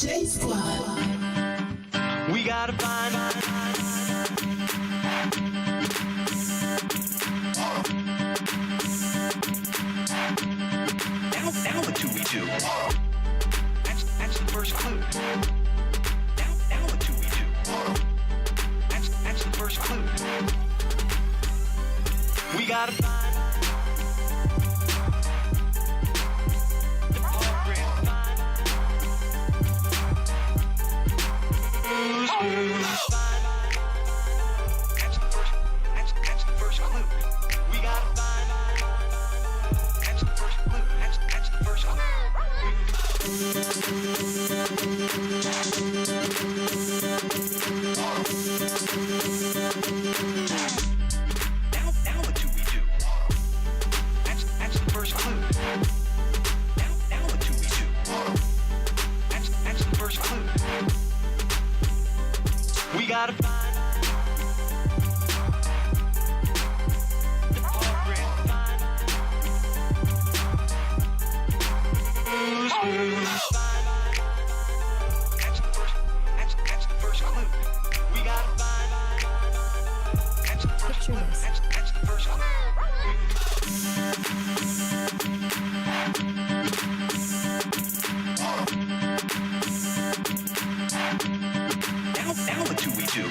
J Squad. We gotta find. Now what do we do? That's the first clue. Now what do we do? That's the first clue. We gotta find. That's the first clue. We gotta find. That's the first clue. That's the first clue. Now what do we do? That's the first clue. Now what do we do? That's the first clue. We gotta find. That's the first clue. We gotta find. Picture this. That's the first clue. Now what do we do?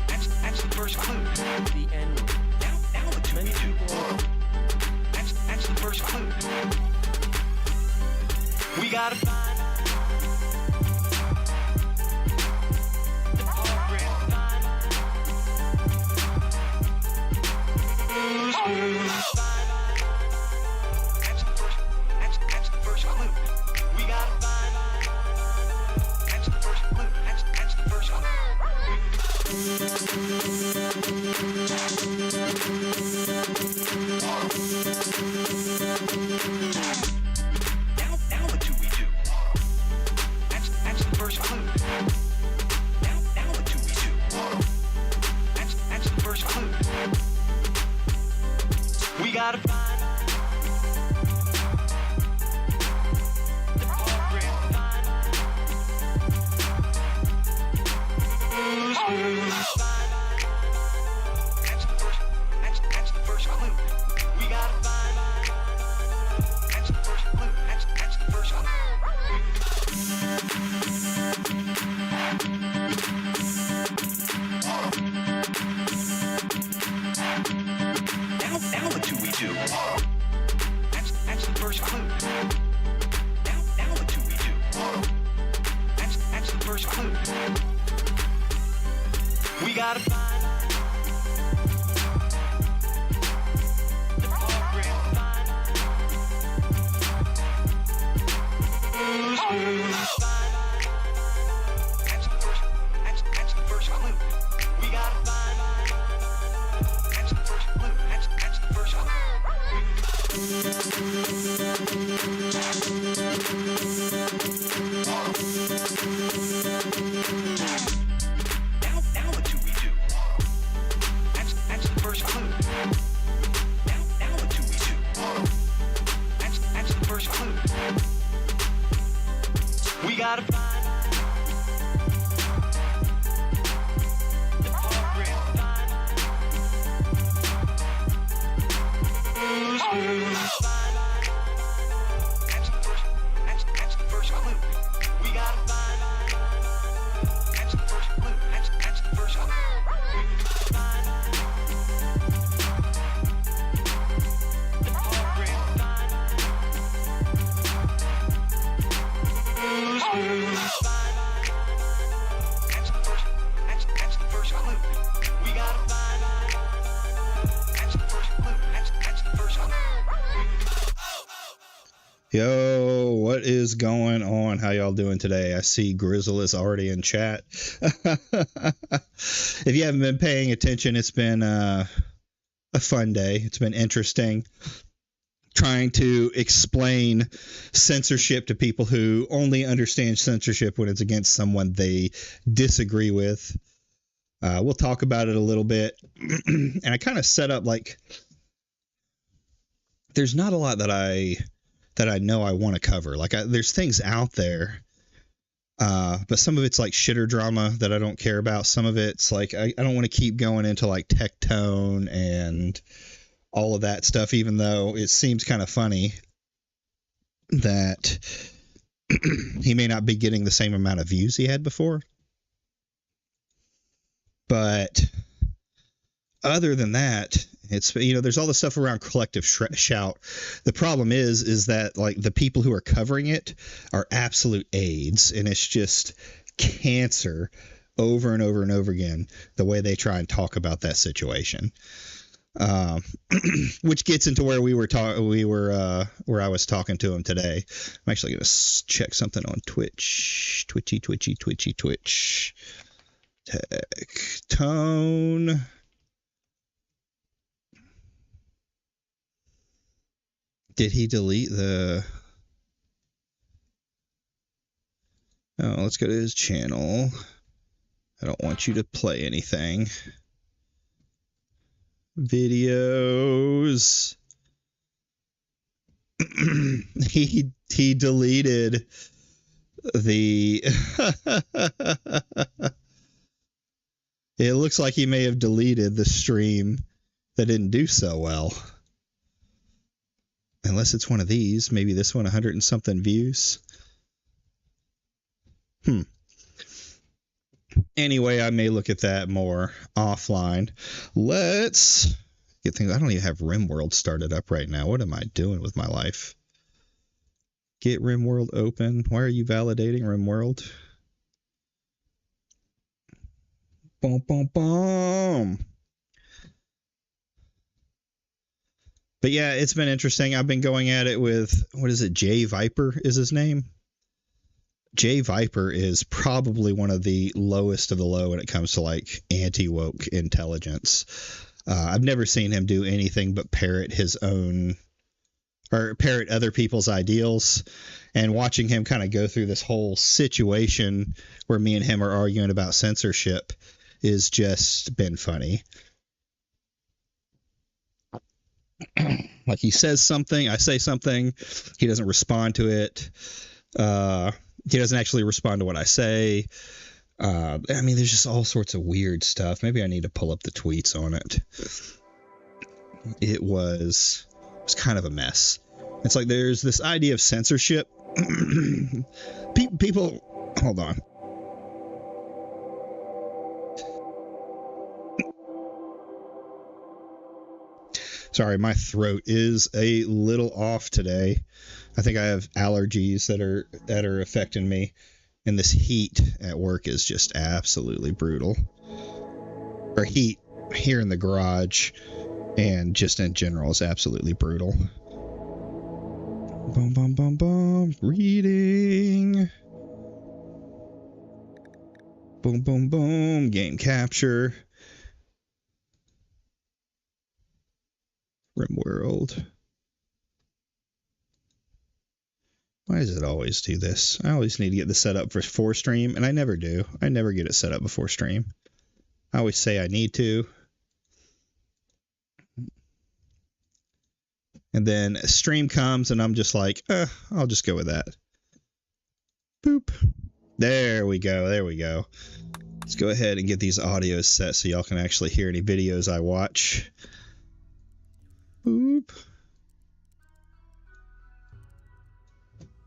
That's the first clue. The N-word. Now what do we Many do? people That's the first clue. We gotta find. That's the first clue. We gotta find. That's the first clue. That's the first clue. Now what do we do? That's the first clue. Now what do we do? That's the first clue. We gotta find. That's the first clue. We gotta find. That's the first clue. That's the first clue. Now what do we do? That's the first clue. Now what do we do? That's the first clue. We gotta find. That's the first clue. We gotta find. That's the first clue. That's the first clue. Now what do we do? That's the first clue. Now what do we do? That's the first clue. We gotta find. That's the first clue. We gotta find. That's the first clue. That's the first clue. That's the first clue. We gotta find. That's the first clue. That's the first clue. Yo, what is going on? How y'all doing today? I see Grizzle is already in chat. If you haven't been paying attention, it's been a fun day. It's been interesting trying to explain censorship to people who only understand censorship when it's against someone they disagree with. We'll talk about it a little bit. And I kind of set up like there's not a lot that I know I want to cover. Like there's things out there But some of it's like shitter drama that I don't care about. Some of it's like I don't want to keep going into like Tectone and all of that stuff, even though it seems kind of funny that he may not be getting the same amount of views he had before. But other than that, it's, you know, there's all the stuff around collective shout. The problem is that like the people who are covering it are absolute aides, and it's just cancer over and over and over again the way they try and talk about that situation. Which gets into where where I was talking to him today. I'm actually gonna check something on Twitch. Twitch. Tectone. Did he delete the... Oh, let's go to his channel. I don't want you to play anything. Videos. He deleted the... It looks like he may have deleted the stream that didn't do so well. Unless it's one of these. Maybe this one, 100 and something views. Anyway, I may look at that more offline. Let's get things. I don't even have Rimworld started up right now. What am I doing with my life? Get Rimworld open. Why are you validating Rimworld? Boom, boom, boom. But yeah, it's been interesting. I've been going at it with, what is it? Jay Viper is his name. Jay Viper is probably one of the lowest of the low when it comes to like anti-woke intelligence. I've never seen him do anything but parrot his own, or parrot other people's ideals. And watching him kind of go through this whole situation where me and him are arguing about censorship is just been funny. Like he says something, I say something, he doesn't respond to it. He doesn't actually respond to what I say. I mean, there's just all sorts of weird stuff. Maybe I need to pull up the tweets on it. It was kind of a mess. It's like there's this idea of censorship. People, hold on. Sorry, my throat is a little off today. I think I have allergies that are affecting me, and this heat at work is just absolutely brutal. Or heat here in the garage and just in general is absolutely brutal. Boom, boom, boom, boom. Reading. Boom, boom, boom. Game capture. Rimworld. Why does it always do this? I always need to get this set up before stream, and I never do. I never get it set up before stream. I always say I need to. And then a stream comes, and I'm just like, I'll just go with that. Boop. There we go. There we go. Let's go ahead and get these audios set so y'all can actually hear any videos I watch. Boop.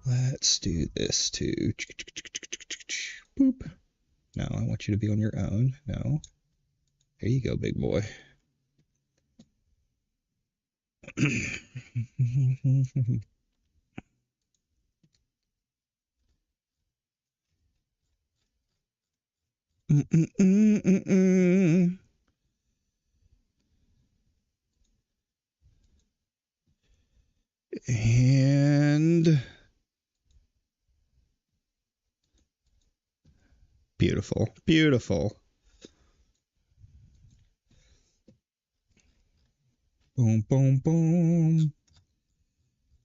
Let's do this too. Boop. No, I want you to be on your own. No. There you go, big boy. And beautiful, beautiful. Boom, boom, boom.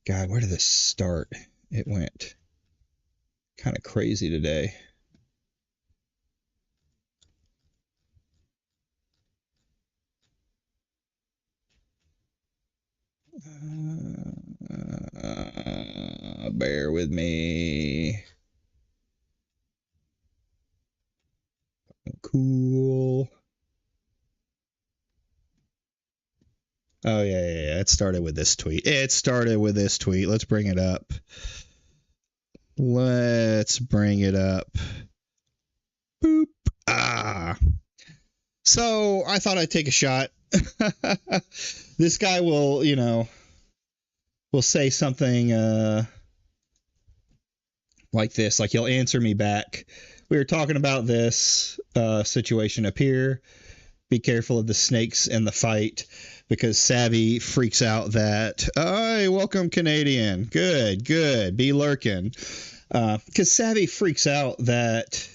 God, where did this start? It went kind of crazy today. Bear with me. Cool. Oh, yeah. It started with this tweet. Let's bring it up. Boop. So I thought I'd take a shot. This guy will say something like this. Like, he'll answer me back. We were talking about this situation up here. Be careful of the snakes in the fight, because Savvy freaks out that, hey, welcome Canadian. Good. Be lurking. Because Savvy freaks out that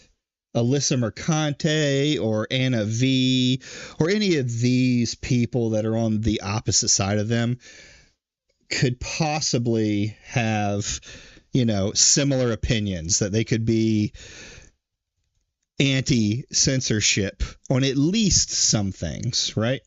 Alyssa Mercante or Anna V or any of these people that are on the opposite side of them could possibly have, similar opinions, that they could be anti-censorship on at least some things, right?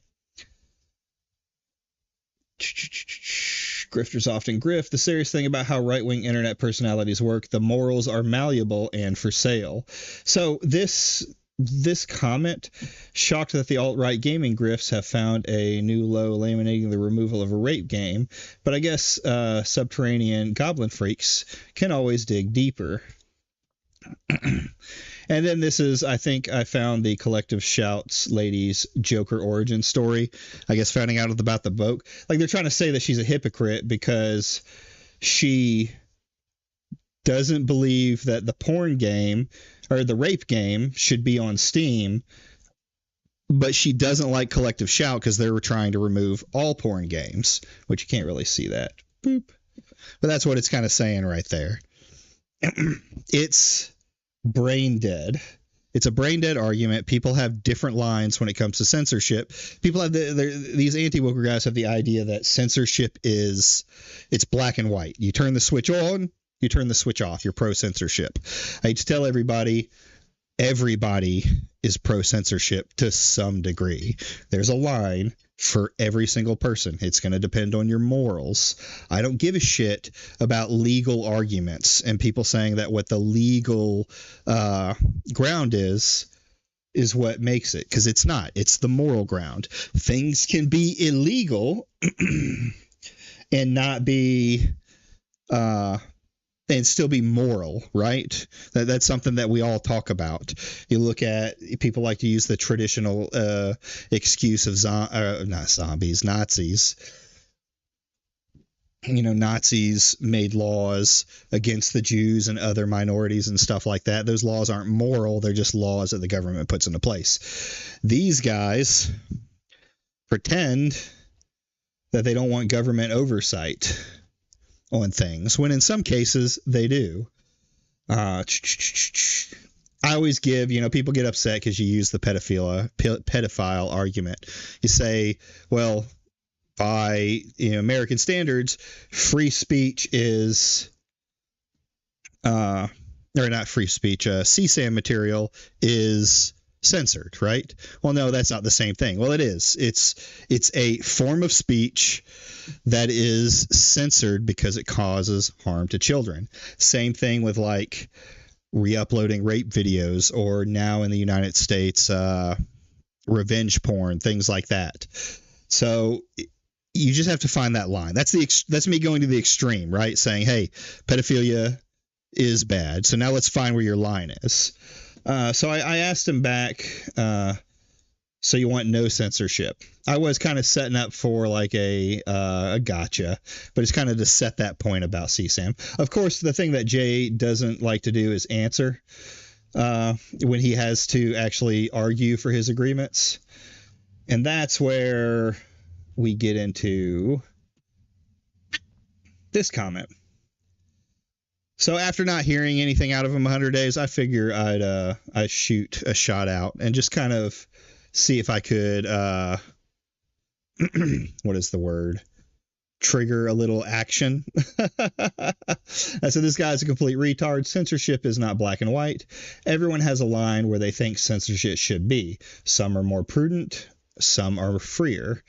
Grifters often grift. The serious thing about how right-wing internet personalities work, the morals are malleable and for sale. So this comment, shocked that the alt-right gaming grifts have found a new low laminating the removal of a rape game, but I guess subterranean goblin freaks can always dig deeper. And then this is, I think I found the Collective Shouts lady's Joker origin story. I guess finding out about the boat. Like, they're trying to say that she's a hypocrite because she doesn't believe that the porn game or the rape game should be on Steam, but she doesn't like Collective Shout because they were trying to remove all porn games, which you can't really see that. Boop. But that's what it's kind of saying right there. It's brain dead. It's a brain dead argument. People have different lines when it comes to censorship. People have these anti-woker guys have the idea that censorship it's black and white. You turn the switch on, you turn the switch off. You're pro censorship. I hate to tell everybody is pro censorship to some degree. There's a line for every single person. It's going to depend on your morals. I don't give a shit about legal arguments and people saying that what the legal ground is what makes it, because it's not. It's the moral ground. Things can be illegal and not be and still be moral, right? That's something that we all talk about. You look at, people like to use the traditional excuse of not zombies, Nazis. Nazis made laws against the Jews and other minorities and stuff like that. Those laws aren't moral. They're just laws that the government puts into place. These guys pretend that they don't want government oversight on things, when in some cases they do. I always give, people get upset because you use the pedophile argument. You say, well, by American standards, free speech is, or not free speech, CSAM material is censored, right? Well, no, that's not the same thing. Well, it is. It's a form of speech that is censored because it causes harm to children. Same thing with like re-uploading rape videos, or now in the United States, revenge porn, things like that. So you just have to find that line. That's me going to the extreme, right? Saying, hey, pedophilia is bad. So now let's find where your line is. So I asked him back, so you want no censorship? I was kind of setting up for like a gotcha, but it's kind of to set that point about CSAM. Of course, the thing that Jay doesn't like to do is answer when he has to actually argue for his agreements. And that's where we get into this comment. So after not hearing anything out of him 100 days, I figure I'd shoot a shot out and just kind of see if I could, what is the word? Trigger a little action. I said, this guy's a complete retard. Censorship is not black and white. Everyone has a line where they think censorship should be. Some are more prudent, some are freer.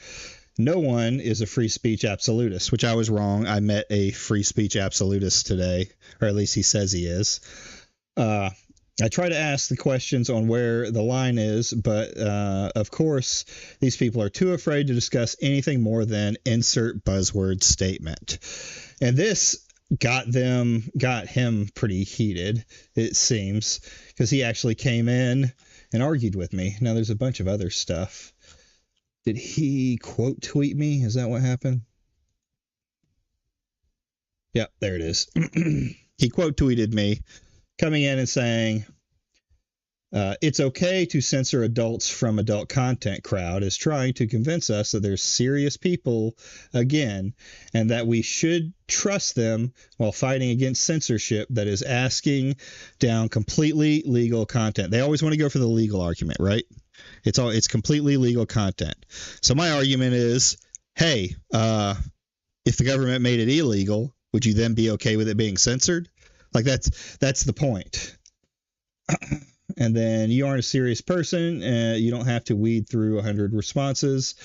No one is a free speech absolutist, which I was wrong. I met a free speech absolutist today, or at least he says he is. I try to ask the questions on where the line is, but of course, these people are too afraid to discuss anything more than insert buzzword statement. And this got him pretty heated, it seems, because he actually came in and argued with me. Now, there's a bunch of other stuff. Did he quote tweet me? Is that what happened? Yep, there it is. He quote tweeted me, coming in and saying, it's okay to censor adults from adult content crowd is trying to convince us that there's serious people again, and that we should trust them while fighting against censorship that is asking down completely legal content. They always want to go for the legal argument, right? It's completely legal content. So my argument is, hey, if the government made it illegal, would you then be okay with it being censored? Like that's the point. And then you aren't a serious person. You don't have to weed through 100 responses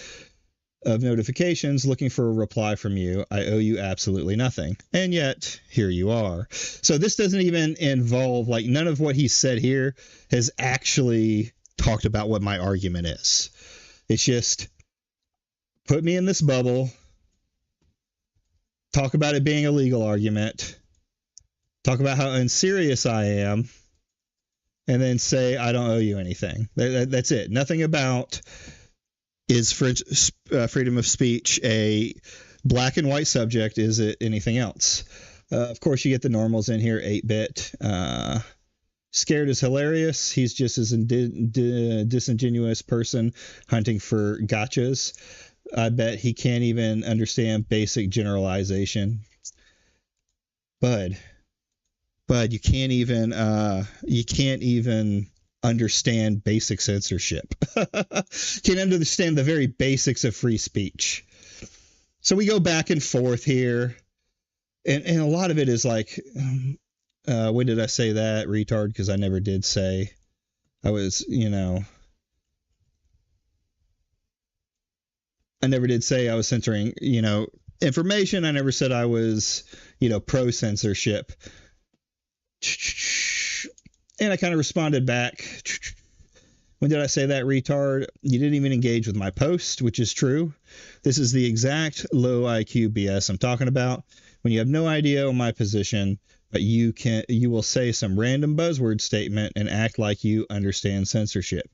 of notifications looking for a reply from you. I owe you absolutely nothing. And yet, here you are. So this doesn't even involve, like, none of what he said here has actually talked about what my argument is. It's just put me in this bubble, talk about it being a legal argument, talk about how unserious I am, and then say I don't owe you anything. That's it. Nothing about is freedom of speech a black and white subject? Is it anything else? Of course, you get the normals in here. 8-bit. Scared is hilarious. He's just as disingenuous person hunting for gotchas. I bet he can't even understand basic generalization. Bud, you can't even understand basic censorship. Can't understand the very basics of free speech. So we go back and forth here, and a lot of it is like, when did I say that, retard? Because I never did say I was, I never did say I was censoring, information. I never said I was, pro censorship. And I kind of responded back. When did I say that, retard? You didn't even engage with my post, which is true. This is the exact low IQ BS I'm talking about. When you have no idea on my position, but you will say some random buzzword statement and act like you understand censorship.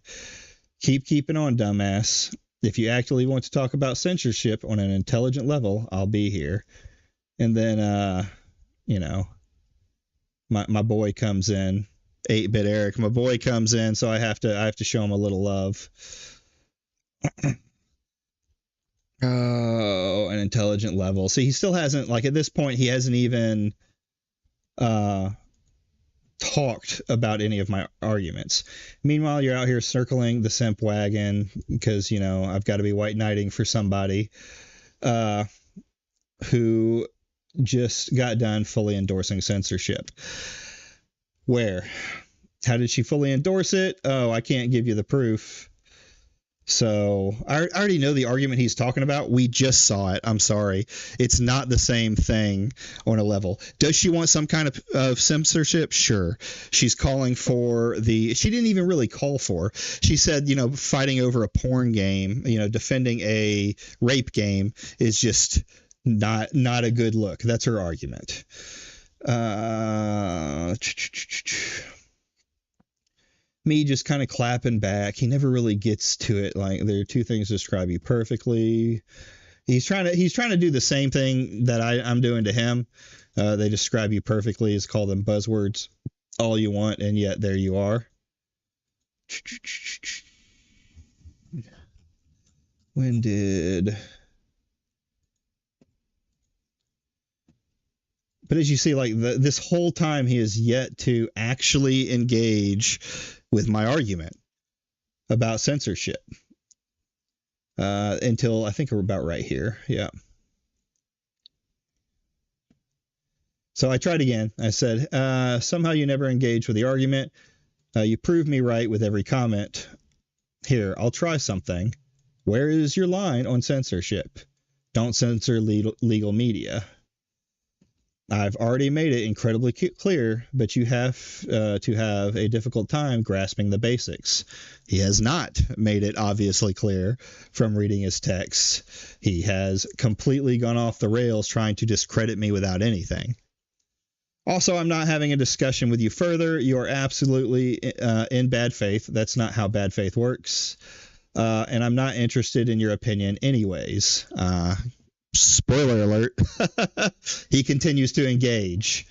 Keep keeping on, dumbass. If you actually want to talk about censorship on an intelligent level, I'll be here. And then, my boy comes in, 8-bit Eric. My boy comes in, so I have to show him a little love. Oh, an intelligent level. See, he still hasn't, like, at this point, he hasn't even talked about any of my arguments. Meanwhile, you're out here circling the simp wagon because, I've got to be white knighting for somebody who just got done fully endorsing censorship. Where? How did she fully endorse it? Oh, I can't give you the proof. So I already know the argument he's talking about. We just saw it. I'm sorry. It's not the same thing on a level. Does she want some kind of censorship? Sure. She's calling for she didn't even really call for. She said, fighting over a porn game, defending a rape game is just not a good look. That's her argument. Me just kind of clapping back. He never really gets to it. Like, there are two things to describe you perfectly. He's trying to do the same thing that I'm doing to him. They describe you perfectly. Is call them buzzwords all you want, and yet there you are. When did? But as you see, like, this whole time, he has yet to actually engage with my argument about censorship until I think we're about right here. Yeah. So I tried again. I said, somehow you never engage with the argument. You prove me right with every comment. Here, I'll try something. Where is your line on censorship? Don't censor legal media. I've already made it incredibly clear, but you have to have a difficult time grasping the basics. He has not made it obviously clear from reading his texts. He has completely gone off the rails trying to discredit me without anything. Also, I'm not having a discussion with you further. You are absolutely in bad faith. That's not how bad faith works. And I'm not interested in your opinion anyways. Spoiler alert. He continues to engage.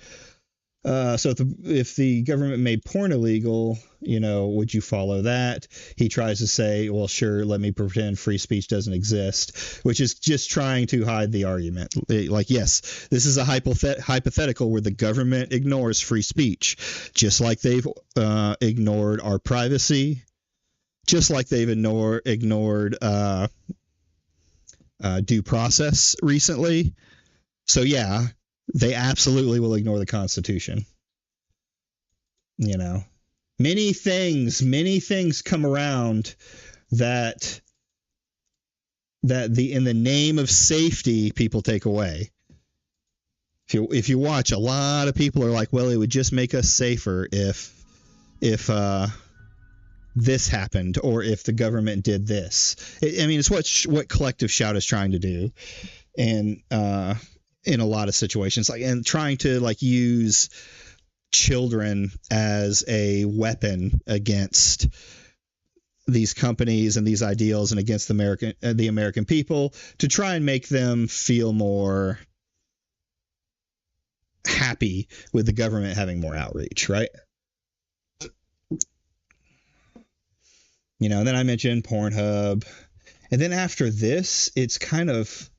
So if the government made porn illegal, would you follow that? He tries to say, well, sure, let me pretend free speech doesn't exist, which is just trying to hide the argument. Like, yes, this is a hypothetical where the government ignores free speech, just like they've ignored our privacy, just like they've ignored due process recently. So, yeah, they absolutely will ignore the Constitution. Many things come around that in the name of safety, people take away. If you watch, a lot of people are like, well, it would just make us safer if this happened, or if the government did this. It's what Collective Shout is trying to do, and in a lot of situations, and trying to use children as a weapon against these companies and these ideals, and against the American people, to try and make them feel more happy with the government having more outreach, right? Then I mentioned Pornhub, and then after this, it's kind of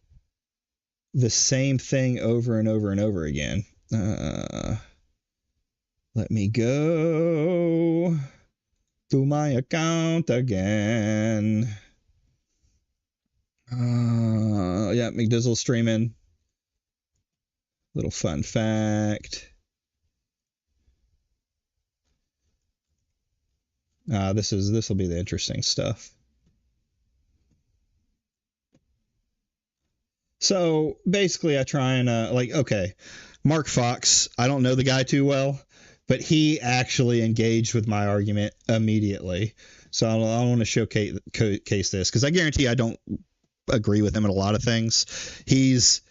the same thing over and over and over again. Let me go to my account again. Yeah, McDizzle streaming. Little fun fact. This will be the interesting stuff. So basically, I try and okay, Mark Fox. I don't know the guy too well, but he actually engaged with my argument immediately. So I want to showcase this, because I guarantee I don't agree with him in a lot of things. He's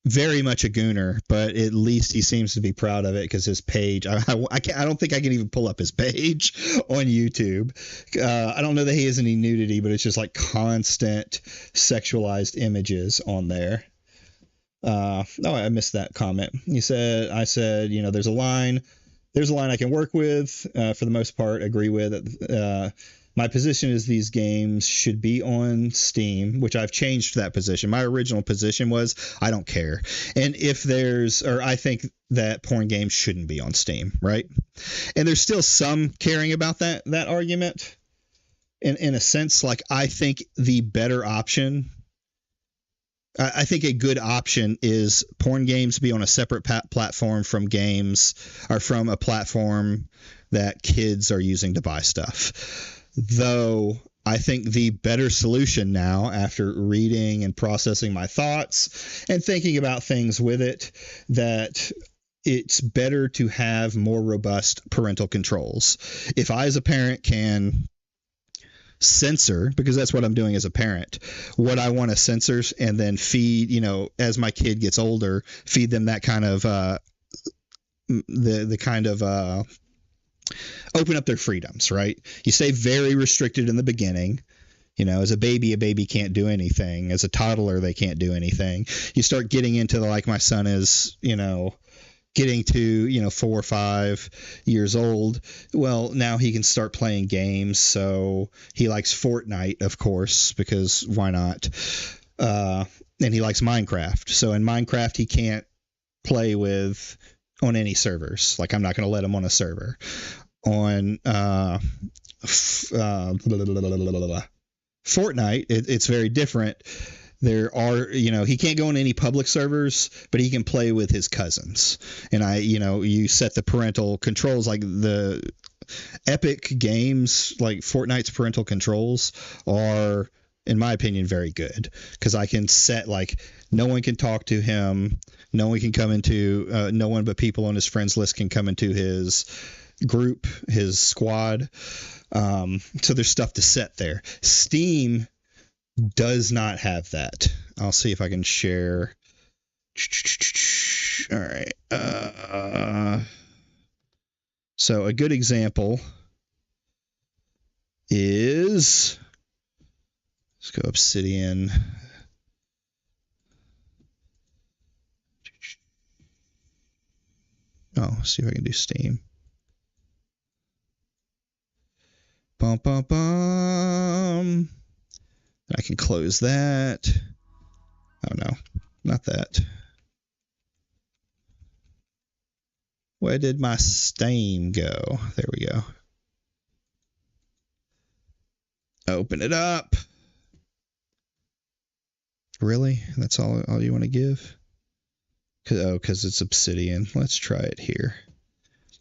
very much a gooner, but at least he seems to be proud of it, because his page, I don't think I can even pull up his page on YouTube. I don't know that he has any nudity, but it's just constant sexualized images on there. I missed that comment. I said, there's a line I can work with, for the most part, agree with. My position is these games should be on Steam, which I've changed that position. My original position was I don't care. And I think that porn games shouldn't be on Steam, right? And there's still some caring about that argument. In a sense, I think the better option, I think a good option is porn games be on a separate platform from games, or from a platform that kids are using to buy stuff. Though I think the better solution now, after reading and processing my thoughts and thinking about things with it, that it's better to have more robust parental controls. If I, as a parent, can censor, because that's what I'm doing as a parent, what I want to censor, and then feed, as my kid gets older, feed them that kind of the kind of open up their freedoms, right? You stay very restricted in the beginning. As a baby can't do anything. As a toddler, they can't do anything. You start getting into my son is, getting to, 4 or 5 years old. Well, now he can start playing games. So he likes Fortnite, of course, because why not? And he likes Minecraft. So in Minecraft, he can't play on any servers. I'm not going to let him on a server. On Fortnite, it's very different. There are, he can't go on any public servers, but he can play with his cousins. And you set the parental controls, the Epic Games, Fortnite's parental controls are in my opinion, very good, because I can set like no one can talk to him, no one can come into, no one but people on his friends list can come into his group, his squad. So there's stuff to set there. Steam does not have that. I'll see if I can share. All right. So a good example is, let's go Obsidian. Oh, let's see if I can do Steam. Bum, bum, bum. I can close that. Oh, no, not that. Where did my Steam go? There we go. Open it up. Really? That's all you want to give? Because it's Obsidian. Let's try it here.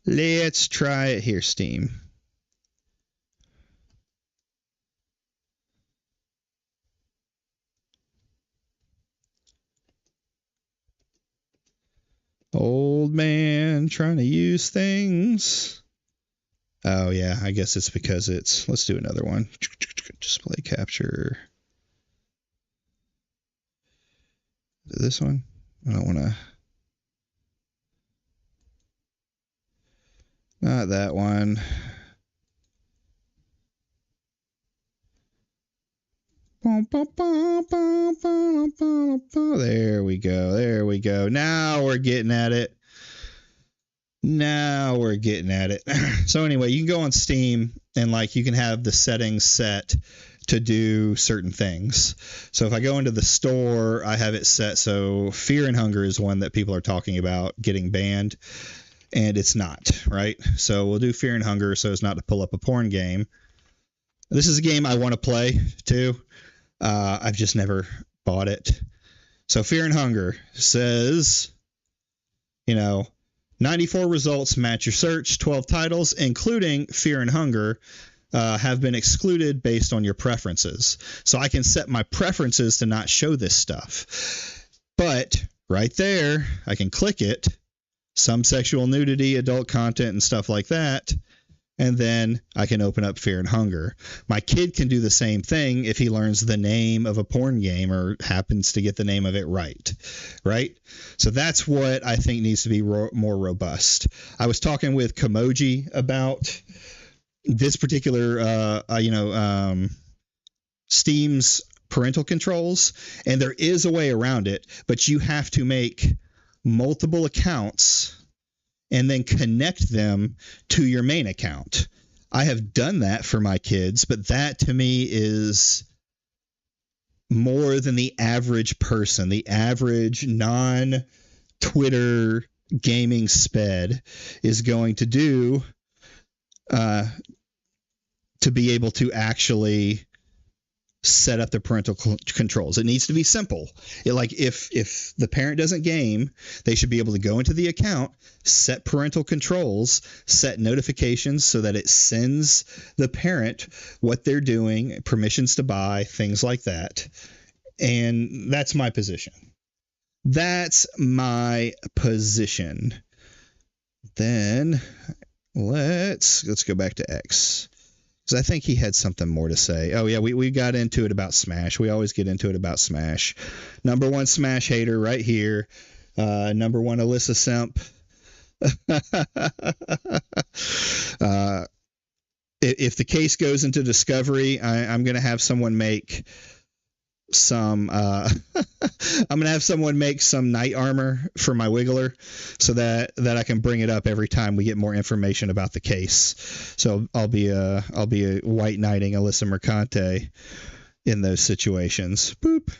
Let's try it here, Steam. Old man trying to use things. Oh, yeah. I guess it's because it's... Let's do another one. Display capture. This one? I don't want to... Not that one. There we go. There we go. Now we're getting at it. Now we're getting at it. So anyway, you can go on Steam and like you can have the settings set to do certain things. So if I go into the store, I have it set so Fear and Hunger is one that people are talking about getting banned, and it's not, right? So we'll do Fear and Hunger so as not to pull up a porn game. This is a game I want to play too. I've just never bought it. So Fear and Hunger says, 94 results match your search. 12 titles, including Fear and Hunger, have been excluded based on your preferences. So I can set my preferences to not show this stuff. But right there, I can click it. Some sexual nudity, adult content, and stuff like that. And then I can open up Fear and Hunger. My kid can do the same thing if he learns the name of a porn game or happens to get the name of it right? So that's what I think needs to be more robust. I was talking with Kamoji about this particular, Steam's parental controls, and there is a way around it, but you have to make multiple accounts and then connect them to your main account. I have done that for my kids, but that to me is more than the average person, the average non-Twitter gaming sped is going to do to be able to actually set up the parental controls. It needs to be simple. If the parent doesn't game, they should be able to go into the account, set parental controls, set notifications so that it sends the parent what they're doing, permissions to buy, things like that. And that's my position. Then let's go back to X. Because I think he had something more to say. Oh, yeah, we got into it about Smash. We always get into it about Smash. Number one Smash hater right here. Number one Alyssa Simp. If the case goes into discovery, I'm going to have someone make some I'm gonna have someone make some knight armor for my Wiggler so that I can bring it up every time we get more information about the case. So I'll be white knighting Alyssa Mercante in those situations. Boop.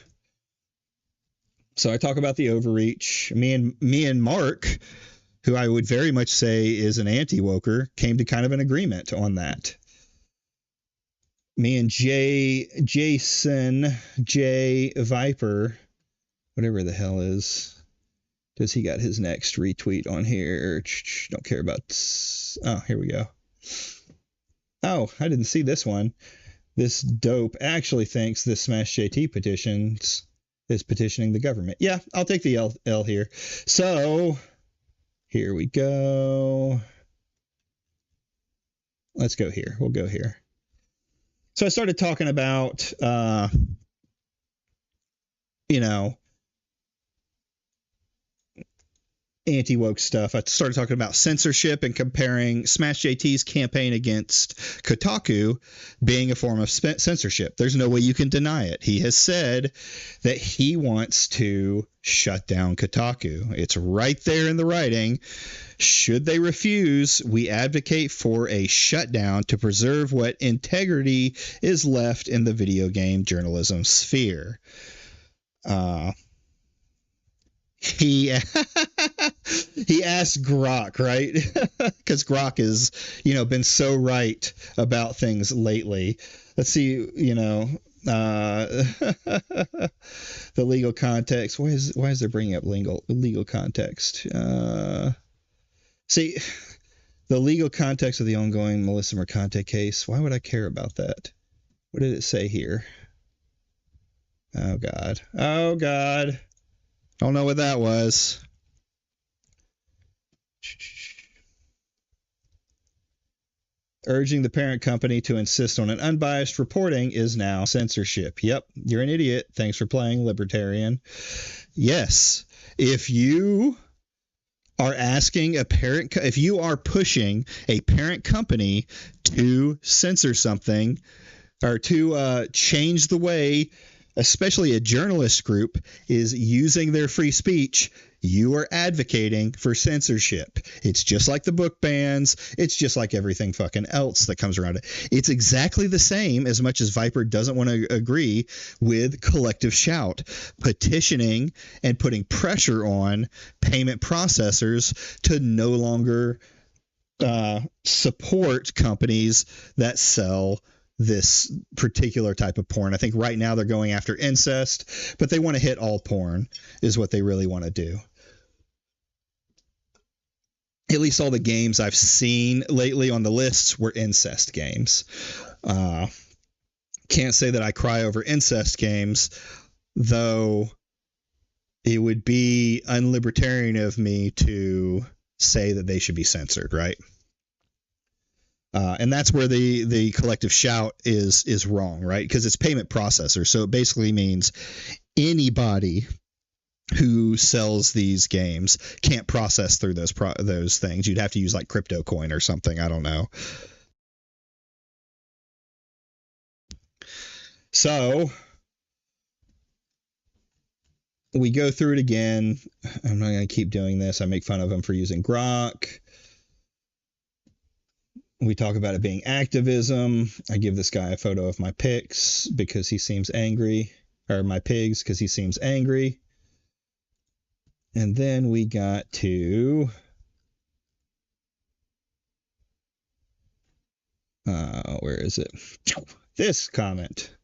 So I talk about the overreach. Me and Mark, who I would very much say is an anti-woker, came to kind of an agreement on that. Me and Jason J Viper, whatever the hell is, does he got his next retweet on here? Don't care about. Oh, here we go. Oh, I didn't see this one. This dope actually thinks this Smash JT petitions is petitioning the government. Yeah, I'll take the L here. So here we go. Let's go here. We'll go here. So I started talking about, anti-woke stuff. I started talking about censorship and comparing Smash JT's campaign against Kotaku being a form of censorship. There's no way you can deny it. He has said that he wants to shut down Kotaku. It's right there in the writing. Should they refuse, we advocate for a shutdown to preserve what integrity is left in the video game journalism sphere. He asked Grok, right? Because Grok has, been so right about things lately. Let's see, the legal context. Why is there bringing up legal context? See, the legal context of the ongoing Melissa Mercante case. Why would I care about that? What did it say here? Oh, God. Don't know what that was. Urging the parent company to insist on an unbiased reporting is now censorship. Yep, you're an idiot. Thanks for playing libertarian. Yes, if you are asking if you are pushing a parent company to censor something or to change the way, especially a journalist group, is using their free speech, you are advocating for censorship. It's just like the book bans. It's just like everything fucking else that comes around it. It's exactly the same, as much as Viper doesn't want to agree with Collective Shout, petitioning and putting pressure on payment processors to no longer support companies that sell this particular type of porn. I think right now they're going after incest, but they want to hit all porn is what they really want to do. At least all the games I've seen lately on the lists were incest games. Can't say that I cry over incest games, though it would be unlibertarian of me to say that they should be censored, right? And that's where the Collective Shout is wrong, right? Because it's payment processor. So it basically means anybody who sells these games can't process through those things. You'd have to use like crypto coin or something. I don't know. So we go through it again. I'm not going to keep doing this. I make fun of them for using Grok. We talk about it being activism. I give this guy a photo of my pigs because he seems angry, or my pigs because he seems angry. And then we got to where is it? This comment,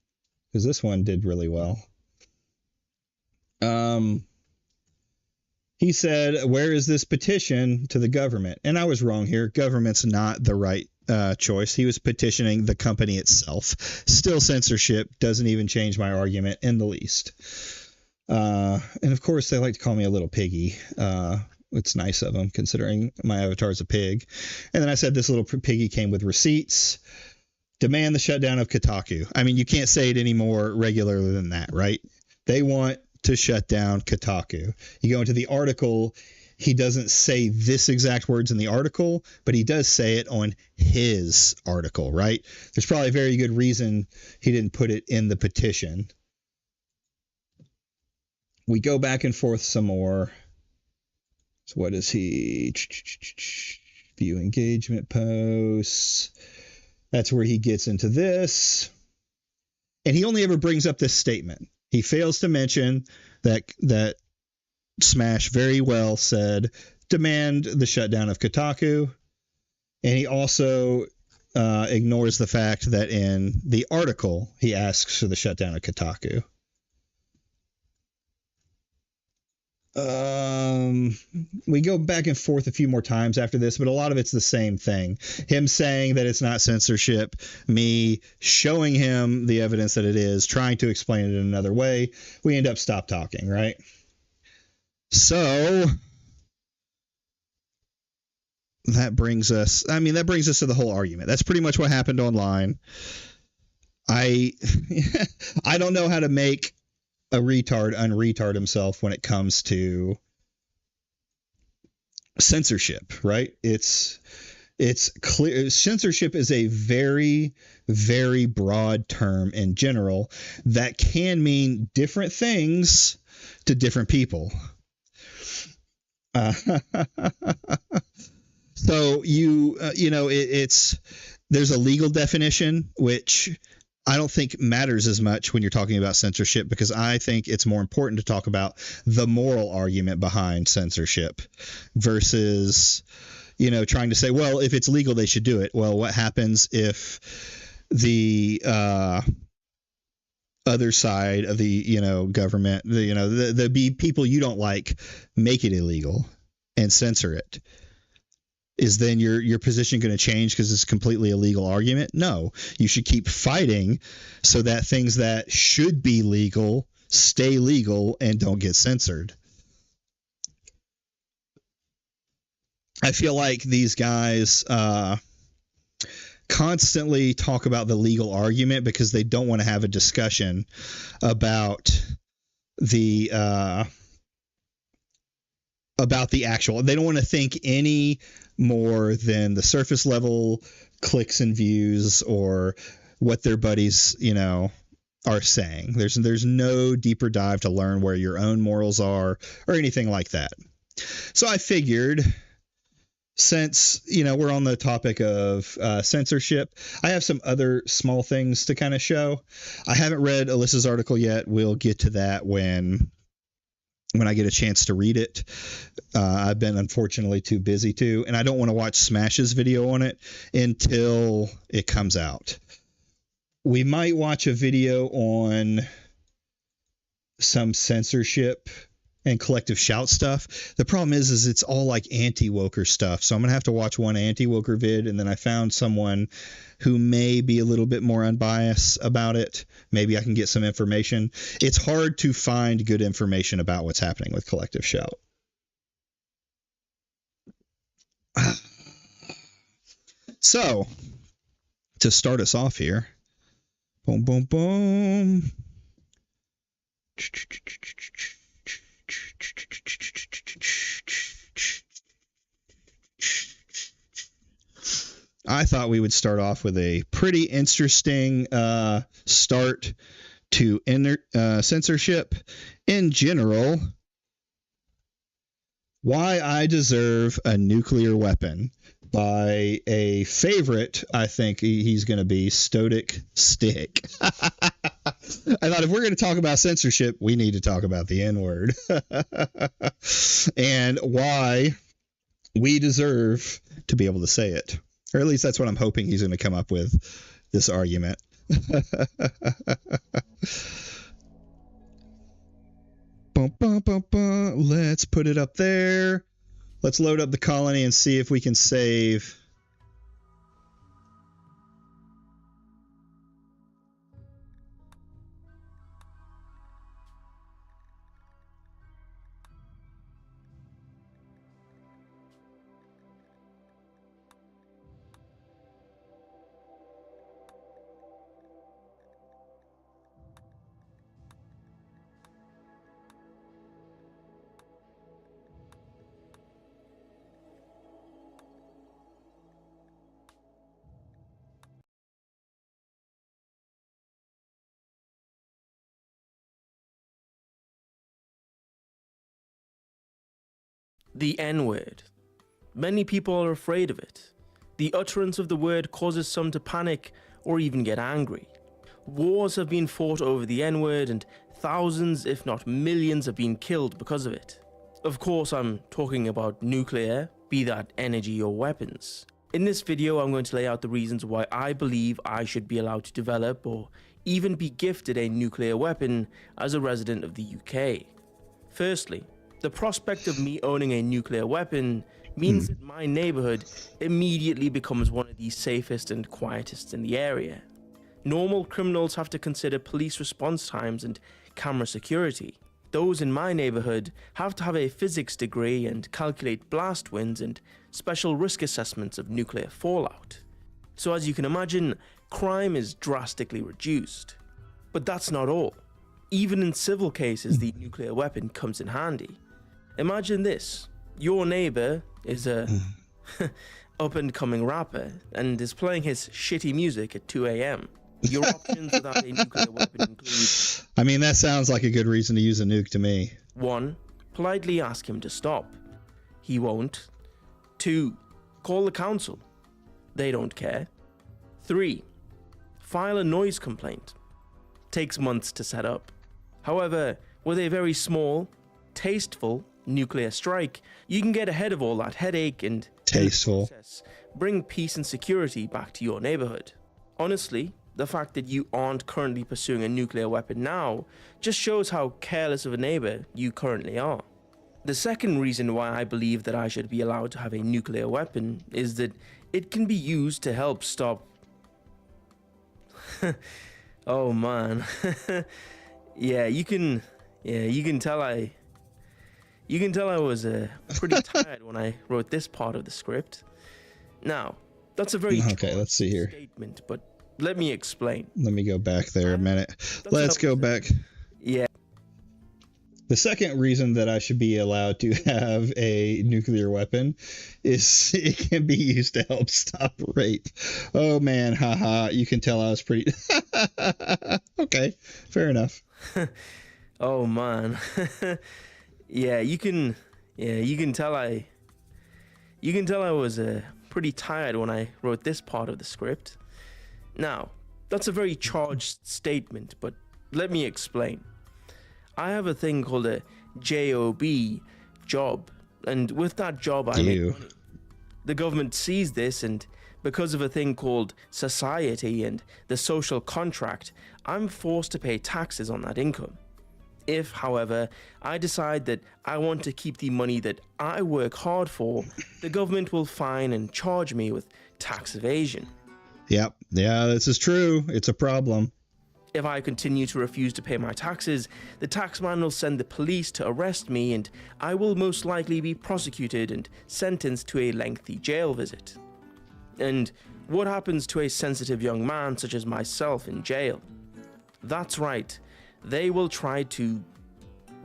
because this one did really well. He said, where is this petition to the government? And I was wrong here. Government's not the right choice. He was petitioning the company itself. Still censorship. Doesn't even change my argument in the least. And of course, they like to call me a little piggy. It's nice of them, considering my avatar is a pig. And then I said this little piggy came with receipts. Demand the shutdown of Kotaku. I mean, you can't say it any more regularly than that, right? They want to shut down Kotaku. You go into the article, he doesn't say this exact words in the article, but he does say it on his article, right? There's probably a very good reason he didn't put it in the petition. We go back and forth some more. So what is he? View engagement posts. That's where he gets into this. And he only ever brings up this statement. He fails to mention that Smash very well said, demand the shutdown of Kotaku. And he also ignores the fact that in the article, he asks for the shutdown of Kotaku. We go back and forth a few more times after this, but a lot of it's the same thing. Him saying that it's not censorship, me showing him the evidence that it is, trying to explain it in another way. We end up stop talking, right? So that brings us to the whole argument. That's pretty much what happened online. I don't know how to make a retard unretard himself when it comes to censorship, right? It's clear censorship is a very, very broad term in general that can mean different things to different people. So there's a legal definition, which I don't think matters as much when you're talking about censorship, because I think it's more important to talk about the moral argument behind censorship versus, trying to say, well, if it's legal, they should do it. Well, what happens if the other side of the, government, the people you don't like make it illegal and censor it? Is then your position going to change because it's a completely illegal argument? No, you should keep fighting so that things that should be legal stay legal and don't get censored. I feel like these guys constantly talk about the legal argument because they don't want to have a discussion about the actual. They don't want to think any more than the surface level clicks and views or what their buddies, are saying. There's no deeper dive to learn where your own morals are or anything like that. So I figured, since, we're on the topic of censorship, I have some other small things to kind of show. I haven't read Alyssa's article yet. We'll get to that when I get a chance to read it. I've been unfortunately too busy to, and I don't want to watch Smash's video on it until it comes out. We might watch a video on some censorship and collective shout stuff. The problem is it's all like anti-woker stuff. So I'm going to have to watch one anti-woker vid, and then I found someone who may be a little bit more unbiased about it. Maybe I can get some information. It's hard to find good information about what's happening with collective shout. So, to start us off here, boom, boom, boom. I thought we would start off with a pretty interesting start to censorship in general. Why I Deserve a Nuclear Weapon by a favorite. I think he's going to be Stoic Stick. I thought if we're going to talk about censorship, we need to talk about the N-word and why we deserve to be able to say it. Or at least that's what I'm hoping he's going to come up with, this argument. Bum, bum, bum, bum. Let's put it up there. Let's load up the colony and see if we can save. The N-word. Many people are afraid of it. The utterance of the word causes some to panic or even get angry. Wars have been fought over the N-word and thousands, if not millions, have been killed because of it. Of course, I'm talking about nuclear, be that energy or weapons. In this video, I'm going to lay out the reasons why I believe I should be allowed to develop or even be gifted a nuclear weapon as a resident of the UK. Firstly, The prospect of me owning a nuclear weapon means that my neighborhood immediately becomes one of the safest and quietest in the area. Normal criminals have to consider police response times and camera security. Those in my neighborhood have to have a physics degree and calculate blast winds and special risk assessments of nuclear fallout. So as you can imagine, crime is drastically reduced. But that's not all. Even in civil cases, the nuclear weapon comes in handy. Imagine this. Your neighbor is a up-and-coming rapper and is playing his shitty music at 2 a.m. Your options without a nuclear weapon include... I mean, that sounds like a good reason to use a nuke to me. 1. Politely ask him to stop. He won't. 2. Call the council. They don't care. 3. File a noise complaint. Takes months to set up. However, with a very small, tasteful nuclear strike, you can get ahead of all that headache and Tasteful. bring peace and security back to your neighborhood. Honestly, the fact that you aren't currently pursuing a nuclear weapon now just shows how careless of a neighbor you currently are. The second reason why I believe that I should be allowed to have a nuclear weapon is that it can be used to help stop... Oh man. You can tell I was pretty tired when I wrote this part of the script. Now, that's a very let's see here. statement, but let me explain. Let me go back there a minute. Let's go back. Yeah. The second reason that I should be allowed to have a nuclear weapon is it can be used to help stop rape. Oh man, haha, you can tell I was pretty... Okay, fair enough. Oh man. You can tell I was pretty tired when I wrote this part of the script. Now, that's a very charged statement, but let me explain. I have a thing called a job, and with that job I make money. The government sees this, and because of a thing called society and the social contract, I'm forced to pay taxes on that income. If, however, I decide that I want to keep the money that I work hard for, the government will fine and charge me with tax evasion. Yep. Yeah, this is true. It's a problem. If I continue to refuse to pay my taxes, the taxman will send the police to arrest me, and I will most likely be prosecuted and sentenced to a lengthy jail visit. And what happens to a sensitive young man such as myself in jail? That's right. They will try to,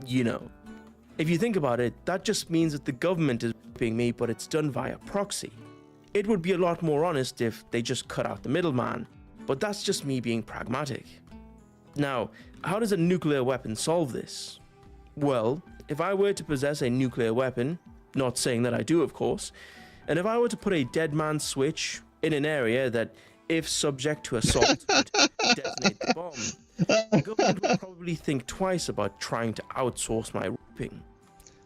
If you think about it, that just means that the government is raping me, but it's done via proxy. It would be a lot more honest if they just cut out the middleman, but that's just me being pragmatic. Now, how does a nuclear weapon solve this? Well, if I were to possess a nuclear weapon, not saying that I do of course, and if I were to put a dead man switch in an area that, if subject to assault, would detonate the bomb, the government would probably think twice about trying to outsource my raping.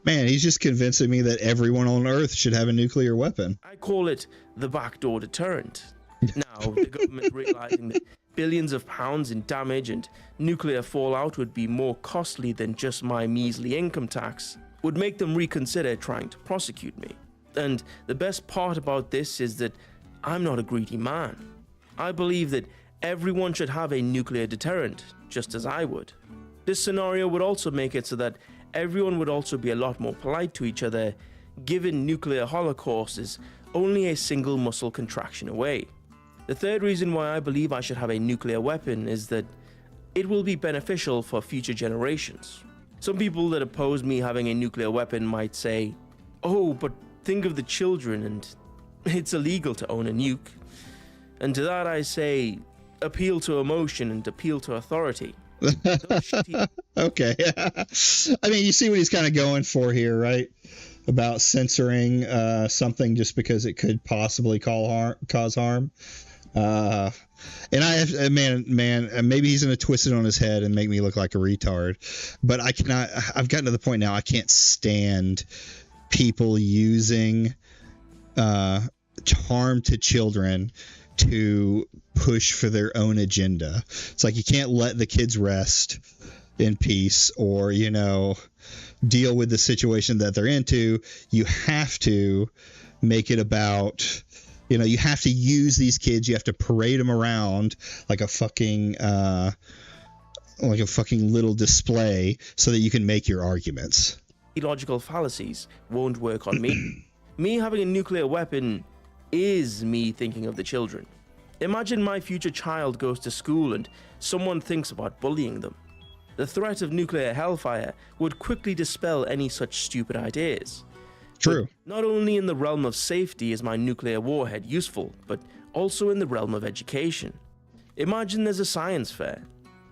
Man, he's just convincing me that everyone on Earth should have a nuclear weapon. I call it the backdoor deterrent. Now, the government realizing that billions of pounds in damage and nuclear fallout would be more costly than just my measly income tax, would make them reconsider trying to prosecute me. And the best part about this is that I'm not a greedy man. I believe that everyone should have a nuclear deterrent, just as I would. This scenario would also make it so that everyone would also be a lot more polite to each other, given nuclear holocaust is only a single muscle contraction away. The third reason why I believe I should have a nuclear weapon is that it will be beneficial for future generations. Some people that oppose me having a nuclear weapon might say, "Oh, but think of the children, and it's illegal to own a nuke." And to that I say, appeal to emotion and appeal to authority. Okay. I mean, you see what he's kind of going for here, right? About censoring something just because it could possibly cause harm. And I have, man, maybe he's going to twist it on his head and make me look like a retard. But I've gotten to the point now I can't stand people using harm to children to push for their own agenda. It's like you can't let the kids rest in peace, or deal with the situation that they're into, you have to make it about, you have to use these kids, you have to parade them around like a fucking little display so that you can make your arguments. Logical fallacies won't work on me. Me having a nuclear weapon is me thinking of the children. Imagine my future child goes to school and someone thinks about bullying them. The threat of nuclear hellfire would quickly dispel any such stupid ideas. True. But not only in the realm of safety is my nuclear warhead useful, but also in the realm of education. Imagine there's a science fair.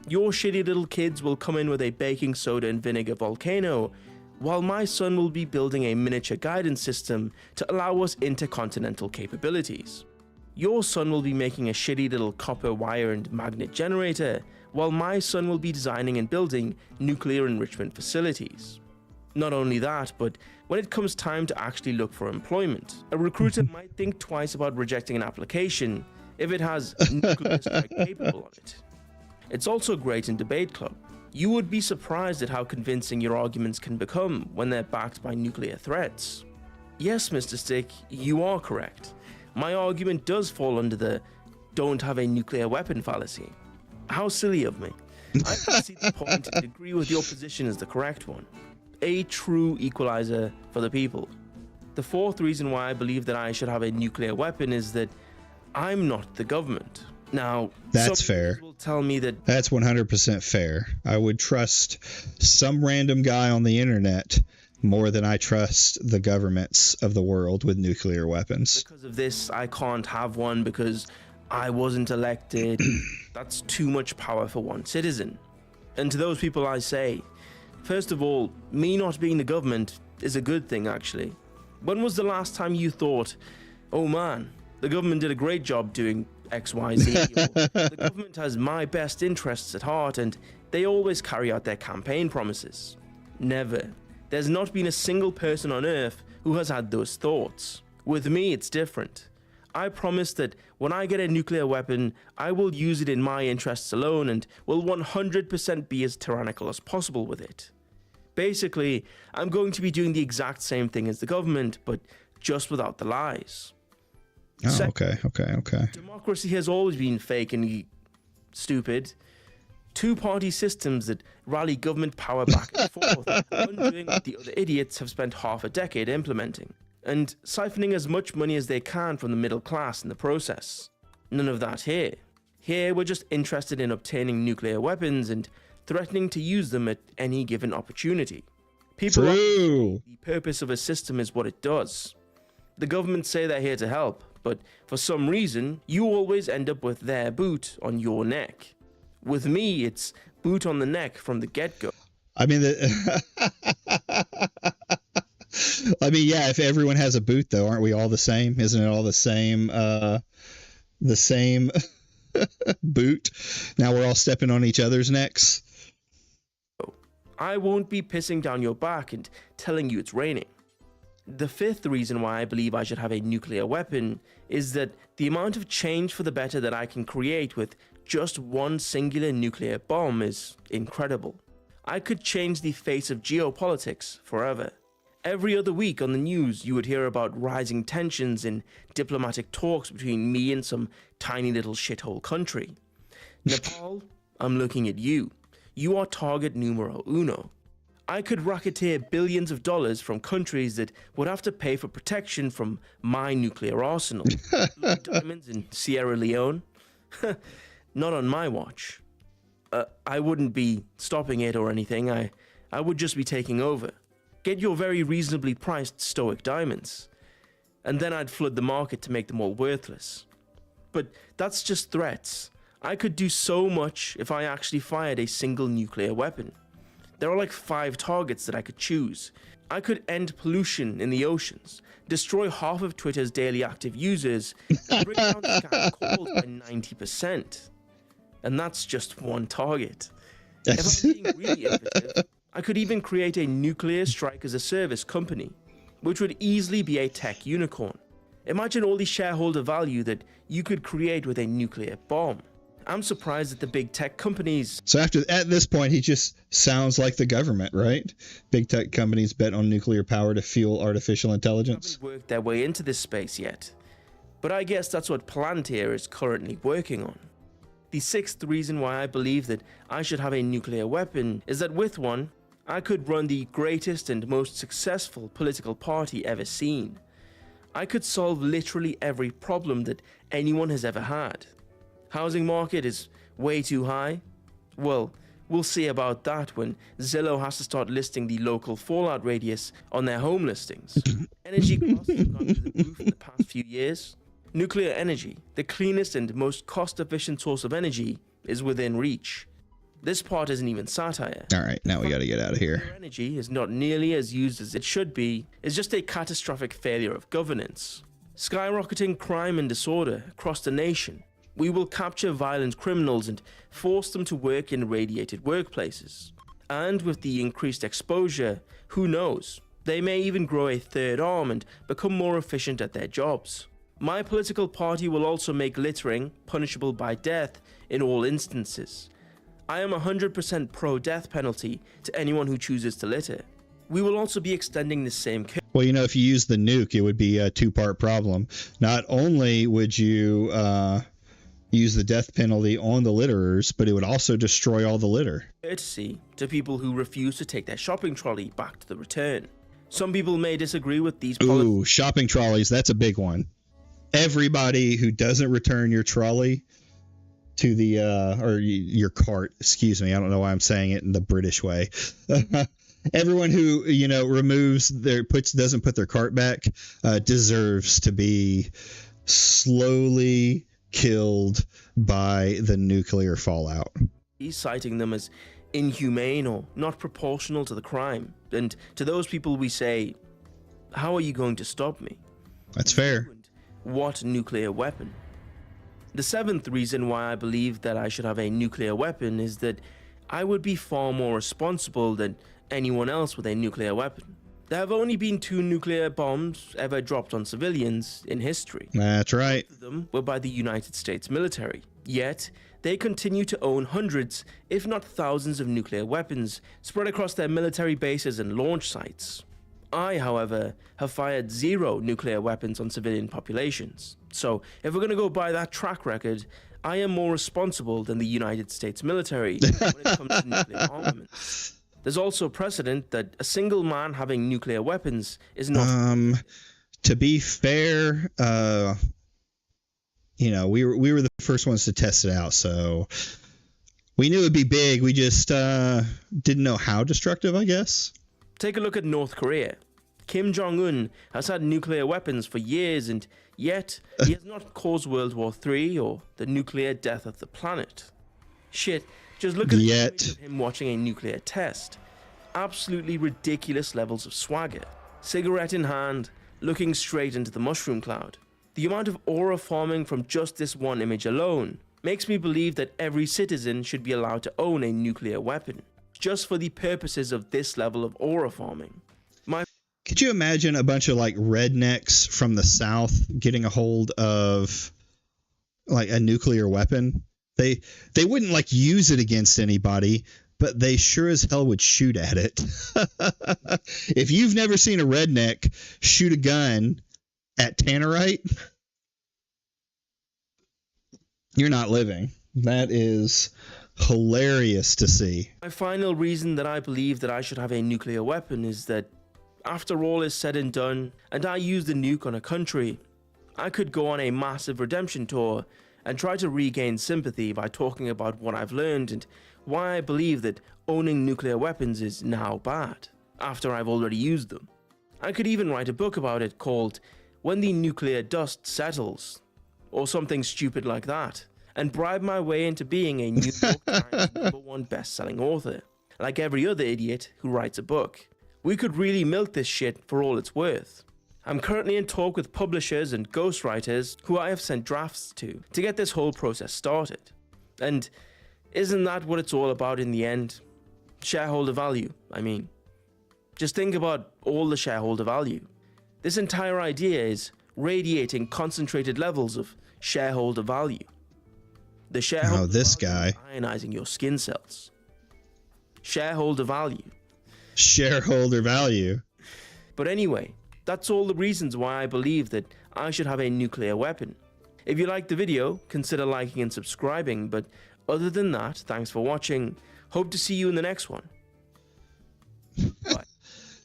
Your shitty little kids will come in with a baking soda and vinegar volcano, while my son will be building a miniature guidance system to allow us intercontinental capabilities. Your son will be making a shitty little copper wire and magnet generator, while my son will be designing and building nuclear enrichment facilities. Not only that, but when it comes time to actually look for employment, a recruiter might think twice about rejecting an application if it has nuclear strike capable on it. It's also great in debate club. You would be surprised at how convincing your arguments can become when they're backed by nuclear threats. Yes, Mr. Stick, you are correct. My argument does fall under the don't have a nuclear weapon fallacy. How silly of me. I can see the point and agree with your position as the correct one. A true equalizer for the people. The fourth reason why I believe that I should have a nuclear weapon is that I'm not the government. Now, that's fair. Will tell me that that's 100% fair. I would trust some random guy on the internet more than I trust the governments of the world with nuclear weapons. Because of this, I can't have one because I wasn't elected. That's too much power for one citizen. And to those people I say, first of all, me not being the government is a good thing, actually. When was the last time you thought, oh man, the government did a great job doing XYZ, or the government has my best interests at heart and they always carry out their campaign promises? Never. There's not been a single person on earth who has had those thoughts. With me, it's different. I promise that when I get a nuclear weapon, I will use it in my interests alone and will 100% be as tyrannical as possible with it. Basically, I'm going to be doing the exact same thing as the government, but just without the lies. Oh, okay. Democracy has always been fake and stupid. Two-party systems that rally government power back and forth, undoing what the other idiots have spent half a decade implementing, and siphoning as much money as they can from the middle class in the process. None of that here. Here, we're just interested in obtaining nuclear weapons and threatening to use them at any given opportunity. People True. The purpose of a system is what it does. The government say they're here to help, but for some reason, you always end up with their boot on your neck. With me, it's boot on the neck from the get-go. I mean, yeah, if everyone has a boot, though, aren't we all the same? Isn't it all the same boot? Now we're all stepping on each other's necks. I won't be pissing down your back and telling you it's raining. The fifth reason why I believe I should have a nuclear weapon is that the amount of change for the better that I can create with just one singular nuclear bomb is incredible. I could change the face of geopolitics forever. Every other week on the news, you would hear about rising tensions in diplomatic talks between me and some tiny little shithole country. Nepal, I'm looking at you. You are target numero uno. I could racketeer billions of dollars from countries that would have to pay for protection from my nuclear arsenal. Blood diamonds in Sierra Leone? Not on my watch. I wouldn't be stopping it or anything. I would just be taking over. Get your very reasonably priced stoic diamonds. And then I'd flood the market to make them all worthless. But that's just threats. I could do so much if I actually fired a single nuclear weapon. There are like 5 targets that I could choose. I could end pollution in the oceans, destroy half of Twitter's daily active users, and bring down scam calls by 90%. And that's just one target. If I'm being really innovative, I could even create a nuclear strike as a service company, which would easily be a tech unicorn. Imagine all the shareholder value that you could create with a nuclear bomb. I'm surprised that the big tech companies... So at this point, he just sounds like the government, right? Big tech companies bet on nuclear power to fuel artificial intelligence. haven't worked their way into this space yet. But I guess that's what Palantir is currently working on. The sixth reason why I believe that I should have a nuclear weapon is that with one, I could run the greatest and most successful political party ever seen. I could solve literally every problem that anyone has ever had. Housing market is way too high? Well, we'll see about that when Zillow has to start listing the local fallout radius on their home listings. Energy costs have gone through the roof in the past few years. Nuclear energy, the cleanest and most cost-efficient source of energy, is within reach. This part isn't even satire. All right, now we got to get out of here. Nuclear energy is not nearly as used as it should be. It's just a catastrophic failure of governance. Skyrocketing crime and disorder across the nation. We will capture violent criminals and force them to work in radiated workplaces. And with the increased exposure, who knows? They may even grow a third arm and become more efficient at their jobs. My political party will also make littering punishable by death in all instances. I am 100% pro-death penalty to anyone who chooses to litter. We will also be extending the same... Well, you know, if you use the nuke, it would be a two-part problem. Not only would you use the death penalty on the litterers, but it would also destroy all the litter. Courtesy to people who refuse to take their shopping trolley back to the return. Some people may disagree with these policies. Ooh, shopping trolleys, that's a big one. Everybody who doesn't return your trolley to the or your cart, excuse me, I don't know why I'm saying it in the British way. Everyone who, you know, doesn't put their cart back deserves to be slowly killed by the nuclear fallout. He's citing them as inhumane or not proportional to the crime. And to those people we say, how are you going to stop me? That's fair. What nuclear weapon? The seventh reason why I believe that I should have a nuclear weapon is that I would be far more responsible than anyone else with a nuclear weapon. There have only been 2 nuclear bombs ever dropped on civilians in history. That's right. Both of them were by the United States military. Yet, they continue to own hundreds, if not thousands of nuclear weapons spread across their military bases and launch sites. I, however, have fired 0 nuclear weapons on civilian populations. So, if we're going to go by that track record, I am more responsible than the United States military when it comes to nuclear armaments. There's also precedent that a single man having nuclear weapons is not... To be fair, you know, we were the first ones to test it out, so we knew it'd be big. We just didn't know how destructive, I guess. Take a look at North Korea. Kim Jong-un has had nuclear weapons for years, and yet he has not caused World War III or the nuclear death of the planet. Shit, just look at the image of him watching a nuclear test. Absolutely ridiculous levels of swagger. Cigarette in hand, looking straight into the mushroom cloud. The amount of aura forming from just this one image alone makes me believe that every citizen should be allowed to own a nuclear weapon, just for the purposes of this level of aura forming. Could you imagine a bunch of like rednecks from the South getting a hold of like a nuclear weapon? They wouldn't like use it against anybody, but they sure as hell would shoot at it. If you've never seen a redneck shoot a gun at Tannerite, you're not living. That is hilarious to see. My final reason that I believe that I should have a nuclear weapon is that after all is said and done, and I use the nuke on a country, I could go on a massive redemption tour and try to regain sympathy by talking about what I've learned and why I believe that owning nuclear weapons is now bad, after I've already used them. I could even write a book about it called When the Nuclear Dust Settles, or something stupid like that, and bribe my way into being a New York Times #1 best-selling author, like every other idiot who writes a book. We could really milk this shit for all it's worth. I'm currently in talk with publishers and ghostwriters who I have sent drafts to get this whole process started. And isn't that what it's all about in the end? Shareholder value, I mean. Just think about all the shareholder value. This entire idea is radiating concentrated levels of shareholder value. The shareholder this value guy. is ionizing your skin cells. Shareholder value. Shareholder value. But anyway, that's all the reasons why I believe that I should have a nuclear weapon. If you liked the video, consider liking and subscribing, but other than that, thanks for watching. Hope to see you in the next one. Bye.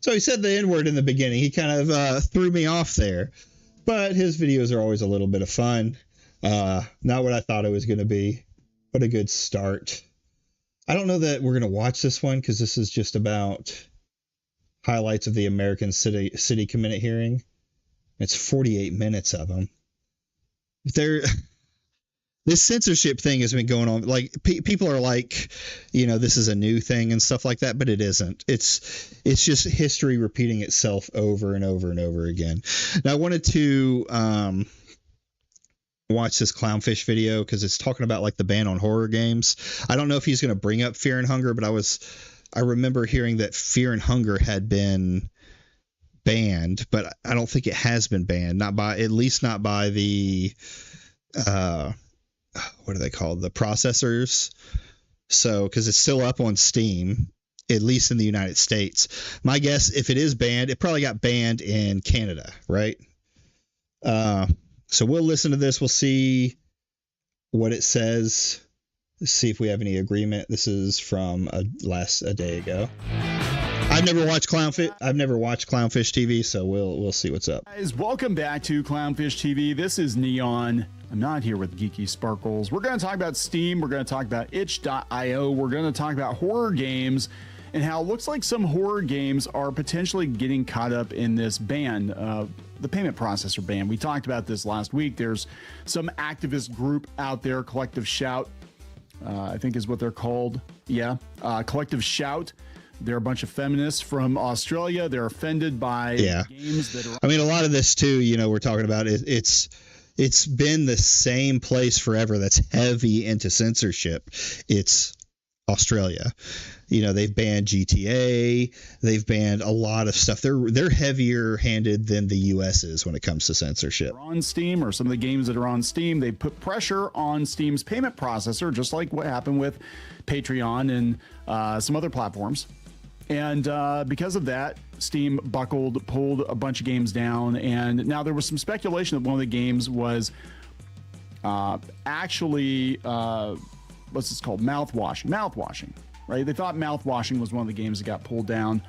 So he said the N-word in the beginning. He kind of threw me off there. But his videos are always a little bit of fun. Not what I thought it was going to be. What a good start. I don't know that we're going to watch this one because this is just about highlights of the American City Committee hearing. It's 48 minutes of them. This censorship thing has been going on. Like people are like, this is a new thing and stuff like that, but it isn't. It's just history repeating itself over and over and over again. Now I wanted to watch this Clownfish video because it's talking about like the ban on horror games. I don't know if he's going to bring up Fear and Hunger, but I remember hearing that Fear and Hunger had been banned, but I don't think it has been banned. At least not by the what are they called? The processors. So, because it's still up on Steam, at least in the United States. My guess, if it is banned, it probably got banned in Canada, right? So we'll listen to this. We'll see what it says. Let's see if we have any agreement. This is from a day ago. I've never watched Clownfish TV, so we'll see what's up. Guys, welcome back to Clownfish TV. This is Neon. I'm not here with Geeky Sparkles. We're going to talk about Steam. We're going to talk about itch.io. We're going to talk about horror games and how it looks like some horror games are potentially getting caught up in this ban, the payment processor ban. We talked about this last week. There's some activist group out there, Collective Shout, I think is what they're called. Yeah, Collective Shout. They're a bunch of feminists from Australia. They're offended by games that are... I mean, a lot of this too, we're talking about it's been the same place forever that's heavy into censorship. It's Australia. They've banned GTA. They've banned a lot of stuff. They're heavier handed than the US is when it comes to censorship. On Steam, or some of the games that are on Steam, they put pressure on Steam's payment processor, just like what happened with Patreon and some other platforms. And because of that, Steam pulled a bunch of games down. And now there was some speculation that one of the games was actually, what's this called? Mouthwashing, right? They thought mouthwashing was one of the games that got pulled down.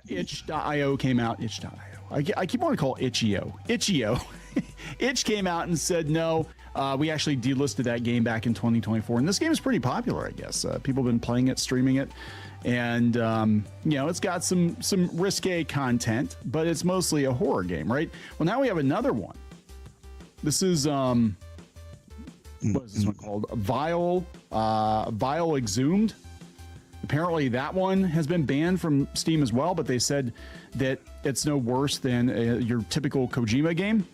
Itch.io came out. Itch.io. I keep wanting to call it Itch.io. Itch came out and said, no, we actually delisted that game back in 2024. And this game is pretty popular, I guess. People have been playing it, streaming it. And, it's got some risque content, but it's mostly a horror game, right? Well, now we have another one. This is, what is this one called? Vile Exhumed. Apparently that one has been banned from Steam as well, but they said that it's no worse than your typical Kojima game.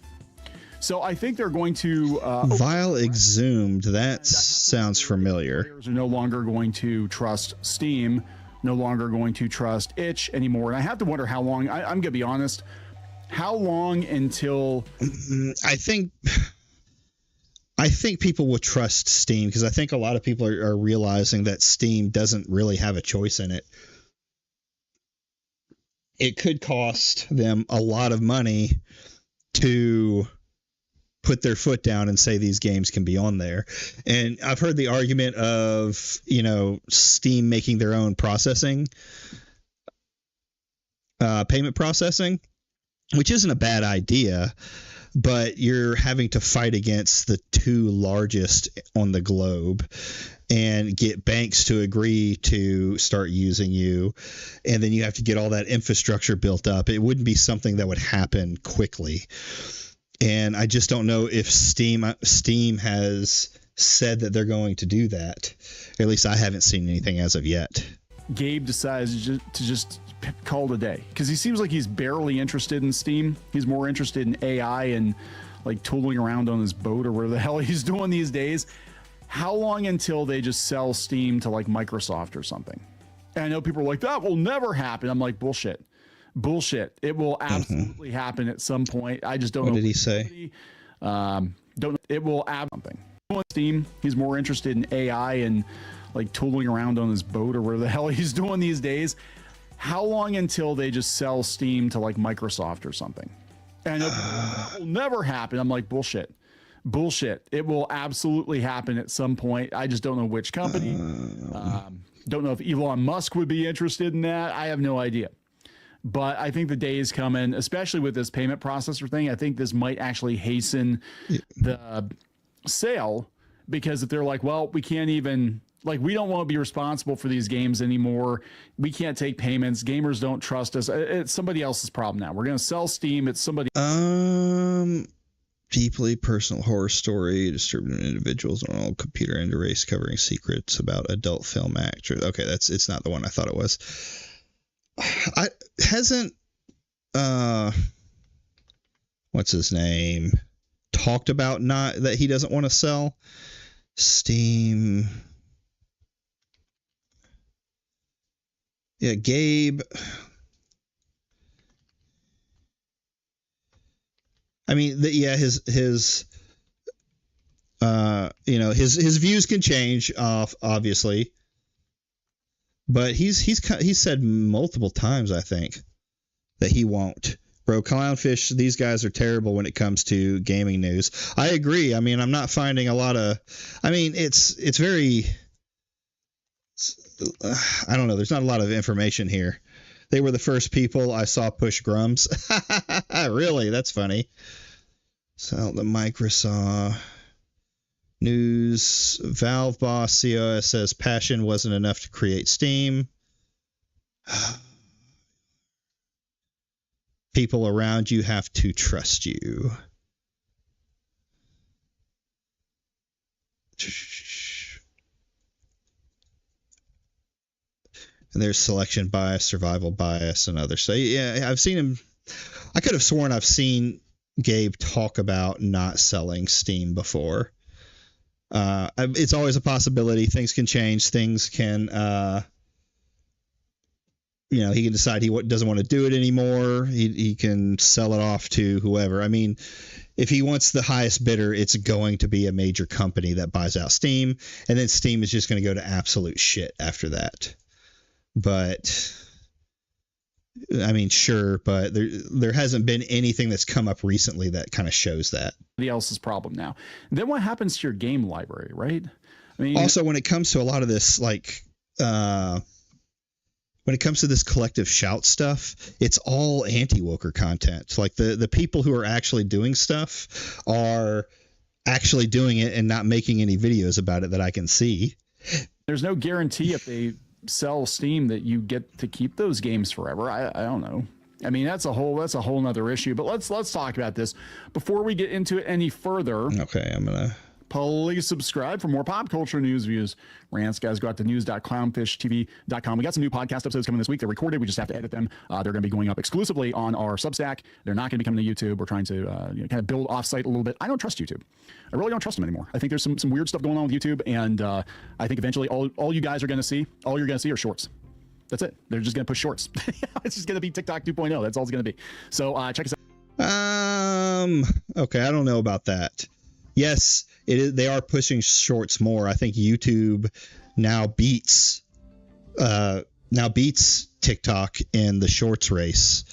So I think they're going to... Vile Exhumed, that sounds familiar. Players are no longer going to trust Steam, no longer going to trust Itch anymore. And I have to wonder how long, I'm going to be honest, how long until... I think people will trust Steam because I think a lot of people are realizing that Steam doesn't really have a choice in it. It could cost them a lot of money to put their foot down and say these games can be on there. And I've heard the argument of, Steam making their own processing, payment processing, which isn't a bad idea, but you're having to fight against the two largest on the globe and get banks to agree to start using you. And then you have to get all that infrastructure built up. It wouldn't be something that would happen quickly. And I just don't know if Steam has said that they're going to do that. At least I haven't seen anything as of yet. Gabe decides to just call it a day because he seems like he's barely interested in Steam. He's more interested in AI and like tooling around on his boat or whatever the hell he's doing these days. How long until they just sell Steam to like Microsoft or something? And I know people are like, that will never happen. I'm like, bullshit. It will absolutely happen at some point. I just don't know. What did he say? It will add something. on Steam. He's more interested in AI and like tooling around on his boat or whatever the hell he's doing these days. How long until they just sell Steam to like Microsoft or something? And it will never happen. I'm like, bullshit. It will absolutely happen at some point. I just don't know which company. Don't know if Elon Musk would be interested in that. I have no idea. But I think the day is coming, especially with this payment processor thing. I think this might actually hasten the sale, because if they're like, well, we can't even, like, we don't want to be responsible for these games anymore. We can't take payments. Gamers don't trust us. It's somebody else's problem now. We're going to sell Steam. It's somebody. Deeply personal horror story distributed individuals on all computer interface covering secrets about adult film actors. Okay, it's not the one I thought it was. What's his name? Talked about not that he doesn't want to sell Steam. Yeah, Gabe. I mean, his views can change, obviously, but he's said multiple times, I think, that he won't. Bro, Clownfish, these guys are terrible when it comes to gaming news. I agree. I mean, I'm not finding a lot of. I mean, it's very. I don't know. There's not a lot of information here. They were the first people I saw push Grums. Really? That's funny. Sell the Microsoft news. Valve boss COS says passion wasn't enough to create Steam. People around you have to trust you. And there's selection bias, survival bias, and others. So yeah, I've seen him. I could have sworn I've seen Gabe talk about not selling Steam before. It's always a possibility. Things can change. Things can, he can decide he doesn't want to do it anymore. He can sell it off to whoever. I mean, if he wants the highest bidder, it's going to be a major company that buys out Steam, and then Steam is just going to go to absolute shit after that. But I mean, sure, but there hasn't been anything that's come up recently that kind of shows that. Somebody else's problem now. Then what happens to your game library, right? I mean, also, when it comes to a lot of this, like, when it comes to this collective shout stuff, it's all anti-woker content. Like the people who are actually doing stuff are actually doing it and not making any videos about it that I can see. There's no guarantee if they sell Steam that you get to keep those games forever. I don't know. I mean, that's a whole nother issue, but let's talk about this before we get into it any further. Okay, I'm gonna please subscribe for more pop culture news, views, rants. Guys, go out to news.clownfishtv.com. We got some new podcast episodes coming this week. They're recorded. We just have to edit them. They're going to be going up exclusively on our Substack. They're not going to be coming to YouTube. We're trying to kind of build offsite a little bit. I don't trust YouTube. I really don't trust them anymore. I think there's some weird stuff going on with YouTube, and I think eventually all you guys are going to see, all you're going to see are shorts. That's it. They're just going to push shorts. It's just going to be TikTok 2.0. That's all it's going to be. So check us out. Okay, I don't know about that. Yes, it is. They are pushing shorts more. I think YouTube now beats TikTok in the shorts race.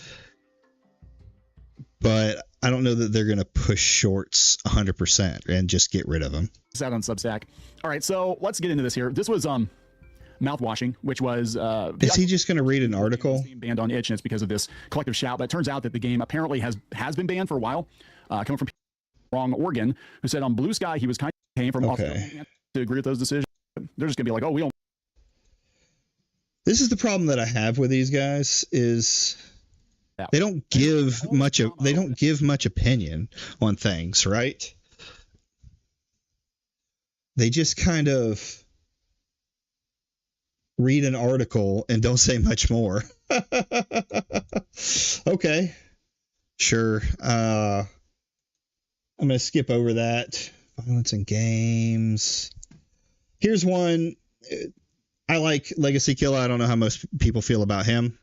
But I don't know that they're going to push shorts 100% and just get rid of them. It's out on Substack. All right, so let's get into this here. This was mouthwashing, which was is he just going to read an article? Banned on itch, and it's because of this collective shout. But it turns out that the game apparently has been banned for a while, coming from Wrong Oregon, who said on Blue Sky he was kind of came from okay. to agree with those decisions. They're just gonna be like, oh, we don't. This is the problem that I have with these guys is they don't give much opinion on things, right? They just kind of read an article and don't say much more. Okay, sure. I'm going to skip over that. Violence in games. Here's one. I like Legacy Killer. I don't know how most people feel about him,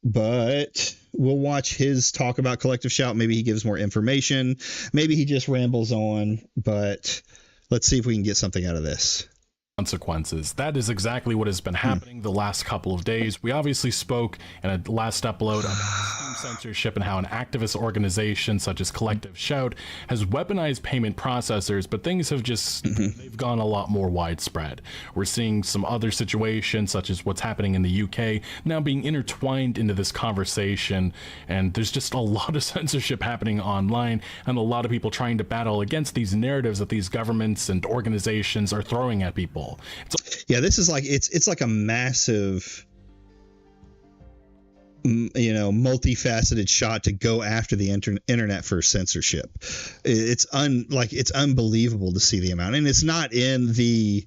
but we'll watch his talk about collective shout. Maybe he gives more information. Maybe he just rambles on, but let's see if we can get something out of this. Consequences. That is exactly what has been happening the last couple of days. We obviously spoke in a last upload about Steam censorship and how an activist organization such as Collective Shout has weaponized payment processors, but things have just they've gone a lot more widespread. We're seeing some other situations such as what's happening in the UK now being intertwined into this conversation, and there's just a lot of censorship happening online and a lot of people trying to battle against these narratives that these governments and organizations are throwing at people. Yeah, this is like it's like a massive, multifaceted shot to go after the internet for censorship. It's unbelievable to see the amount, and it's not in the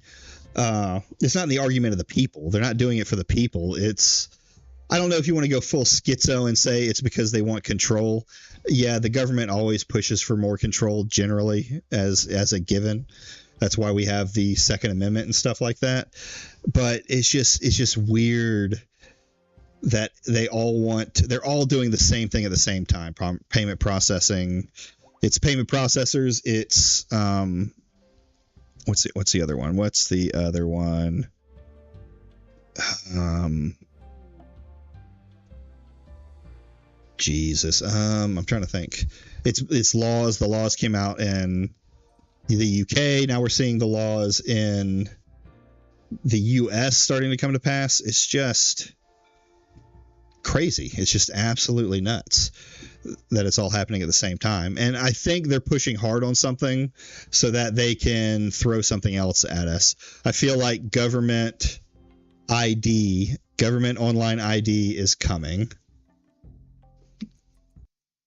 argument of the people. They're not doing it for the people. I don't know if you want to go full schizo and say it's because they want control. Yeah, the government always pushes for more control generally as a given. That's why we have the Second Amendment and stuff like that. But it's just weird that they're all doing the same thing at the same time. Payment processing. It's payment processors. It's what's the other one? What's the other one? Jesus. I'm trying to think. It's laws. The laws came out in the UK. Now we're seeing the laws in the US starting to come to pass. It's just crazy. It's just absolutely nuts that it's all happening at the same time. And I think they're pushing hard on something so that they can throw something else at us. I feel like government online ID is coming.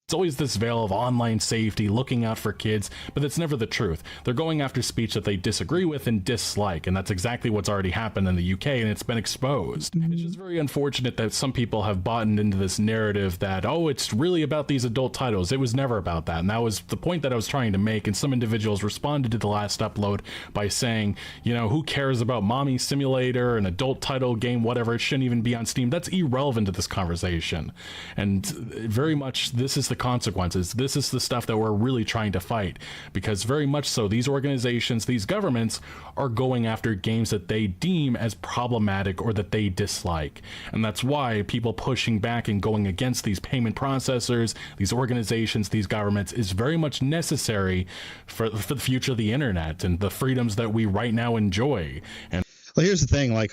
It's always this veil of online safety, looking out for kids, but that's never the truth. They're going after speech that they disagree with and dislike, and that's exactly what's already happened in the UK, and it's been exposed. It's just very unfortunate that some people have bought into this narrative that, oh, it's really about these adult titles. It was never about that, and that was the point that I was trying to make, and some individuals responded to the last upload by saying, who cares about Mommy Simulator, an adult title game, whatever, it shouldn't even be on Steam. That's irrelevant to this conversation. And very much this is the consequences. This is the stuff that we're really trying to fight, because very much so these organizations, these governments are going after games that they deem as problematic or that they dislike. And that's why people pushing back and going against these payment processors, these organizations, these governments is very much necessary for the future of the internet and the freedoms that we right now enjoy. And well, here's the thing, like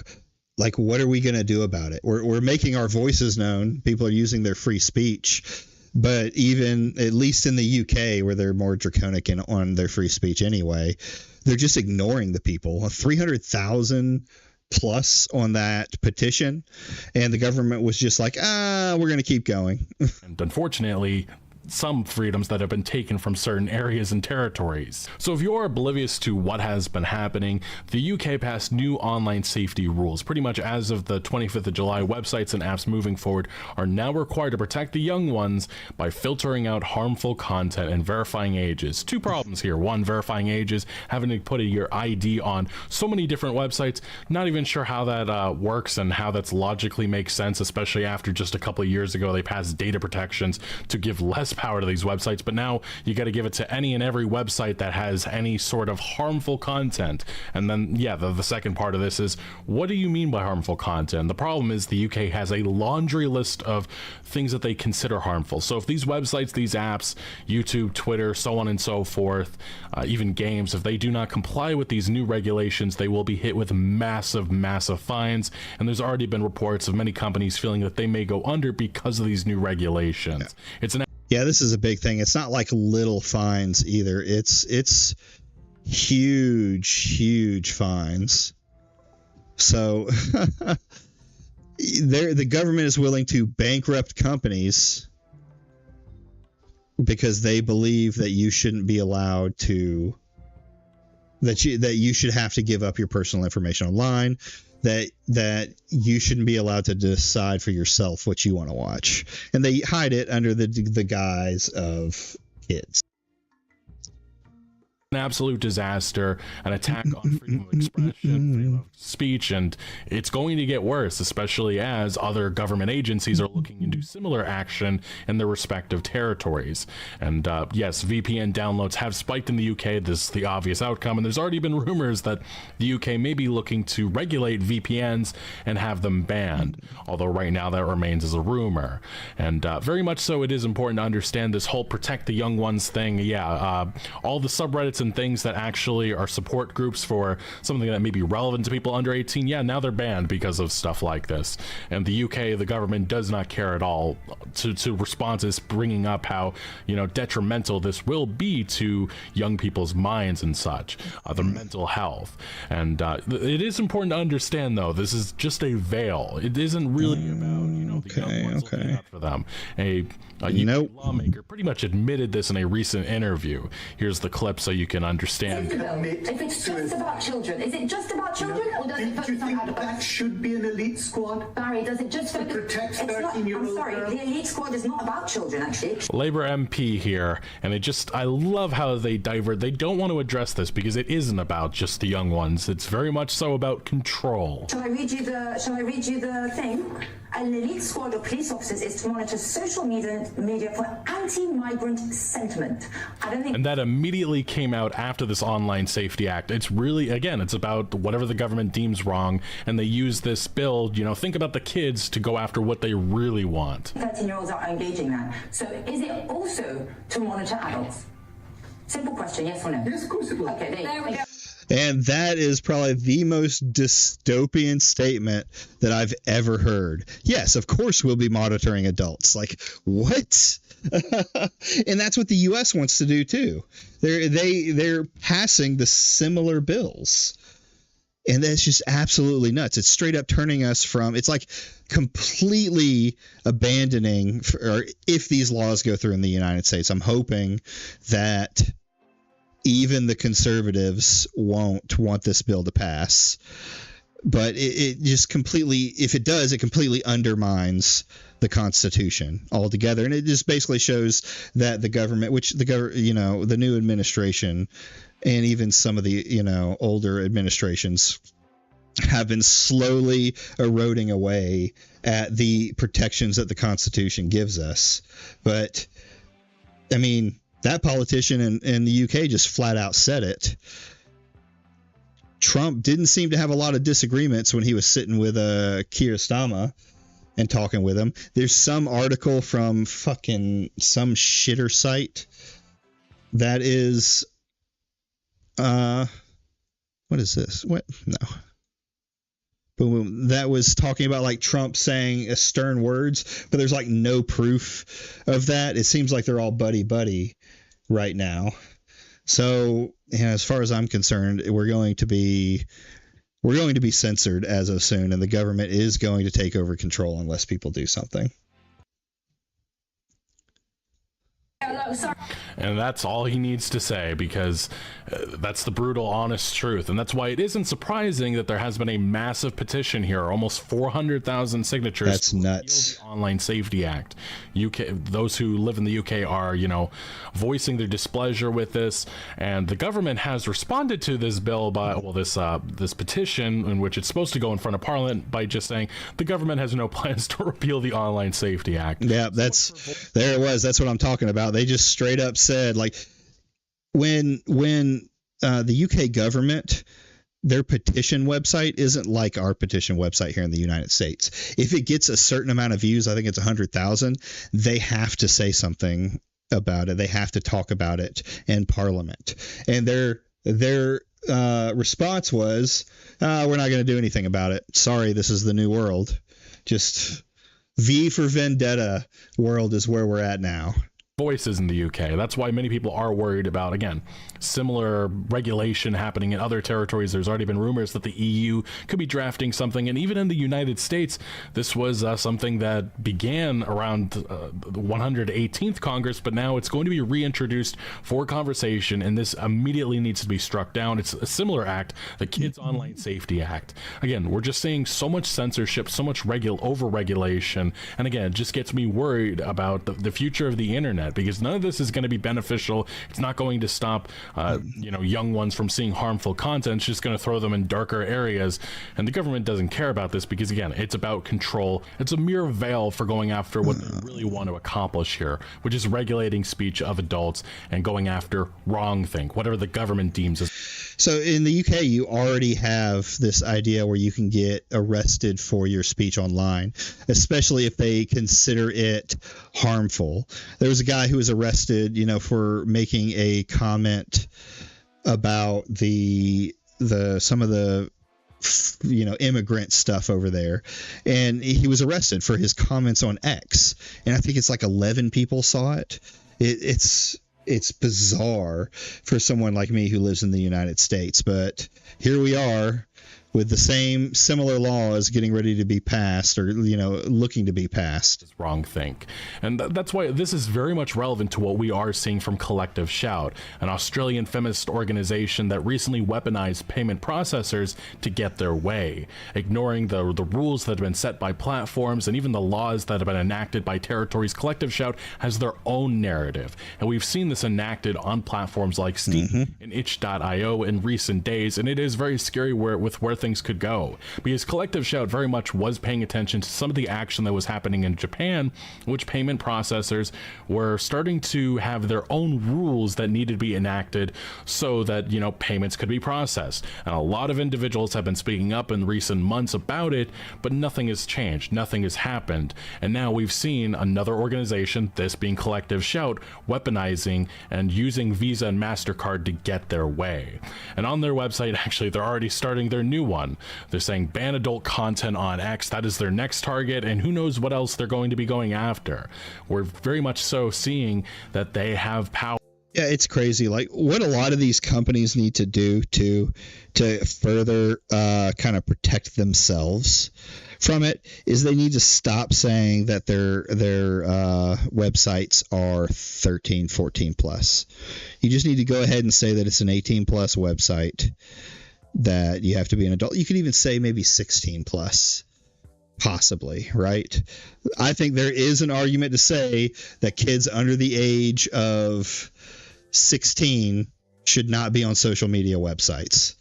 what are we going to do about it? We're making our voices known. People are using their free speech. But even, at least in the UK, where they're more draconic on their free speech anyway, they're just ignoring the people. 300,000 plus on that petition, and the government was just like, we're going to keep going. And unfortunately, some freedoms that have been taken from certain areas and territories. So if you're oblivious to what has been happening, the UK passed new online safety rules. Pretty much as of the 25th of July, websites and apps moving forward are now required to protect the young ones by filtering out harmful content and verifying ages. Two problems here. One, verifying ages, having to put your ID on so many different websites. Not even sure how that works and how that's logically makes sense, especially after just a couple of years ago they passed data protections to give less power to these websites, but now you got to give it to any and every website that has any sort of harmful content. And then the second part of this is, what do you mean by harmful content? The problem is the UK has a laundry list of things that they consider harmful. So if these websites, these apps, YouTube, Twitter, so on and so forth, even games, if they do not comply with these new regulations, they will be hit with massive fines. And there's already been reports of many companies feeling that they may go under because of these new regulations. Yeah, this is a big thing. It's not like little fines either. It's huge fines. So the government is willing to bankrupt companies because they believe that you shouldn't be allowed to, that you should have to give up your personal information online, that you shouldn't be allowed to decide for yourself what you want to watch, and they hide it under the guise of kids. an absolute disaster, an attack on freedom of expression, freedom of speech, and it's going to get worse, especially as other government agencies are looking into similar action in their respective territories. And yes, VPN downloads have spiked in the UK. This is the obvious outcome, and there's already been rumors that the UK may be looking to regulate VPNs and have them banned, although right now that remains as a rumor. And very much so, it is important to understand this whole protect the young ones thing. All the subreddits and things that actually are support groups for something that may be relevant to people under 18, now they're banned because of stuff like this. And the UK, the government does not care at all to responses bringing up how, detrimental this will be to young people's minds and such, their mental health. And it is important to understand, though, this is just a veil. It isn't really about, the young ones looking out for them. A UK lawmaker pretty much admitted this in a recent interview. Here's the clip so you can understand. If it's just about children, is it just about children, or does it focus on adults? That should be an elite squad. Barry, does it just focus? Protect It's not. 13-year-old I'm sorry, girls. the elite squad is not about children, actually. Labor MP here, and I love how they divert. They don't want to address this because it isn't about just the young ones. It's very much so about control. Shall I read you the thing? An elite squad of police officers is to monitor social media for anti-migrant sentiment. I don't think. And that immediately came out after this Online Safety Act. It's really, again, it's about whatever the government deems wrong, and they use this bill, think about the kids, to go after what they really want. 13-year-olds are engaging that. So is it also to monitor adults? Simple question, yes or no? Yes, of course it will. Okay, there we go. And that is probably the most dystopian statement that I've ever heard. Yes, of course we'll be monitoring adults. Like, what? And that's what the U.S. wants to do too. They're passing the similar bills. And that's just absolutely nuts. It's straight up turning us from, it's like completely abandoning, or if these laws go through in the United States, I'm hoping that even the conservatives won't want this bill to pass. But it just completely, if it does, it completely undermines the Constitution altogether. And it just basically shows that the government, the new administration, and even some of the, older administrations have been slowly eroding away at the protections that the Constitution gives us. But, I mean, that politician in the UK just flat out said it. Trump didn't seem to have a lot of disagreements when he was sitting with Keir Starmer and talking with him. There's some article from fucking some shitter site that is what is this? What? No. Boom. That was talking about like Trump saying stern words, but there's like no proof of that. It seems like they're all buddy right now. So, as far as I'm concerned, we're going to be censored as of soon, and the government is going to take over control unless people do something. And that's all he needs to say, because that's the brutal, honest truth. And that's why it isn't surprising that there has been a massive petition here, almost 400,000 signatures. That's nuts. The Online Safety Act. Those who live in the UK are, voicing their displeasure with this, and the government has responded to this bill by, this petition, in which it's supposed to go in front of Parliament, by just saying the government has no plans to repeal the Online Safety Act. Yeah, there it was. That's what I'm talking about. They just straight up said, like, when the UK government, their petition website isn't like our petition website here in the United States. If it gets a certain amount of views, I think it's 100,000, they have to say something about it. They have to talk about it in Parliament. And their response was, we're not going to do anything about it. Sorry, this is the new world. Just V for Vendetta world is where we're at now. Voices in the UK. That's why many people are worried about, again, similar regulation happening in other territories. There's already been rumors that the EU could be drafting something, and even in the United States, this was something that began around the 118th Congress, but now it's going to be reintroduced for conversation, and this immediately needs to be struck down. It's a similar act, the Kids Online Safety Act. Again, we're just seeing so much censorship, so much over-regulation, and again, it just gets me worried about the future of the internet. internet, because none of this is going to be beneficial. It's not going to stop young ones from seeing harmful content. It's just going to throw them in darker areas, and the government doesn't care about this because, again, it's about control. It's a mere veil for going after what they really want to accomplish here, which is regulating speech of adults and going after wrong thing, whatever the government deems as. So in the UK, you already have this idea where you can get arrested for your speech online, especially if they consider it harmful. There was a guy who was arrested, for making a comment about some of the immigrant stuff over there, and he was arrested for his comments on X, and I think it's like 11 people saw it. It's bizarre for someone like me who lives in the United States, but here we are with the similar laws getting ready to be passed, or looking to be passed. Wrong think, and that's why this is very much relevant to what we are seeing from Collective Shout, an Australian feminist organization that recently weaponized payment processors to get their way, ignoring the rules that have been set by platforms and even the laws that have been enacted by territories. Collective Shout has their own narrative, and we've seen this enacted on platforms like Steam and itch.io in recent days, and it is very scary where things could go, because Collective Shout very much was paying attention to some of the action that was happening in Japan, which payment processors were starting to have their own rules that needed to be enacted so that payments could be processed. And a lot of individuals have been speaking up in recent months about it, but nothing has changed, nothing has happened. And now we've seen another organization, this being Collective Shout, weaponizing and using Visa and MasterCard to get their way. And on their website, actually, they're already starting their new one. They're saying ban adult content on X. That is their next target, and who knows what else they're going to be going after. We're very much so seeing that they have power. Yeah, it's crazy. Like, what a lot of these companies need to do to further kind of protect themselves from it is they need to stop saying that their websites are 13, 14 plus. You just need to go ahead and say that it's an 18 plus website, that you have to be an adult. You could even say maybe 16 plus, possibly, right? I think there is an argument to say that kids under the age of 16 should not be on social media websites.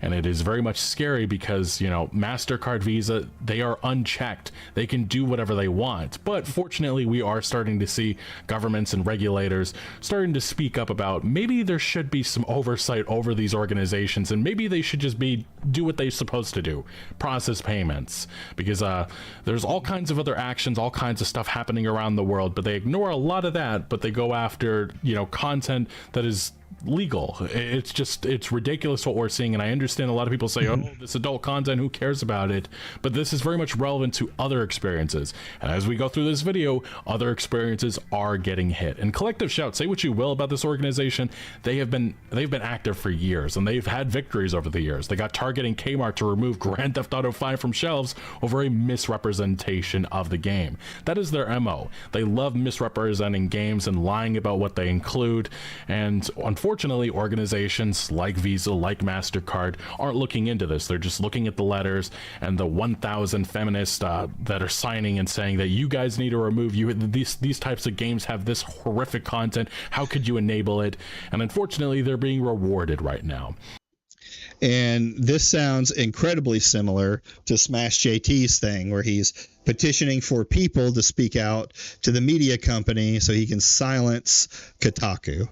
And it is very much scary because, MasterCard, Visa, they are unchecked. They can do whatever they want. But fortunately, we are starting to see governments and regulators starting to speak up about maybe there should be some oversight over these organizations, and maybe they should just do what they're supposed to do, process payments, because there's all kinds of other actions, all kinds of stuff happening around the world, but they ignore a lot of that, but they go after, content that is legal. It's ridiculous what we're seeing, and I understand a lot of people say, oh, this adult content, who cares about it? But this is very much relevant to other experiences, and as we go through this video, other experiences are getting hit. And Collective Shout, say what you will about this organization, they've been active for years, and they've had victories over the years. They got Target and Kmart to remove Grand Theft Auto 5 from shelves over a misrepresentation of the game. That is their MO. They love misrepresenting games and lying about what they include, and unfortunately, organizations like Visa, like MasterCard, aren't looking into this. They're just looking at the letters and the 1,000 feminists that are signing and saying that you guys need to remove these types of games have this horrific content. How could you enable it? And unfortunately, they're being rewarded right now. And this sounds incredibly similar to Smash JT's thing, where he's petitioning for people to speak out to the media company so he can silence Kotaku.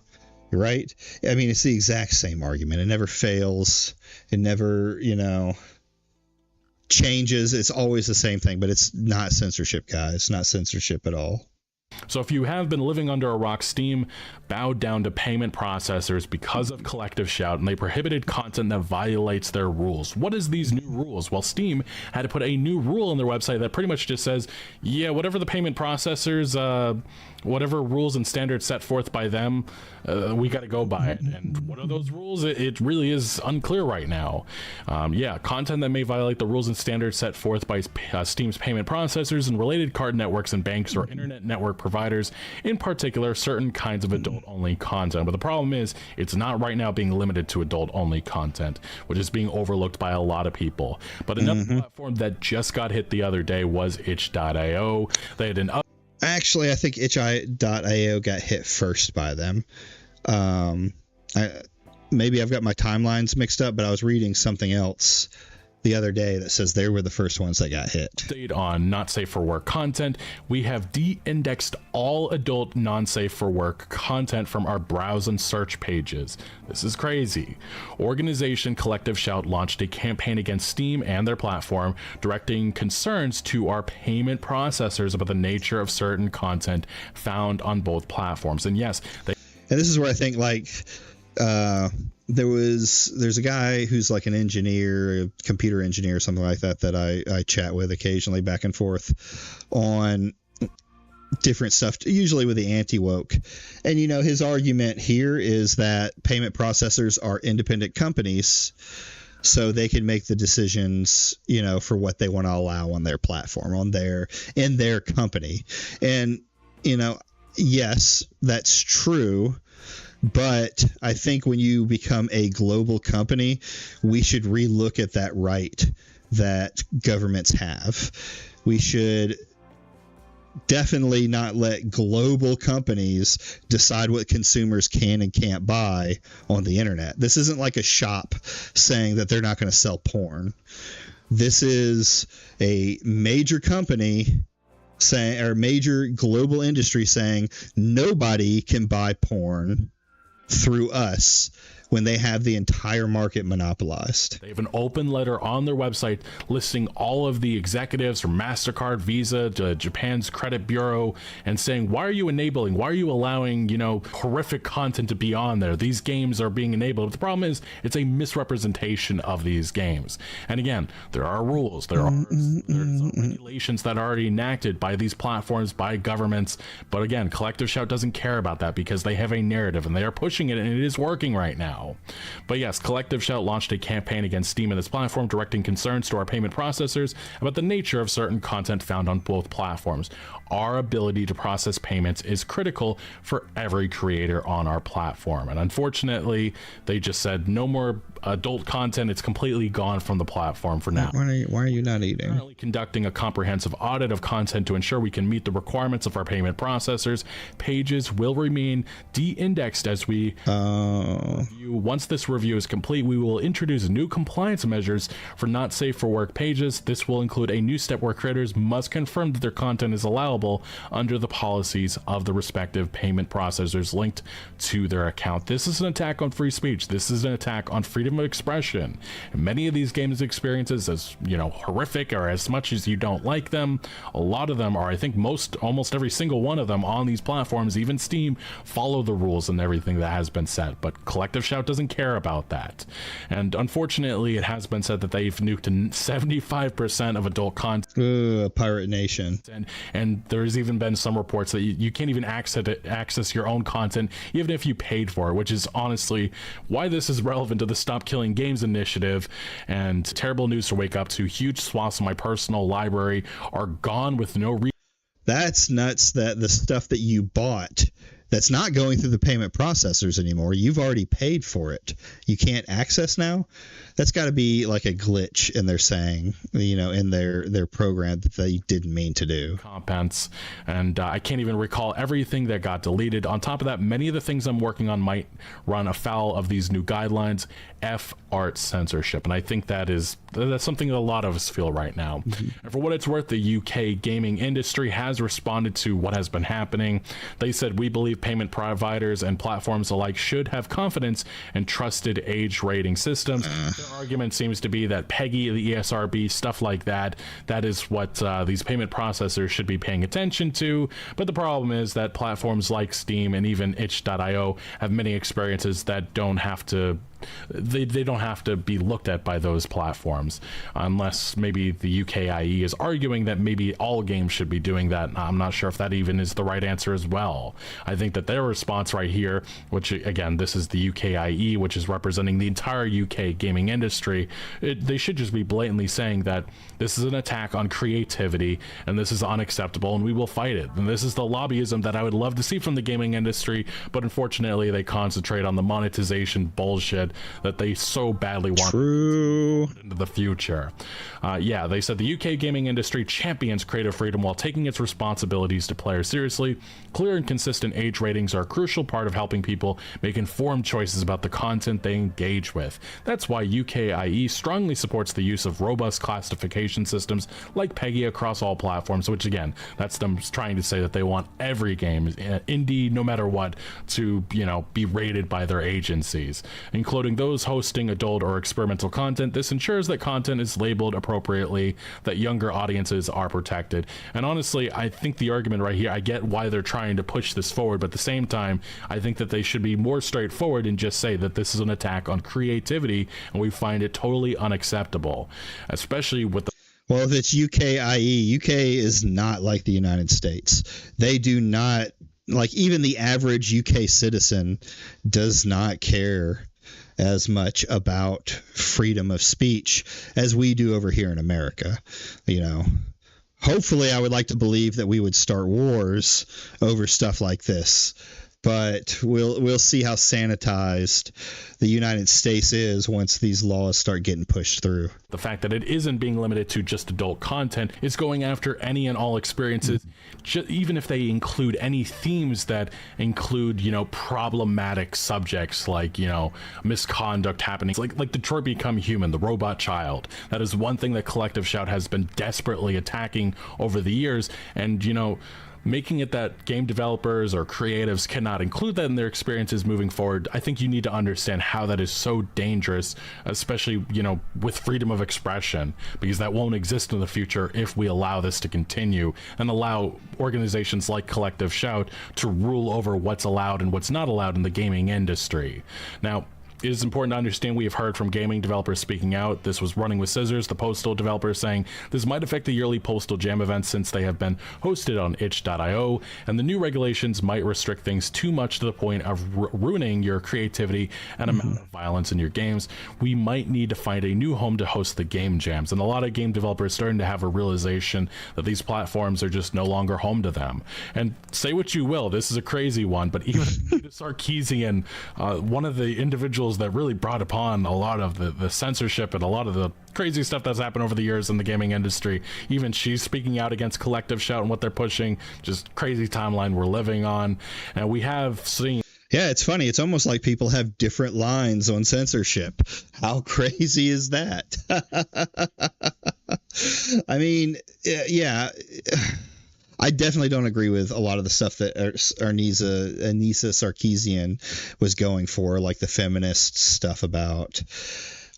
Right? I mean, it's the exact same argument. It never fails. It never, changes. It's always the same thing, but it's not censorship, guys. It's not censorship at all. So if you have been living under a rock, Steam bowed down to payment processors because of Collective Shout, and they prohibited content that violates their rules. What is these new rules? Well, Steam had to put a new rule on their website that pretty much just says, yeah, whatever the payment processors, whatever rules and standards set forth by them, we got to go by it. And what are those rules? It really is unclear right now. Content that may violate the rules and standards set forth by Steam's payment processors and related card networks and banks or internet network providers, in particular certain kinds of adult-only content. But the problem is it's not right now being limited to adult-only content, which is being overlooked by a lot of people. But another platform that just got hit the other day was itch.io. They had an Actually, I think itch.io got hit first by them. Maybe I've got my timelines mixed up, but I was reading something else the other day that says they were the first ones that got hit. Update on not safe for work content. We have de-indexed all adult non-safe for work content from our browse and search pages. This is crazy. Organization Collective Shout launched a campaign against Steam and their platform, directing concerns to our payment processors about the nature of certain content found on both platforms. And yes, and this is where I think, like, there's a guy who's like an engineer, a computer engineer, something like that, that I chat with occasionally back and forth on different stuff, usually with the anti-woke. And, you know, his argument here is that payment processors are independent companies, so they can make the decisions, you know, for what they want to allow on their platform, in their company. And, you know, yes, that's true. But I think when you become a global company, we should relook at that right that governments have. We should definitely not let global companies decide what consumers can and can't buy on the internet. This isn't like a shop saying that they're not going to sell porn. This is a major company saying, or major global industry saying, nobody can buy porn through us when they have the entire market monopolized. They have an open letter on their website listing all of the executives from MasterCard, Visa, to Japan's credit bureau, and saying, why are you allowing, you know, horrific content to be on there? These games are being enabled. But the problem is it's a misrepresentation of these games. And again, there are rules, there's regulations that are already enacted by these platforms, by governments. But again, Collective Shout doesn't care about that because they have a narrative and they are pushing it, and it is working right now. But yes, Collective Shout launched a campaign against Steam and its platform, directing concerns to our payment processors about the nature of certain content found on both platforms. Our ability to process payments is critical for every creator on our platform. And unfortunately, they just said no more adult content. It's completely gone from the platform for now. Why are you not eating? We're currently conducting a comprehensive audit of content to ensure we can meet the requirements of our payment processors. Pages will remain de-indexed as we review. Once this review is complete, we will introduce new compliance measures for not safe for work pages. This will include a new step where creators must confirm that their content is allowable under the policies of the respective payment processors linked to their account. This is an attack on free speech. This is an attack on freedom of expression. And many of these games experiences, as you know, horrific, or as much as you don't like them, a lot of them are, I think almost every single one of them on these platforms, even Steam, follow the rules and everything that has been set. But Collective Shout doesn't care about that. And unfortunately, it has been said that they've nuked 75% of adult content. A pirate nation. And there's even been some reports that you can't even access your own content, even if you paid for it, which is honestly why this is relevant to the Stop Killing Games initiative. And terrible news to wake up to. Huge swaths of my personal library are gone with no reason. That's nuts that the stuff that you bought that's not going through the payment processors anymore, you've already paid for it, you can't access now. That's got to be like a glitch in their saying, you know, in their program that they didn't mean to do. Contents, and I can't even recall everything that got deleted. On top of that, many of the things I'm working on might run afoul of these new guidelines. Art censorship, and I think that's something that a lot of us feel right now. Mm-hmm. And for what it's worth, the UK gaming industry has responded to what has been happening. They said, we believe payment providers and platforms alike should have confidence in trusted age rating systems. Their argument seems to be that PEGI, the ESRB, stuff like that is what these payment processors should be paying attention to. But the problem is that platforms like Steam and even itch.io have many experiences that don't have to they don't have to be looked at by those platforms, unless maybe the UKIE is arguing that maybe all games should be doing that. I'm not sure if that even is the right answer as well. I think that their response right here, which again, this is the UKIE, which is representing the entire UK gaming industry, they should just be blatantly saying that this is an attack on creativity and this is unacceptable and we will fight it. And this is the lobbyism that I would love to see from the gaming industry, but unfortunately they concentrate on the monetization bullshit content that they so badly want into the future. They said the UK gaming industry champions creative freedom while taking its responsibilities to players seriously. Clear and consistent age ratings are a crucial part of helping people make informed choices about the content they engage with. That's why UKIE strongly supports the use of robust classification systems like PEGI across all platforms, which again, that's them trying to say that they want every game, indie, no matter what, to, be rated by their agencies, including those hosting adult or experimental content. This ensures that content is labeled appropriately, that younger audiences are protected. And honestly, I think the argument right here, I get why they're trying to push this forward, but at the same time, I think that they should be more straightforward and just say that this is an attack on creativity, and we find it totally unacceptable, especially with the Well, if it's UKIE, UK is not like the United States. They do not, like, even the average UK citizen does not care as much about freedom of speech as we do over here in America. Hopefully I would like to believe that we would start wars over stuff like this, but we'll see how sanitized the United States is once these laws start getting pushed through. The fact that it isn't being limited to just adult content, is going after any and all experiences, even if they include any themes that include, problematic subjects like, misconduct happening, like Detroit Become Human, the robot child. That is one thing that Collective Shout has been desperately attacking over the years, and, making it that game developers or creatives cannot include that in their experiences moving forward. I think you need to understand how that is so dangerous, especially, with freedom of expression, because that won't exist in the future if we allow this to continue and allow organizations like Collective Shout to rule over what's allowed and what's not allowed in the gaming industry. Now, it is important to understand we have heard from gaming developers speaking out. This was Running with Scissors, the Postal developer, saying this might affect the yearly Postal Jam events since they have been hosted on itch.io, and the new regulations might restrict things too much to the point of ruining your creativity and amount of violence in your games. We might need to find a new home to host the game jams, and a lot of game developers starting to have a realization that these platforms are just no longer home to them. And say what you will, this is a crazy one, but even Sarkeesian, one of the individuals that really brought upon a lot of the censorship and a lot of the crazy stuff that's happened over the years in the gaming industry, even she's speaking out against Collective Shout and what they're pushing. Just crazy timeline we're living on. And we have seen, yeah, it's funny, it's almost like people have different lines on censorship. How crazy is that? I mean, yeah, I definitely don't agree with a lot of the stuff that Anissa Sarkeesian was going for, like the feminist stuff about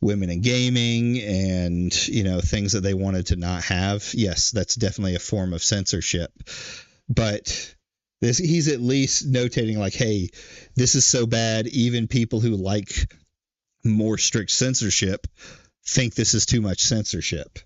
women in gaming and, things that they wanted to not have. Yes, that's definitely a form of censorship. But he's at least notating like, hey, this is so bad, even people who like more strict censorship think this is too much censorship.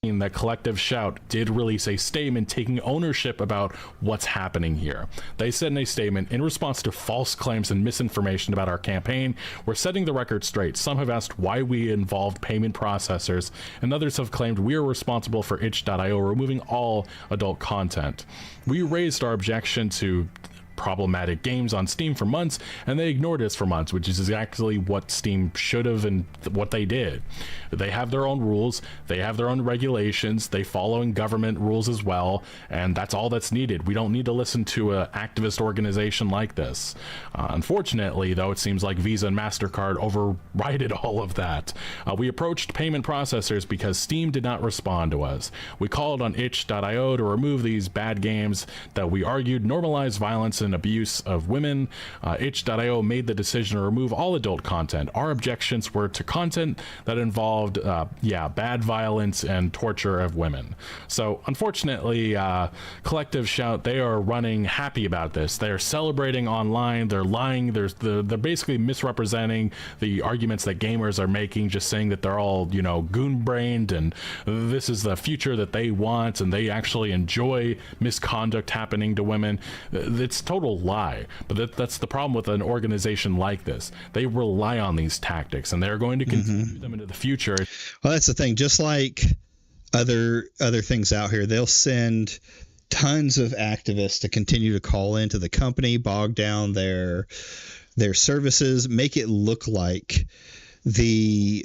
That Collective Shout did release a statement taking ownership about what's happening here. They said in a statement, in response to false claims and misinformation about our campaign, we're setting the record straight. Some have asked why we involved payment processors, and others have claimed we are responsible for itch.io removing all adult content. We raised our objection to problematic games on Steam for months, and they ignored us for months, which is exactly what Steam should have and what they did. They have their own rules, they have their own regulations, they follow in government rules as well, and that's all that's needed. We don't need to listen to an activist organization like this. Unfortunately, though, it seems like Visa and MasterCard overrided all of that. We approached payment processors because Steam did not respond to us. We called on itch.io to remove these bad games that we argued normalize violence and abuse of women. Itch.io made the decision to remove all adult content. Our objections were to content that involved bad violence and torture of women. So unfortunately, Collective Shout, they are running happy about this. They're celebrating online, they're lying, they're basically misrepresenting the arguments that gamers are making, just saying that they're all, goon-brained and this is the future that they want and they actually enjoy misconduct happening to women. It's total lie, but that's the problem with an organization like this. They rely on these tactics and they're going to continue them into the future. Well, that's the thing. Just like other things out here, they'll send tons of activists to continue to call into the company, bog down their their services, make it look like the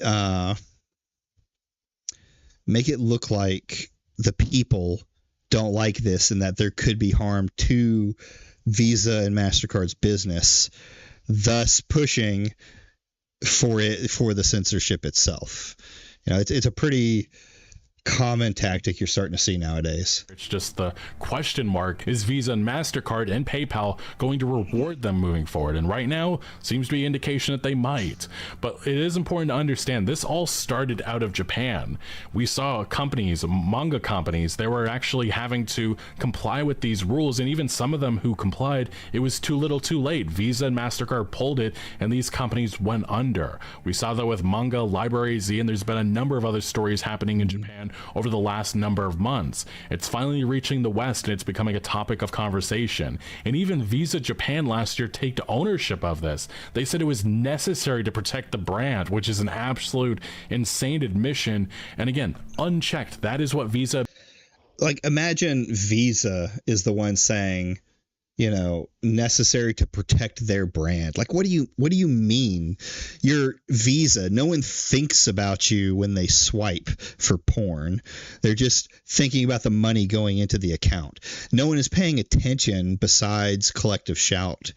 people don't like this and that there could be harm to Visa and MasterCard's business, thus pushing for the censorship itself. It's a pretty common tactic you're starting to see nowadays. It's just the question mark, is Visa and MasterCard and PayPal going to reward them moving forward? And right now seems to be indication that they might. But it is important to understand this all started out of Japan. We saw companies, manga companies, they were actually having to comply with these rules, and even some of them who complied, it was too little too late. Visa and MasterCard pulled it and these companies went under. We saw that with Manga, Library Z, and there's been a number of other stories happening in Japan over the last number of months. It's finally reaching the West and it's becoming a topic of conversation. And even Visa Japan last year took ownership of this. They said it was necessary to protect the brand, which is an absolute insane admission. And again, unchecked, that is what Visa... Like, imagine Visa is the one saying, necessary to protect their brand. Like, what do you mean? You're Visa. No one thinks about you when they swipe for porn. They're just thinking about the money going into the account. No one is paying attention besides Collective Shout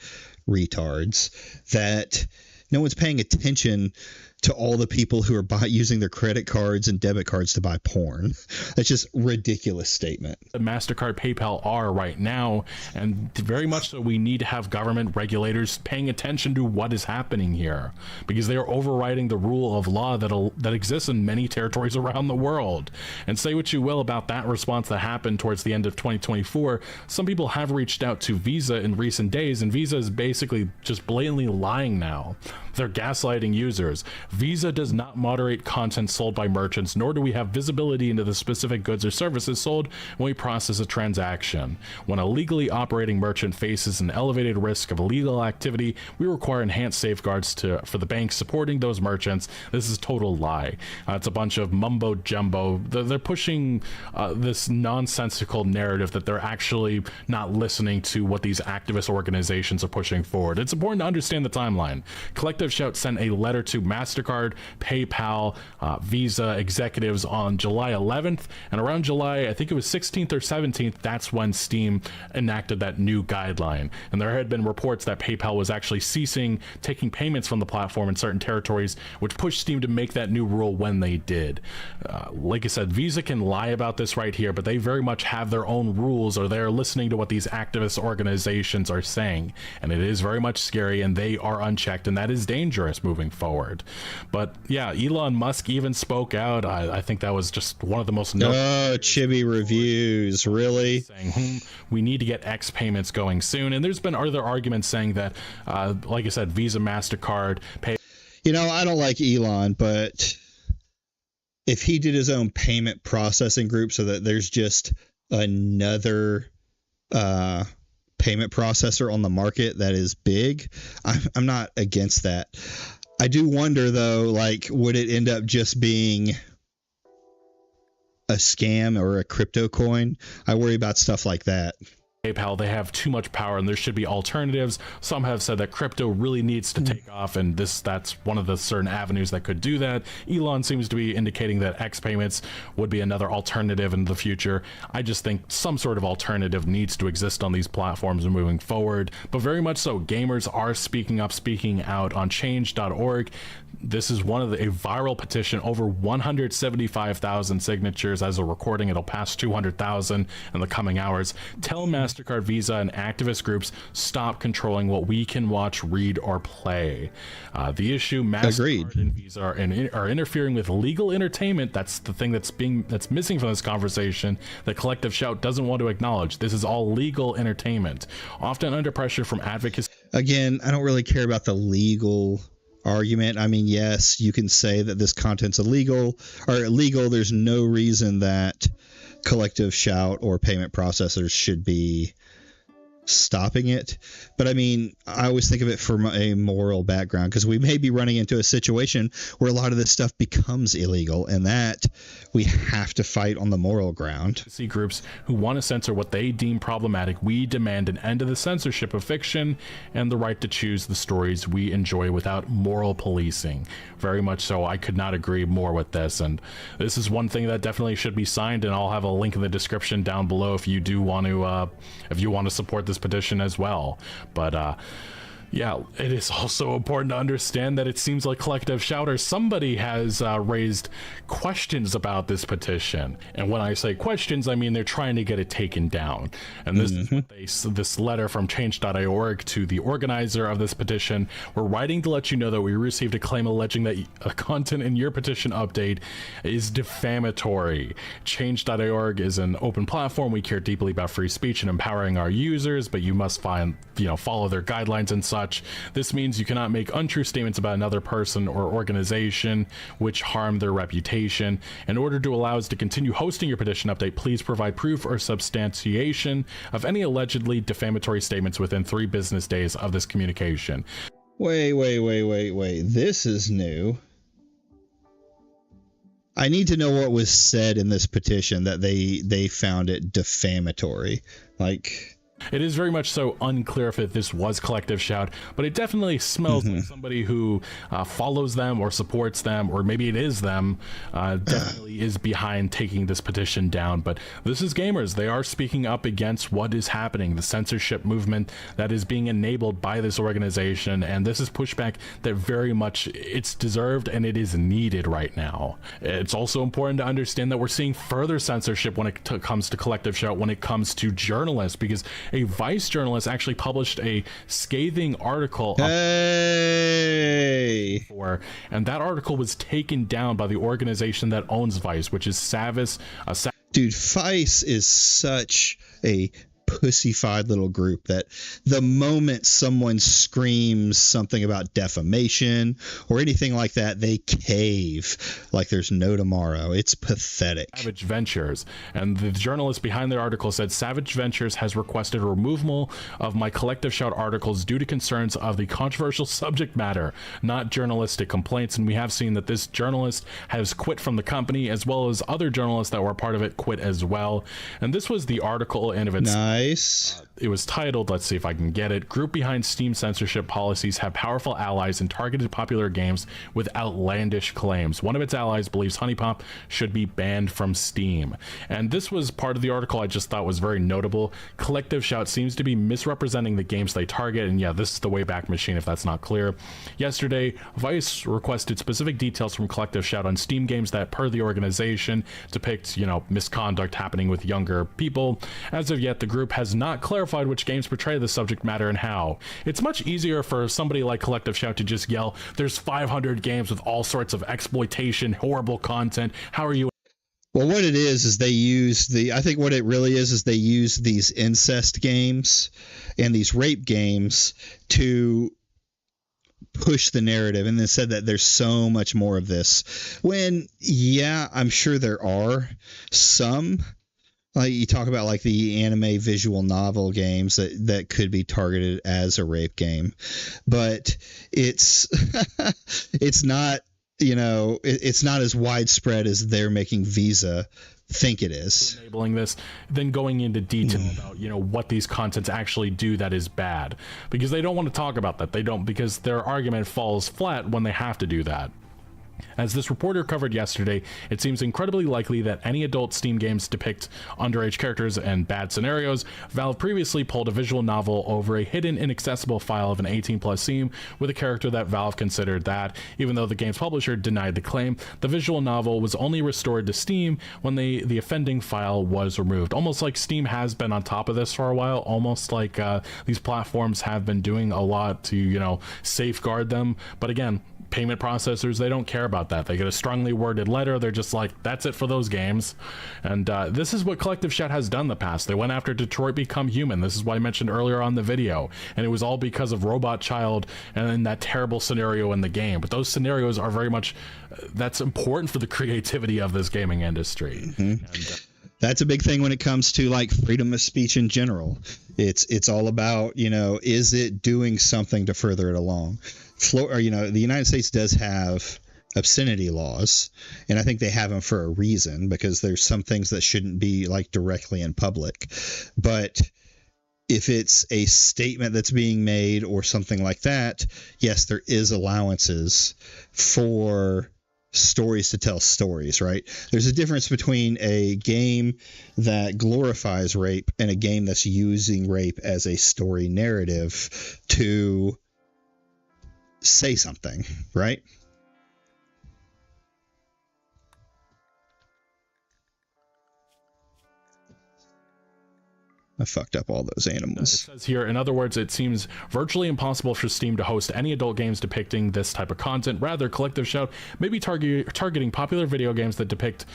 retards, that no one's paying attention to all the people who are using their credit cards and debit cards to buy porn. That's just a ridiculous statement. MasterCard, PayPal are right now, and very much so we need to have government regulators paying attention to what is happening here, because they are overriding the rule of law that exists in many territories around the world. And say what you will about that response that happened towards the end of 2024, some people have reached out to Visa in recent days, and Visa is basically just blatantly lying now. They're gaslighting users. Visa does not moderate content sold by merchants, nor do we have visibility into the specific goods or services sold when we process a transaction. When a legally operating merchant faces an elevated risk of illegal activity, we require enhanced safeguards for the banks supporting those merchants. This is a total lie. It's a bunch of mumbo jumbo. They're pushing this nonsensical narrative that they're actually not listening to what these activist organizations are pushing forward. It's important to understand the timeline. Collective Shout sent a letter to MasterCard, PayPal, Visa executives on July 11th, and around July, I think it was 16th or 17th, that's when Steam enacted that new guideline. And there had been reports that PayPal was actually ceasing taking payments from the platform in certain territories, which pushed Steam to make that new rule when they did. Like I said, Visa can lie about this right here, but they very much have their own rules, or they're listening to what these activist organizations are saying. And it is very much scary, and they are unchecked, and that is dangerous moving forward. But yeah, Elon Musk even spoke out. I think that was just one of the most chibi reviews, really, saying we need to get X payments going soon. And there's been other arguments saying that like I said, Visa, MasterCard, Pay. I don't like Elon, but if he did his own payment processing group so that there's just another payment processor on the market that is big, I'm not against that. I do wonder, though, would it end up just being a scam or a crypto coin? I worry about stuff like that. PayPal, they have too much power and there should be alternatives. Some have said that crypto really needs to take off, and that's one of the certain avenues that could do that. Elon seems to be indicating that X payments would be another alternative in the future. I just think some sort of alternative needs to exist on these platforms moving forward, but very much so gamers are speaking up, speaking out on change.org. This is a viral petition, over 175,000 signatures as a recording. It'll pass 200,000 in the coming hours. Tell MasterCard, Visa, and activist groups stop controlling what we can watch, read, or play. The issue, MasterCard and Visa are interfering with legal entertainment. That's the thing that's missing from this conversation that Collective Shout doesn't want to acknowledge. This is all legal entertainment, often under pressure from advocacy. Again, I don't really care about the legal argument. I mean, yes, you can say that this content's illegal. There's no reason that Collective Shout or payment processors should be stopping it. But I mean, I always think of it from a moral background, because we may be running into a situation where a lot of this stuff becomes illegal, and that we have to fight on the moral ground. See groups who want to censor what they deem problematic. We demand an end to the censorship of fiction and the right to choose the stories we enjoy without moral policing. Very much so. I could not agree more with this, and this is one thing that definitely should be signed, and I'll have a link in the description down below if you do want to support this petition as well. But yeah, it is also important to understand that it seems like Collective Shout or somebody has raised questions about this petition. And when I say questions, I mean they're trying to get it taken down. And this is what this letter from change.org to the organizer of this petition. We're writing to let you know that we received a claim alleging that a content in your petition update is defamatory. Change.org is an open platform. We care deeply about free speech and empowering our users, but you must follow their guidelines and such. This means you cannot make untrue statements about another person or organization which harm their reputation. In order to allow us to continue hosting your petition update, please provide proof or substantiation of any allegedly defamatory statements within 3 business days of this communication. Wait. This is new. I need to know what was said in this petition that they found it defamatory. Like, it is very much so unclear if this was Collective Shout, but it definitely smells like somebody who follows them or supports them, or maybe it is them, definitely is behind taking this petition down. But this is gamers. They are speaking up against what is happening, the censorship movement that is being enabled by this organization, and this is pushback that very much it's deserved and it is needed right now. It's also important to understand that we're seeing further censorship when it comes to Collective Shout, when it comes to journalists, because a Vice journalist actually published a scathing article, and that article was taken down by the organization that owns Vice, which is Savvis. Dude, Vice is such a pussyfied little group that the moment someone screams something about defamation or anything like that, they cave like there's no tomorrow. It's pathetic. Savage Ventures, and the journalist behind the article said, Savage Ventures has requested a removal of my Collective Shout articles due to concerns of the controversial subject matter, not journalistic complaints. And we have seen that this journalist has quit from the company, as well as other journalists that were part of it quit as well. And this was the article in of itself. Nice. It was titled, let's see if I can get it, Group Behind Steam Censorship Policies Have Powerful Allies in Targeted Popular Games with Outlandish Claims. One of its allies believes Honey Pop should be banned from Steam. And this was part of the article I just thought was very notable. Collective Shout seems to be misrepresenting the games they target, and yeah, this is the Wayback Machine if that's not clear. Yesterday, Vice requested specific details from Collective Shout on Steam games that, per the organization, depict, misconduct happening with younger people. As of yet, the group has not clarified which games portray the subject matter and how. It's much easier for somebody like Collective Shout to just yell, there's 500 games with all sorts of exploitation, horrible content. How are you? Well, what it is they use I think what it really is they use these incest games and these rape games to push the narrative, and then said that there's so much more of this, when, yeah, I'm sure there are some. Like you talk about like the anime visual novel games that could be targeted as a rape game, but it's it's not, it's not as widespread as they're making Visa think it is. Enabling this, then going into detail about what these contents actually do that is bad, because they don't want to talk about that. They don't, because their argument falls flat when they have to do that. As this reporter covered yesterday, it seems incredibly likely that any adult Steam games depict underage characters and bad scenarios. Valve previously pulled a visual novel over a hidden inaccessible file of an 18+ theme with a character that Valve considered that, even though the game's publisher denied the claim. The visual novel was only restored to Steam when the offending file was removed. Almost like Steam has been on top of this for a while, almost like these platforms have been doing a lot to, safeguard them. But again, payment processors, they don't care about that. They get a strongly worded letter, they're just like, that's it for those games. And this is what Collective Shout has done in the past. They went after Detroit Become Human. This is what I mentioned earlier on the video, and it was all because of Robot Child and that terrible scenario in the game. But those scenarios are very much that's important for the creativity of this gaming industry. And, That's a big thing when it comes to like freedom of speech in general. It's all about, is it doing something to further it along? The United States does have obscenity laws, and I think they have them for a reason, because there's some things that shouldn't be like directly in public. But if it's a statement that's being made or something like that, yes, there is allowances for stories to tell stories, right? There's a difference between a game that glorifies rape and a game that's using rape as a story narrative to say something, right? I fucked up all those animals. It says here, in other words, it seems virtually impossible for Steam to host any adult games depicting this type of content. Rather, Collective Shout may be targeting popular video games that depict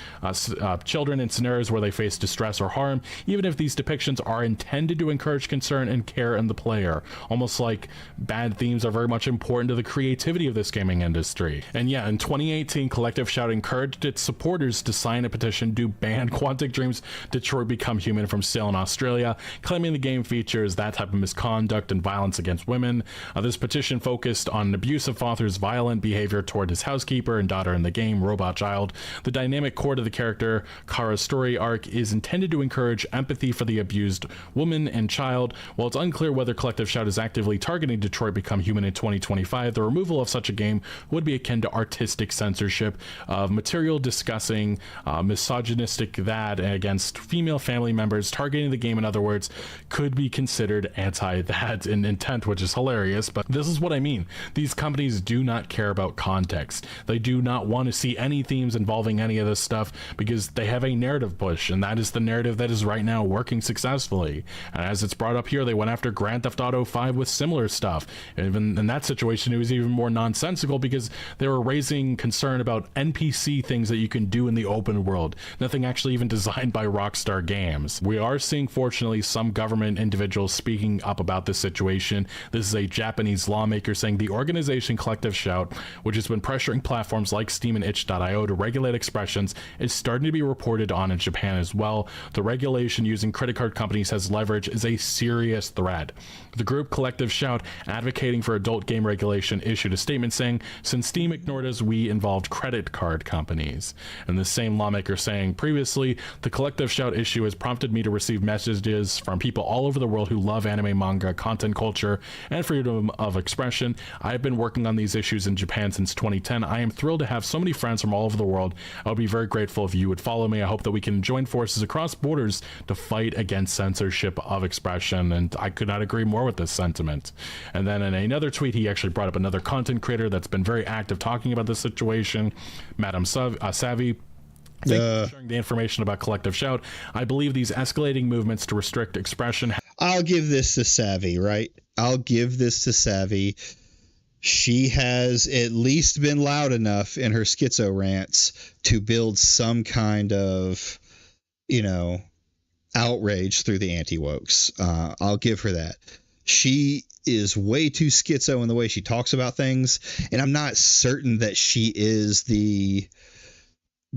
children in scenarios where they face distress or harm, even if these depictions are intended to encourage concern and care in the player. Almost like bad themes are very much important to the creativity of this gaming industry. And yeah, in 2018, Collective Shout encouraged its supporters to sign a petition to ban Quantic Dream's Detroit Become Human from sale in Australia, claiming the game features that type of misconduct and violence against women. This petition focused on an abusive father's violent behavior toward his housekeeper and daughter in the game, Robot Child. The dynamic core to the character Kara's story arc is intended to encourage empathy for the abused woman and child. While it's unclear whether Collective Shout is actively targeting Detroit Become Human in 2025, the removal of such a game would be akin to artistic censorship of material discussing misogynistic that against female family members. Targeting the game, in other words, could be considered anti-that in intent, which is hilarious, but this is what I mean. These companies do not care about context. They do not want to see any themes involving any of this stuff because they have a narrative push, and that is the narrative that is right now working successfully. And as it's brought up here, they went after Grand Theft Auto 5 with similar stuff. And even in that situation, it was even more nonsensical because they were raising concern about NPC things that you can do in the open world. Nothing actually even designed by Rockstar Games. We are seeing, fortunately, some government individuals speaking up about this situation. This is a Japanese lawmaker saying the organization Collective Shout, which has been pressuring platforms like Steam and itch.io to regulate expressions, is starting to be reported on in Japan as well. The regulation using credit card companies as leverage is a serious threat. The group Collective Shout, advocating for adult game regulation, issued a statement saying, since Steam ignored us, we involved credit card companies. And the same lawmaker saying previously, the Collective Shout issue has prompted me to receive messages from people all over the world who love anime, manga, content culture, and freedom of expression. I've been working on these issues in Japan since 2010. I am thrilled to have so many friends from all over the world. I would be very grateful if you would follow me. I hope that we can join forces across borders to fight against censorship of expression, and I could not agree more with this sentiment. And then in another tweet, he actually brought up another content creator that's been very active talking about this situation, Madam Savvy. Thank you for sharing the information about Collective Shout. I believe these escalating movements to restrict expression. I'll give this to Savvy, right? I'll give this to Savvy. She has at least been loud enough in her schizo rants to build some kind of, outrage through the anti-wokes. I'll give her that. She is way too schizo in the way she talks about things, and I'm not certain that she is the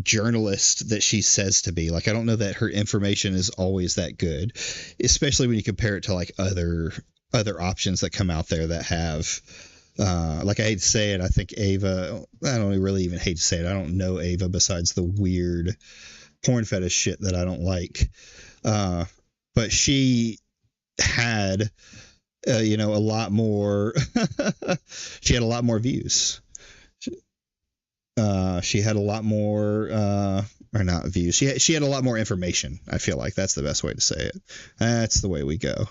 journalist that she says to be. Like, I don't know that her information is always that good, especially when you compare it to like other options that come out there that have like, I hate to say it, I think Ava, I don't really even hate to say it, I don't know Ava besides the weird porn fetish shit that I don't like, but she had a lot more she had a lot more views. She had a lot more, or not views. She had a lot more information. I feel like that's the best way to say it. That's the way we go.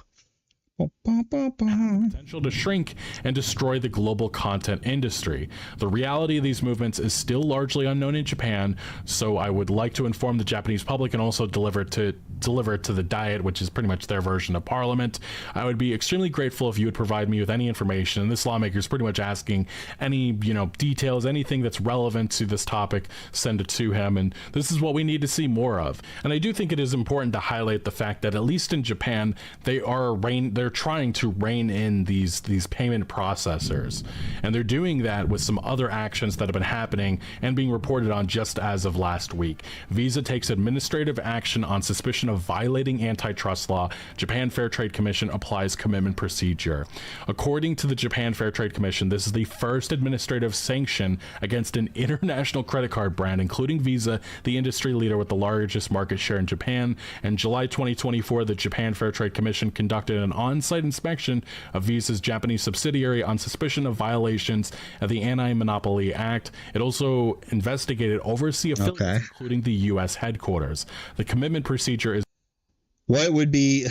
Potential to shrink and destroy the global content industry. The reality of these movements is still largely unknown in Japan, so I would like to inform the Japanese public and also deliver it to deliver it to the Diet, which is pretty much their version of Parliament. I would be extremely grateful if you would provide me with any information. And this lawmaker is pretty much asking any, details, anything that's relevant to this topic, send it to him. And this is what we need to see more of. And I do think it is important to highlight the fact that at least in Japan, they're trying to rein in these payment processors. And they're doing that with some other actions that have been happening and being reported on just as of last week. Visa takes administrative action on suspicion of violating antitrust law. Japan Fair Trade Commission applies commitment procedure. According to the Japan Fair Trade Commission, this is the first administrative sanction against an international credit card brand, including Visa, the industry leader with the largest market share in Japan. In July 2024, the Japan Fair Trade Commission conducted an on-site inspection of Visa's Japanese subsidiary on suspicion of violations of the Anti-Monopoly Act. It also investigated overseas affiliates, including the U.S. headquarters. The commitment procedure is what would be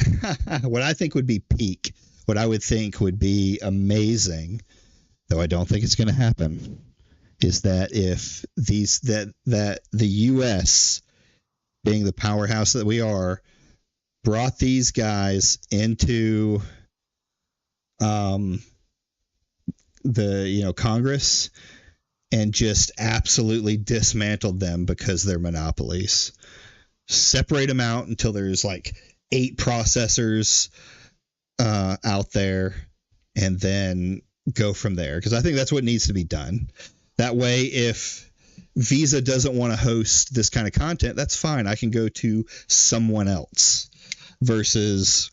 what I think would be peak, what I would think would be amazing, though I don't think it's going to happen, is that if that the U.S., being the powerhouse that we are, brought these guys into the Congress and just absolutely dismantled them because they're monopolies. Separate them out until there's like 8 processors out there, and then go from there. Because I think that's what needs to be done. That way, if Visa doesn't want to host this kind of content, that's fine. I can go to someone else. Versus,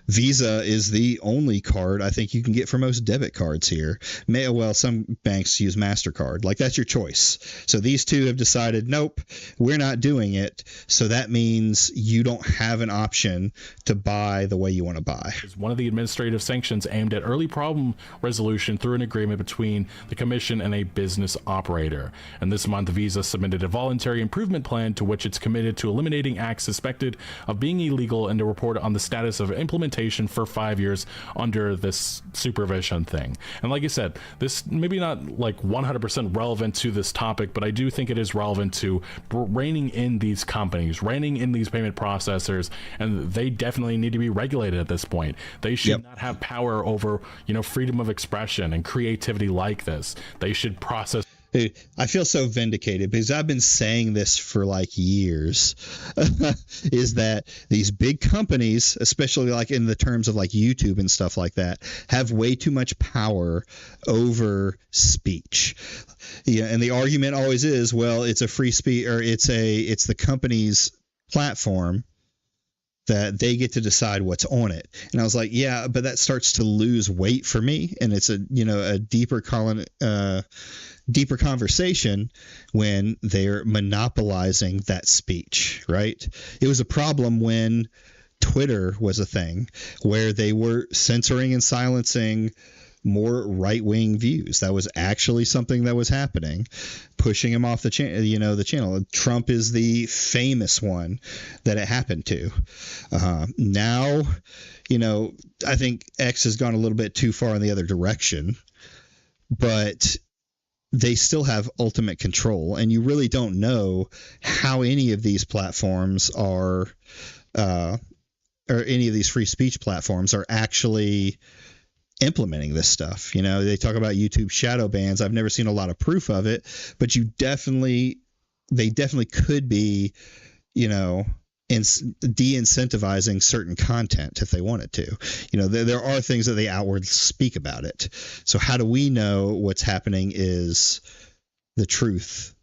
Visa is the only card I think you can get for most debit cards here. Well, some banks use MasterCard. Like, that's your choice. So these two have decided, nope, we're not doing it. So that means you don't have an option to buy the way you want to buy. One of the administrative sanctions aimed at early problem resolution through an agreement between the commission and a business operator. And this month, Visa submitted a voluntary improvement plan to which it's committed to eliminating acts suspected of being illegal and to report on the status of implementation for 5 years under this supervision thing. And like I said, this maybe not like 100% relevant to this topic, but I do think it is relevant to reining in these companies, reining in these payment processors, and they definitely need to be regulated at this point. They should not have power over, freedom of expression and creativity like this. They should process. Dude, I feel so vindicated because I've been saying this for like years, is that these big companies, especially like in the terms of like YouTube and stuff like that, have way too much power over speech. Yeah, and the argument always is, well, it's a free speech, or it's the company's platform that they get to decide what's on it. And I was like, yeah, but that starts to lose weight for me, and it's a deeper conversation when they're monopolizing that speech, right? It was a problem when Twitter was a thing where they were censoring and silencing more right-wing views. That was actually something that was happening, pushing him off the channel. Trump is the famous one that it happened to. Now, I think X has gone a little bit too far in the other direction, but they still have ultimate control, and you really don't know how any of these platforms are, or any of these free speech platforms are actually implementing this stuff. They talk about YouTube shadow bans. I've never seen a lot of proof of it, but they definitely could be, de-incentivizing certain content if they wanted to. There are things that they outwardly speak about it. So how do we know what's happening is the truth?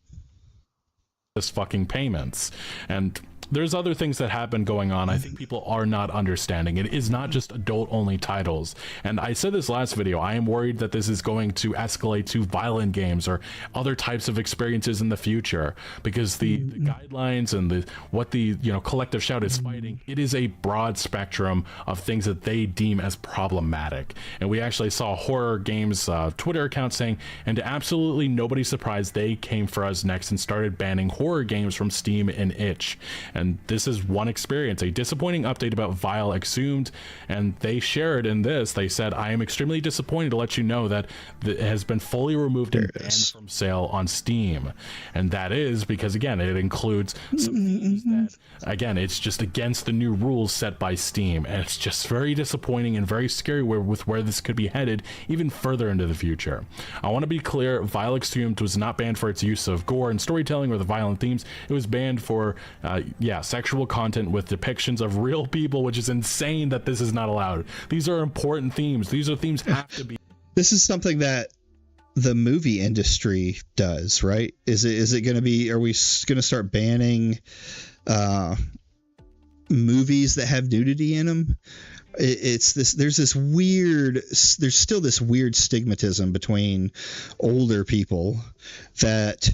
This fucking payments. And there's other things that have been going on. I think people are not understanding. It is not just adult only titles. And I said this last video, I am worried that this is going to escalate to violent games or other types of experiences in the future, because the guidelines and what the collective shout is fighting, it is a broad spectrum of things that they deem as problematic. And we actually saw Horror Games Twitter account saying, and to absolutely nobody's surprise, they came for us next and started banning horror games from Steam and itch. And this is one experience, a disappointing update about Vile Exhumed, and they shared in this, they said, I am extremely disappointed to let you know that it has been fully removed and banned from sale on Steam. And that is because, again, it includes some themes that, again, it's just against the new rules set by Steam, and it's just very disappointing and very scary with where this could be headed even further into the future. I want to be clear, Vile Exhumed was not banned for its use of gore and storytelling or the violent themes. It was banned for sexual content with depictions of real people, which is insane that this is not allowed. These are important themes. These are themes have to be. This is something that the movie industry does, right? Is it going to be, are we going to start banning movies that have nudity in them? It's this, there's still this weird stigmatism between older people that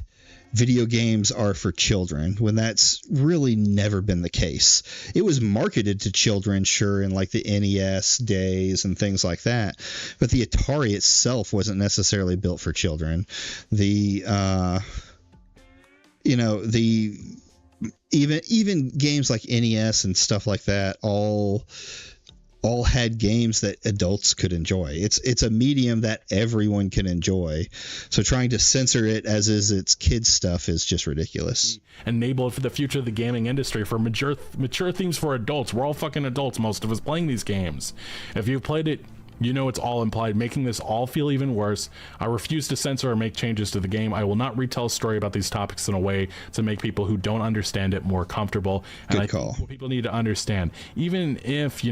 video games are for children, when that's really never been the case. It was marketed to children, sure, in like the NES days and things like that, but the Atari itself wasn't necessarily built for children. Even games like NES and stuff like that all had games that adults could enjoy. It's a medium that everyone can enjoy. So trying to censor it as is its kids stuff is just ridiculous. Enable it for the future of the gaming industry for mature themes for adults. We're all fucking adults, most of us, playing these games. If you've played it, you know it's all implied, making this all feel even worse. I refuse to censor or make changes to the game. I will not retell a story about these topics in a way to make people who don't understand it more comfortable. And Good I call. think what people need to understand, even if,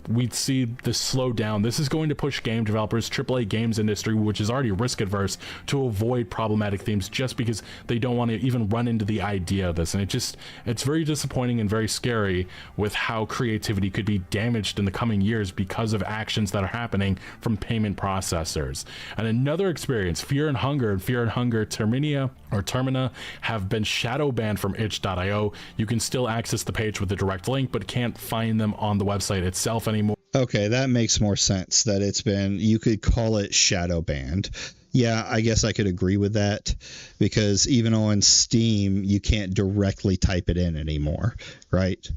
we'd see this slow down, this is going to push game developers, AAA games industry, which is already risk adverse, to avoid problematic themes just because they don't want to even run into the idea of this. And it's very disappointing and very scary with how creativity could be damaged in the coming years because of actions that are happening from payment processors. And another experience, Fear and Hunger Termina have been shadow banned from itch.io. You can still access the page with a direct link, but can't find them on the website itself anymore. Okay, that makes more sense, that you could call it shadow banned. Yeah, I guess I could agree with that, because even on Steam, you can't directly type it in anymore, right?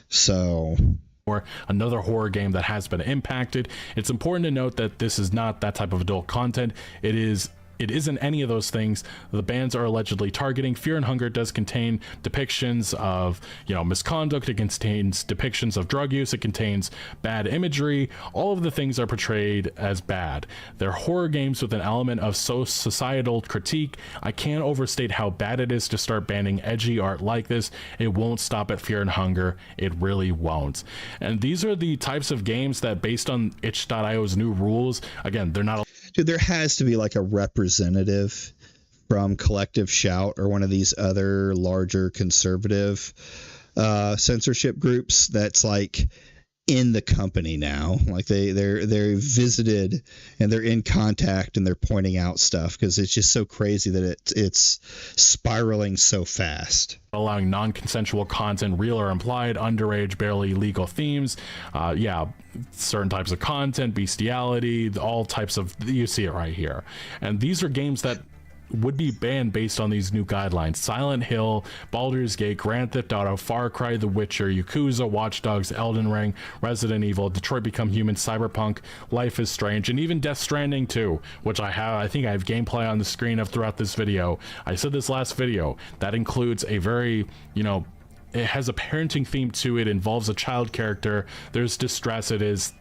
So Or another horror game that has been impacted. It's important to note that this is not that type of adult content. It isn't any of those things the bans are allegedly targeting. Fear and Hunger does contain depictions of, misconduct. It contains depictions of drug use. It contains bad imagery. All of the things are portrayed as bad. They're horror games with an element of societal critique. I can't overstate how bad it is to start banning edgy art like this. It won't stop at Fear and Hunger. It really won't. And these are the types of games that, based on itch.io's new rules, again, they're not. Dude, there has to be like a representative from Collective Shout or one of these other larger conservative censorship groups that's like in the company now. Like they're visited and they're in contact and they're pointing out stuff, because it's just so crazy that it's spiraling so fast. Allowing non-consensual content, real or implied, underage, barely legal themes, certain types of content, bestiality, all types of, you see it right here. And these are games that would be banned based on these new guidelines. Silent Hill, Baldur's Gate, Grand Theft Auto, Far Cry, The Witcher, Yakuza, Watch Dogs, Elden Ring, Resident Evil, Detroit Become Human, Cyberpunk, Life is Strange, and even Death Stranding 2, which I think I have gameplay on the screen of throughout this video. I said this last video, that includes a very, it has a parenting theme to it, involves a child character, there's distress, it is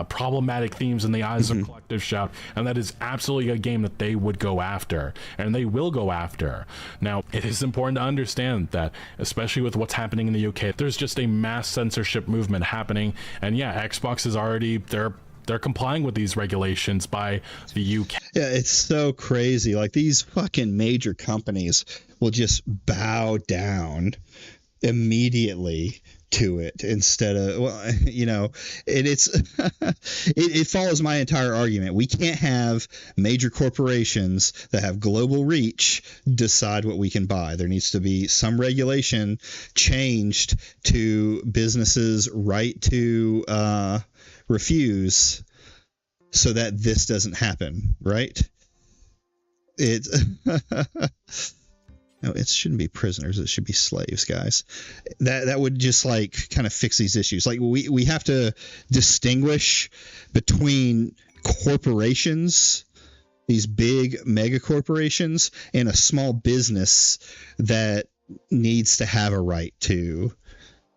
problematic themes in the eyes of Collective Shout, and that is absolutely a game that they would go after, and they will go after. Now, it is important to understand that, especially with what's happening in the UK, there's just a mass censorship movement happening, and Xbox is already, they're complying with these regulations by the UK. Yeah, it's so crazy. Like, these fucking major companies will just bow down immediately to it instead of, it follows my entire argument. We can't have major corporations that have global reach decide what we can buy. There needs to be some regulation changed to businesses' right to refuse, so that this doesn't happen, right? No, it shouldn't be prisoners. It should be slaves, guys. That would just like kind of fix these issues. Like we have to distinguish between corporations, these big mega corporations, and a small business that needs to have a right to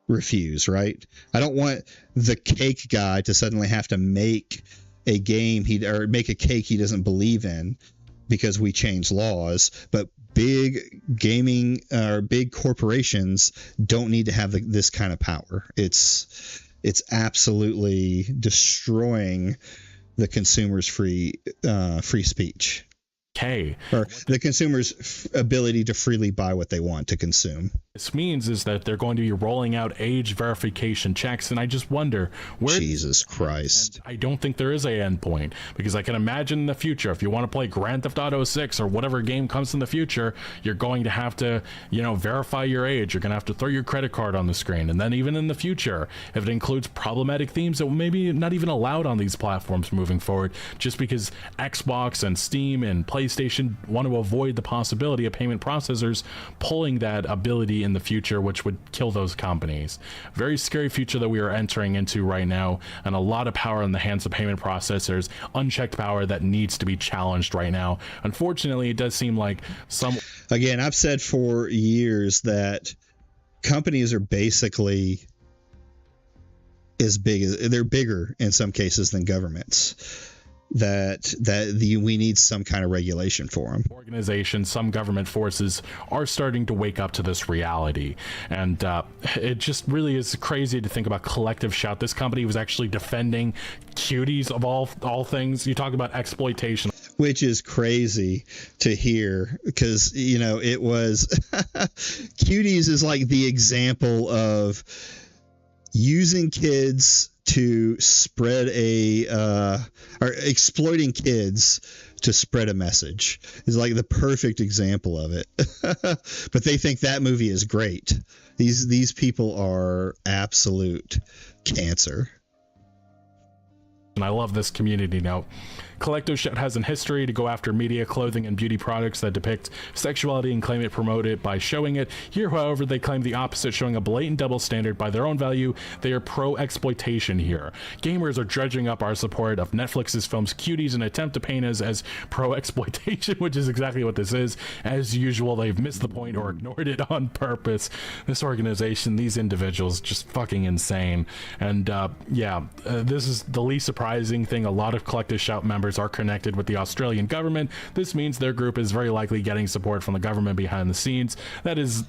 refuse, right? I don't want the cake guy to suddenly have to make a game or make a cake he doesn't believe in because we change laws, but big gaming or big corporations don't need to have this kind of power. It's absolutely destroying the consumer's free speech. Okay. Or the consumer's ability to freely buy what they want to consume. This means is that they're going to be rolling out age verification checks, and I just wonder where. Jesus Christ! I don't think there is a endpoint, because I can imagine in the future, if you want to play Grand Theft Auto 6 or whatever game comes in the future, you're going to have to, verify your age. You're going to have to throw your credit card on the screen, and then even in the future, if it includes problematic themes that maybe not even allowed on these platforms moving forward, just because Xbox and Steam and PlayStation want to avoid the possibility of payment processors pulling that ability in the future, which would kill those companies. Very scary future that we are entering into right now, and a lot of power in the hands of payment processors, unchecked power that needs to be challenged right now. Unfortunately, it does seem like Again, I've said for years that companies are basically they're bigger in some cases than governments. We need some kind of regulation for them. Organizations, some government forces are starting to wake up to this reality, and it just really is crazy to think about Collective Shout. This company was actually defending cuties of all things. You talk about exploitation, which is crazy to hear, because it was cuties is like the example of using kids to spread or exploiting kids to spread a message is like the perfect example of it. But they think that movie is great. These people are absolute cancer. And I love this community note. Collective Shout has a history to go after media, clothing, and beauty products that depict sexuality and claim it, promote it by showing it. Here, however, they claim the opposite, showing a blatant double standard. By their own value, they are pro-exploitation here. Gamers are dredging up our support of Netflix's films Cuties in an attempt to paint us as pro-exploitation, which is exactly what this is. As usual, they've missed the point or ignored it on purpose. This organization, these individuals, just fucking insane. And this is the least surprising thing. A lot of Collective Shout members are connected with the Australian government. This means their group is very likely getting support from the government behind the scenes. That is,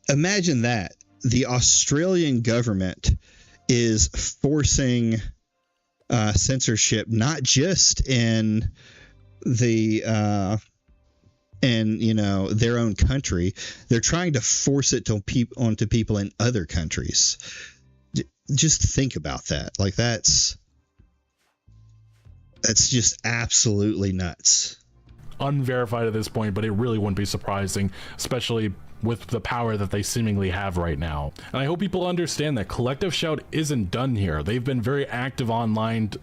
imagine that the Australian government is forcing censorship not just in the their own country. They're trying to force it onto people in other countries. Just think about that. Like that's just absolutely nuts. Unverified at this point, but it really wouldn't be surprising, especially with the power that they seemingly have right now. And I hope people understand that Collective Shout isn't done here. They've been very active online,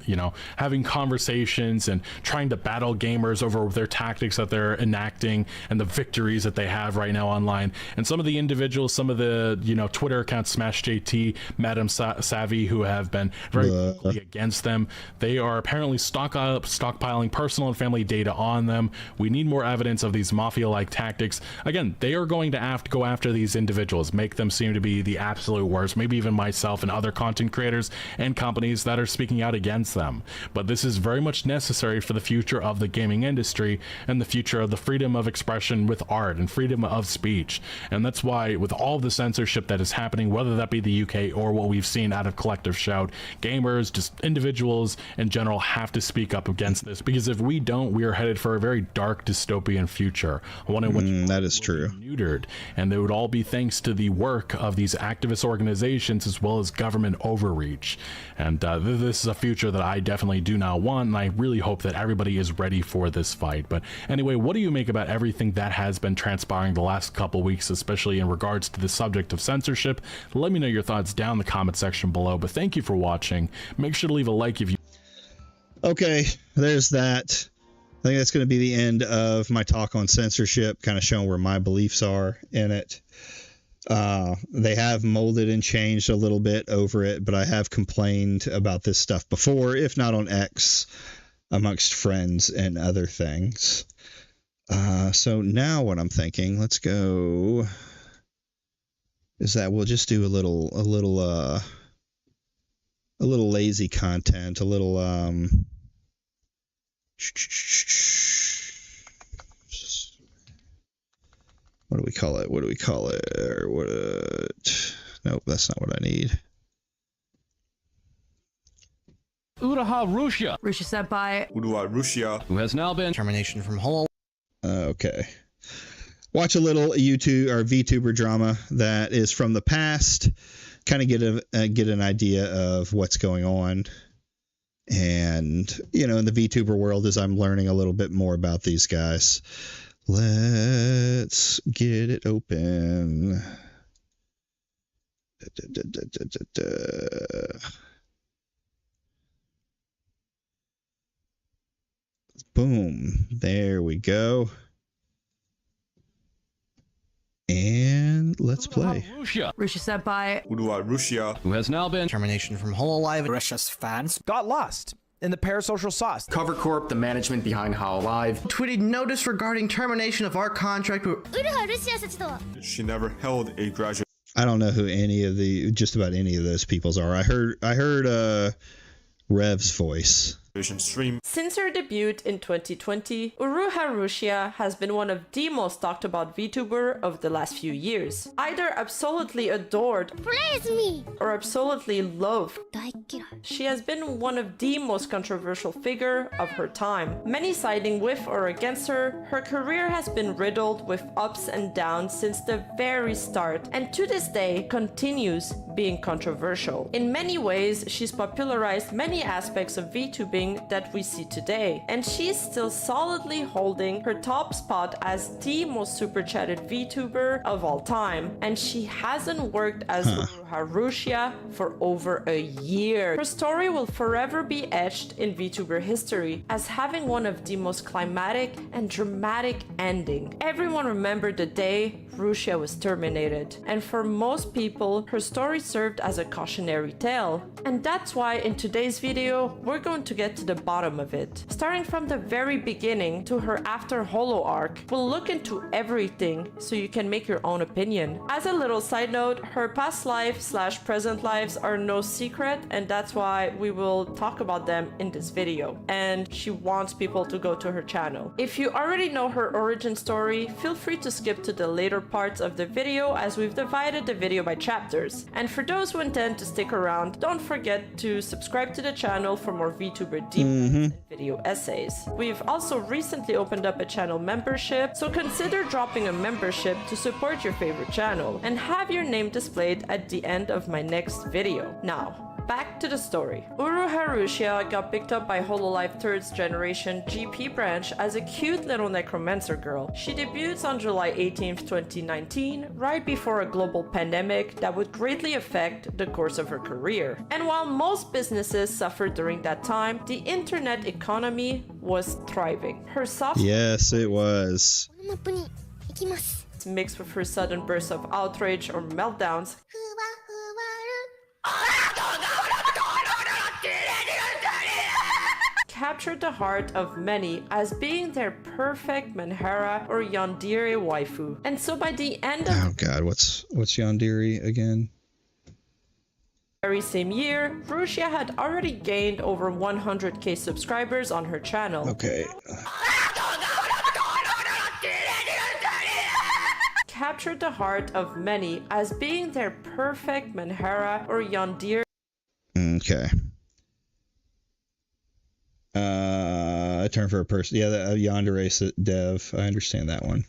having conversations and trying to battle gamers over their tactics that they're enacting and the victories that they have right now online. And some of the individuals, some of the, Twitter accounts, Smash JT, Madam Savvy, who have been very vocally against them, they are apparently stockpiling personal and family data on them. We need more evidence of these mafia-like tactics. Again, they are going to have to go after these individuals, make them seem to be the absolute worst, maybe even myself and other content creators and companies that are speaking out against them. But this is very much necessary for the future of the gaming industry and the future of the freedom of expression with art and freedom of speech. And that's why with all the censorship that is happening, whether that be the UK or what we've seen out of Collective Shout, gamers, just individuals in general, have to speak up against this, because if we don't, we are headed for a very dark dystopian future, one in which that is true. Neutered. And they would all be thanks to the work of these activist organizations as well as government overreach. And this is a future that I definitely do not want, and I really hope that everybody is ready for this fight. But anyway, what do you make about everything that has been transpiring the last couple weeks, especially in regards to the subject of censorship? Let me know your thoughts down in the comment section below. But thank you for watching. Make sure to leave a like if you... Okay, there's that. think that's going to be the end of my talk on censorship, kind of showing where my beliefs are in it. They have molded and changed a little bit over it, but I have complained about this stuff before, if not on X, amongst friends and other things. So now what I'm thinking, let's go, is that we'll just do a little lazy content, a little, what do we call it? Nope, that's not what I need. Uraha Russia, Senpai, who has now been termination from Holo. Okay. Watch a little YouTube or VTuber drama that is from the past, kind of get an idea of what's going on. And, you know, in the VTuber world, as I'm learning a little bit more about these guys, let's get it open. Boom. There we go. And let's play. Russia, Senpai, who has now been termination from Hololive. Russia's fans got lost in the parasocial sauce. Cover Corp, the management behind Hololive, Tweeted notice regarding termination of our contract with She never held a graduate. I don't know who just about any of those peoples are. I heard Rev's voice. Stream. Since her debut in 2020, Uru Harushia has been one of the most talked about VTuber of the last few years. Either absolutely adored or absolutely loved, she has been one of the most controversial figure of her time. Many siding with or against her, her career has been riddled with ups and downs since the very start, and to this day continues being controversial. In many ways, she's popularized many aspects of VTubing that we see today, and she's still solidly holding her top spot as the most super chatted VTuber of all time, and she hasn't worked as Uru Harushia for over a year. Her story will forever be etched in VTuber history as having one of the most climatic and dramatic ending. Everyone remembered the day Rushia was terminated, and for most people, her story served as a cautionary tale. And that's why in today's video, we're going to get to the bottom of it. Starting from the very beginning to her after Holo arc, we'll look into everything so you can make your own opinion. As a little side note, her past life / present lives are no secret, and that's why we will talk about them in this video. And she wants people to go to her channel. If you already know her origin story, feel free to skip to the later parts of the video as we've divided the video by chapters. And for those who intend to stick around, don't forget to subscribe to the channel for more VTuber deep dives and video essays. We've also recently opened up a channel membership, so consider dropping a membership to support your favorite channel and have your name displayed at the end of my next video. Now, back to the story. Uru Harushia got picked up by Hololive 3rd generation GP branch as a cute little necromancer girl. She debuts on July 18th, 2019, right before a global pandemic that would greatly affect the course of her career. And while most businesses suffered during that time, the internet economy was thriving. Her soft Yes, it was. mixed with her sudden bursts of outrage or meltdowns captured the heart of many as being their perfect Manhara or Yandere waifu. And so by the end of Oh god, what's Yandere again? the very same year, Rushia had already gained over 100k subscribers on her channel. Okay. Captured the heart of many as being their perfect Manhara or Yandere. Okay. A term for a person. Yeah, the Yandere dev. I understand that one.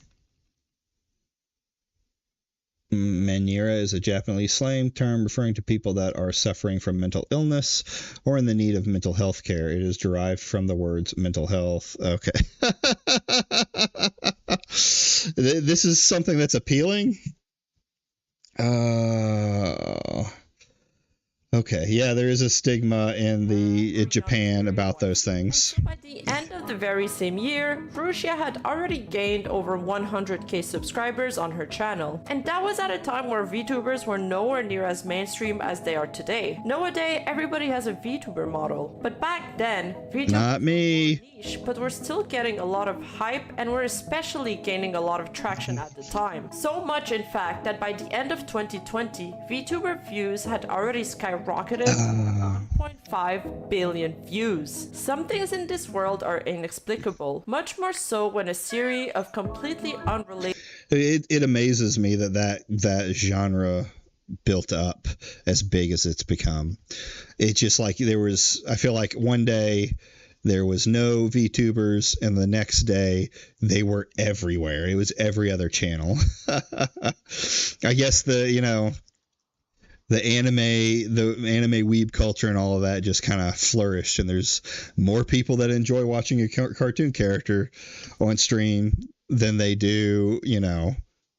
Manira is a Japanese slang term referring to people that are suffering from mental illness or in the need of mental health care. It is derived from the words mental health. Okay. This is something that's appealing. Okay, yeah, there is a stigma in Japan about those things. By the end of of the very same year, Rusia had already gained over 100k subscribers on her channel. And that was at a time where VTubers were nowhere near as mainstream as they are today. Nowadays, everybody has a VTuber model. But back then, VTubers Not me. were niche, but were still getting a lot of hype and were especially gaining a lot of traction at the time. So much, in fact, that by the end of 2020, VTuber views had already skyrocketed to 1.5 billion views. Some things in this world are inexplicable, much more so when a series of completely unrelated... It amazes me that genre built up as big as it's become. It's just like I feel like one day there was no VTubers and the next day they were everywhere. It was every other channel. I guess the anime weeb culture and all of that just kind of flourished, and there's more people that enjoy watching a cartoon character on stream than they do,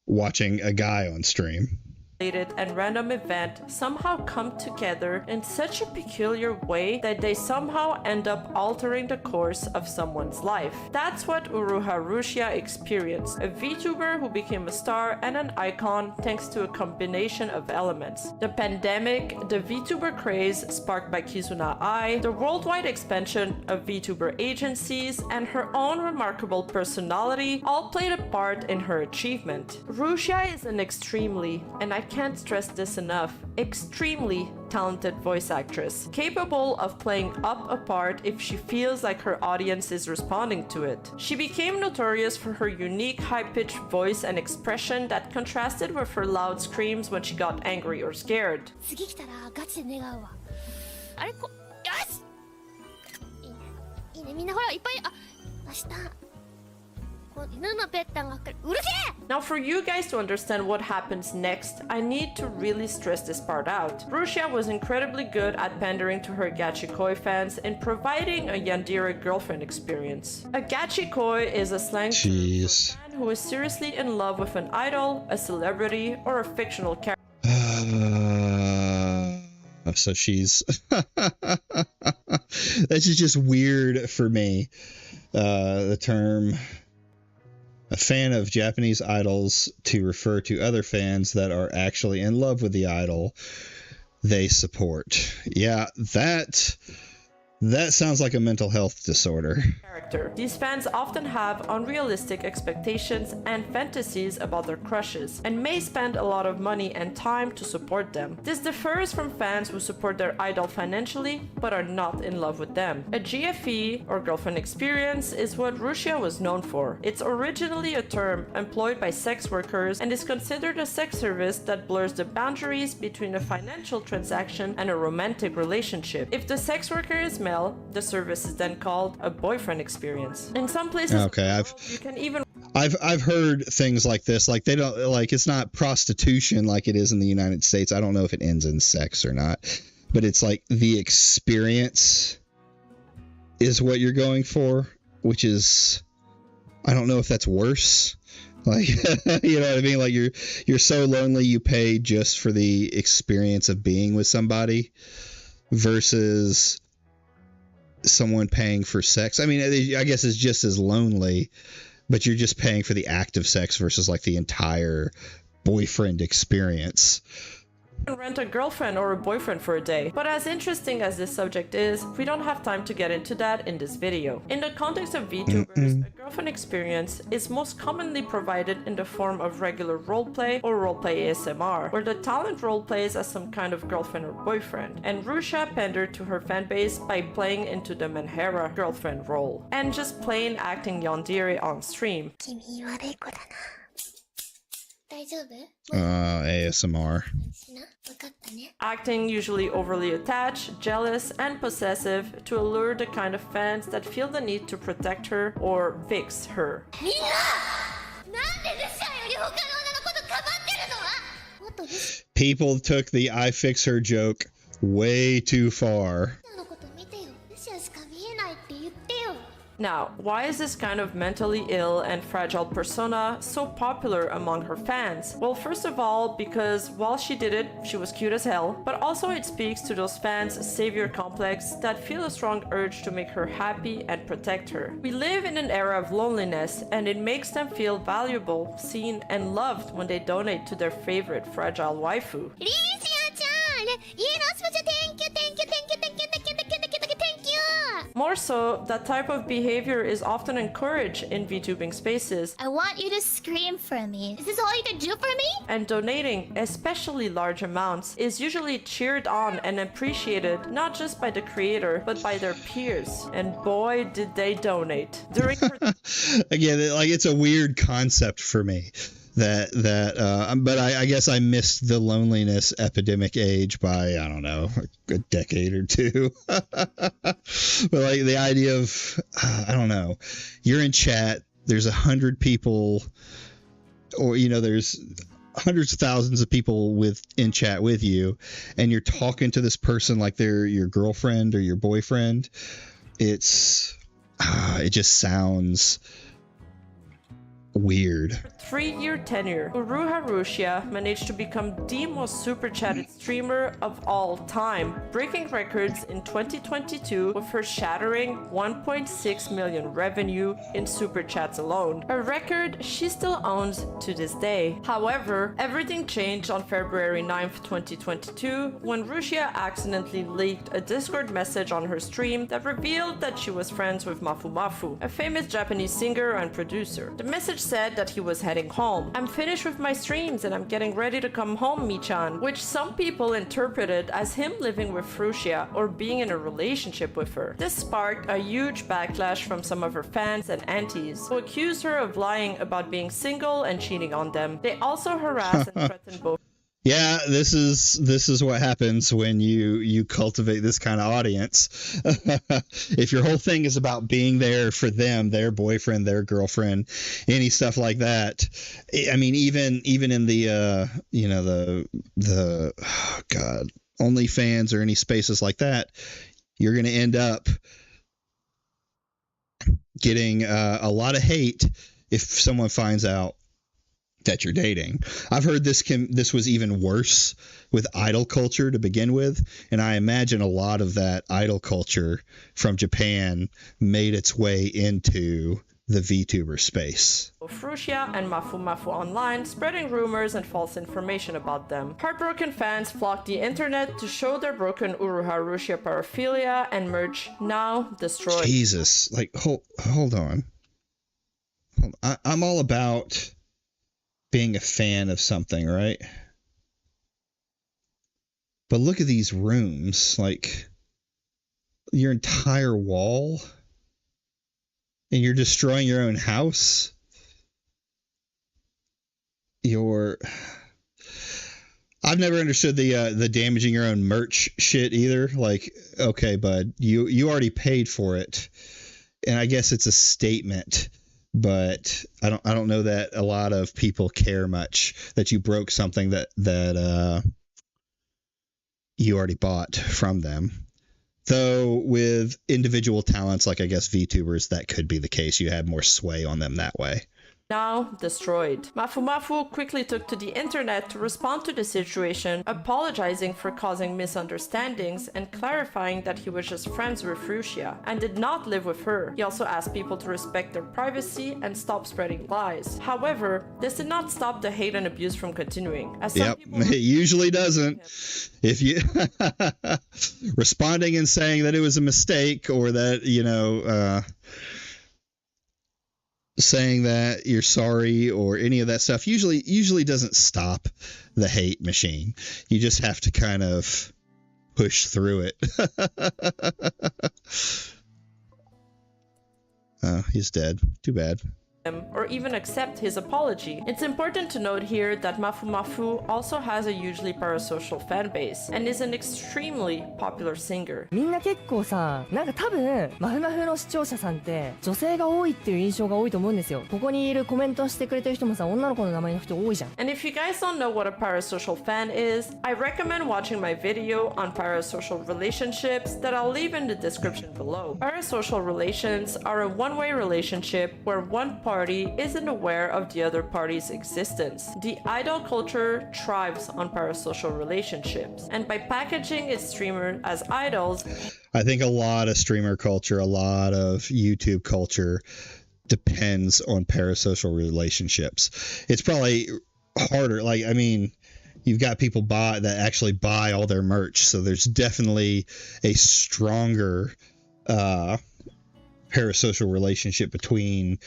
watching a guy on stream. And random event somehow come together in such a peculiar way that they somehow end up altering the course of someone's life. That's what Uruha Rusia experienced, a VTuber who became a star and an icon thanks to a combination of elements. The pandemic, the VTuber craze sparked by Kizuna Ai, the worldwide expansion of VTuber agencies, and her own remarkable personality all played a part in her achievement. Rusia is an extremely, and I can't stress this enough, extremely talented voice actress, capable of playing up a part if she feels like her audience is responding to it. She became notorious for her unique high-pitched voice and expression that contrasted with her loud screams when she got angry or scared. Now for you guys to understand what happens next, I need to really stress this part out. Rusia was incredibly good at pandering to her gachikoi fans and providing a yandere girlfriend experience. A gachikoi is a slang term for a fan who is seriously in love with an idol, a celebrity, or a fictional character. So she's that's just weird for me. The term a fan of Japanese idols to refer to other fans that are actually in love with the idol they support. Yeah, that sounds like a mental health disorder. These fans often have unrealistic expectations and fantasies about their crushes, and may spend a lot of money and time to support them. This differs from fans who support their idol financially, but are not in love with them. A GFE, or girlfriend experience, is what Rusia was known for. It's originally a term employed by sex workers and is considered a sex service that blurs the boundaries between a financial transaction and a romantic relationship. If the sex worker is male, the service is then called a boyfriend experience. In some places, okay, you can even I've heard things like this, like they don't like it's not prostitution like it is in the United States. I don't know if it ends in sex or not, but it's like the experience is what you're going for, which is I don't know if that's worse. Like you know what I mean? Like you're so lonely you pay just for the experience of being with somebody versus someone paying for sex. I mean, I guess it's just as lonely, but you're just paying for the act of sex versus like the entire boyfriend experience. Rent a girlfriend or a boyfriend for a day. But as interesting as this subject is, we don't have time to get into that in this video. In the context of VTubers, a girlfriend experience is most commonly provided in the form of regular roleplay or roleplay ASMR, where the talent roleplays as some kind of girlfriend or boyfriend. And Rusia pandered to her fanbase by playing into the Menhera girlfriend role, and just plain acting yandere on stream. ASMR. Acting usually overly attached, jealous, and possessive to allure the kind of fans that feel the need to protect her or fix her. People took the I fix her joke way too far. Now, why is this kind of mentally ill and fragile persona so popular among her fans? Well, first of all, because while she did it, she was cute as hell, but also it speaks to those fans' savior complex that feel a strong urge to make her happy and protect her. We live in an era of loneliness, and it makes them feel valuable, seen, and loved when they donate to their favorite fragile waifu. More so, that type of behavior is often encouraged in VTubing spaces. I want you to scream for me. Is this all you can do for me? And donating, especially large amounts, is usually cheered on and appreciated not just by the creator, but by their peers. And boy, did they donate. During her Again, like, it's a weird concept for me. But I guess I missed the loneliness epidemic age by, I don't know, a decade or two. But like the idea of, I don't know, you're in chat, there's 100 people, or, you know, there's hundreds of thousands of people in chat with you, and you're talking to this person like they're your girlfriend or your boyfriend. It just sounds weird. 3-year tenure, Uru Harushia managed to become the most super chatted streamer of all time, breaking records in 2022 with her shattering 1.6 million revenue in super chats alone, a record she still owns to this day. However, everything changed on February 9th, 2022, when Rushia accidentally leaked a Discord message on her stream that revealed that she was friends with Mafu Mafu, a famous Japanese singer and producer. The message said that he was heading home. I'm finished with my streams and I'm getting ready to come home, Michan, which some people interpreted as him living with Rushia or being in a relationship with her. This sparked a huge backlash from some of her fans and aunties, who accused her of lying about being single and cheating on them. They also harassed and threatened both. Yeah, this is what happens when you cultivate this kind of audience. If your whole thing is about being there for them, their boyfriend, their girlfriend, any stuff like that. I mean, even in the the God, OnlyFans or any spaces like that, you're going to end up getting a lot of hate if someone finds out that you're dating. I've heard this was even worse with idol culture to begin with, and I imagine a lot of that idol culture from Japan made its way into the VTuber space. Rushia and Mafu Mafu online, spreading rumors and false information about them. Heartbroken fans flocked the internet to show their broken Uruha Rushia paraphilia and merch now destroyed. Jesus, like hold on. I'm all about being a fan of something, right? But look at these rooms, like your entire wall, and you're destroying your own house. I've never understood the damaging your own merch shit either. Like, okay, bud, you already paid for it, and I guess it's a statement. But I don't know that a lot of people care much that you broke something that you already bought from them. Though with individual talents, like I guess VTubers, that could be the case. You had more sway on them that way. Now destroyed. Mafu Mafu quickly took to the internet to respond to the situation, apologizing for causing misunderstandings and clarifying that he was just friends with Rushia and did not live with her. He also asked people to respect their privacy and stop spreading lies. However, this did not stop the hate and abuse from continuing. As some people it usually doesn't. If you responding and saying that it was a mistake, or that saying that you're sorry or any of that stuff usually doesn't stop the hate machine. You just have to kind of push through it. Oh, he's dead. Too bad. him or even accept his apology. It's important to note here that Mafu Mafu also has a hugely parasocial fan base and is an extremely popular singer. みんな結構さ、なんか多分マフマフの視聴者さんって女性が多いっていう印象が多いと思うんですよ。ここにいるコメントしてくれてる人もさ、女の子の名前の人多いじゃん。And if you guys don't know what a parasocial fan is, I recommend watching my video on parasocial relationships that I'll leave in the description below. Parasocial relations are a one-way relationship where one party isn't aware of the other party's existence. The idol culture thrives on parasocial relationships, and by packaging its streamers as idols, I think a lot of streamer culture, a lot of YouTube culture depends on parasocial relationships. It's probably harder. Like, I mean, you've got people that actually buy all their merch, so there's definitely a stronger parasocial relationship between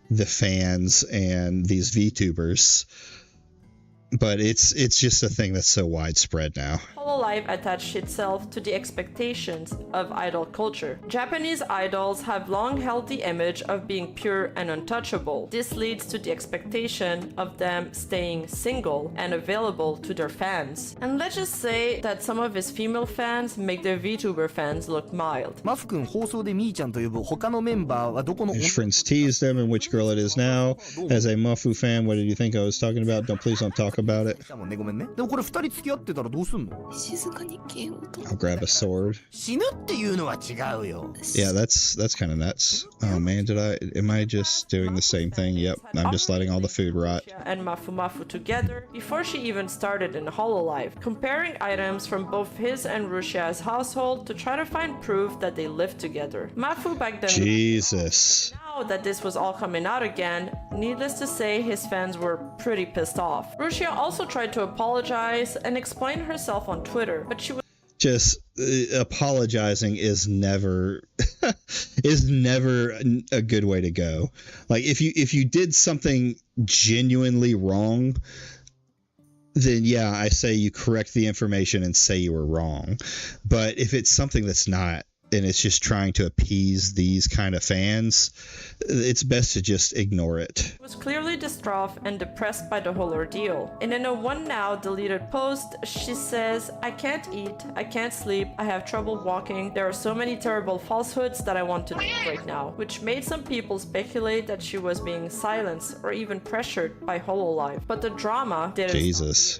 the fans and these VTubers. But it's just a thing that's so widespread now. Hololive attached itself to the expectations of idol culture. Japanese idols have long held the image of being pure and untouchable. This leads to the expectation of them staying single and available to their fans. And let's just say that some of his female fans make their VTuber fans look mild. マフ君放送でミーちゃんと呼ぶ他のメンバーはどこの His friends teased him and which girl it is now. As a Mafu fan, what did you think I was talking about? Please don't talk about it. ごめんね。でもこれ二人付き合ってたらどうすんの？ I'll grab a sword. 死ぬっていうのは違うよ。 Yeah, that's kind of nuts. Oh man, am I just doing the same thing? Yep, I'm just letting all the food rot. And Mafu Mafu together before she even started in Hololive, comparing items from both his and Rusia's household to try to find proof that they lived together. Mafu back then. Jesus. Now that this was all coming out again, needless to say, his fans were pretty pissed off. Rusia also tried to apologize and explain herself on Twitter, but she was just apologizing is never a good way to go. Like if you did something genuinely wrong, then yeah, I say you correct the information and say you were wrong. But if it's something that's not, and it's just trying to appease these kind of fans, it's best to just ignore it. Was clearly distraught and depressed by the whole ordeal. And in a one now deleted post, she says, "I can't eat, I can't sleep, I have trouble walking, there are so many terrible falsehoods that I want to do right now," which made some people speculate that she was being silenced or even pressured by Hololive. But the drama didn't Jesus.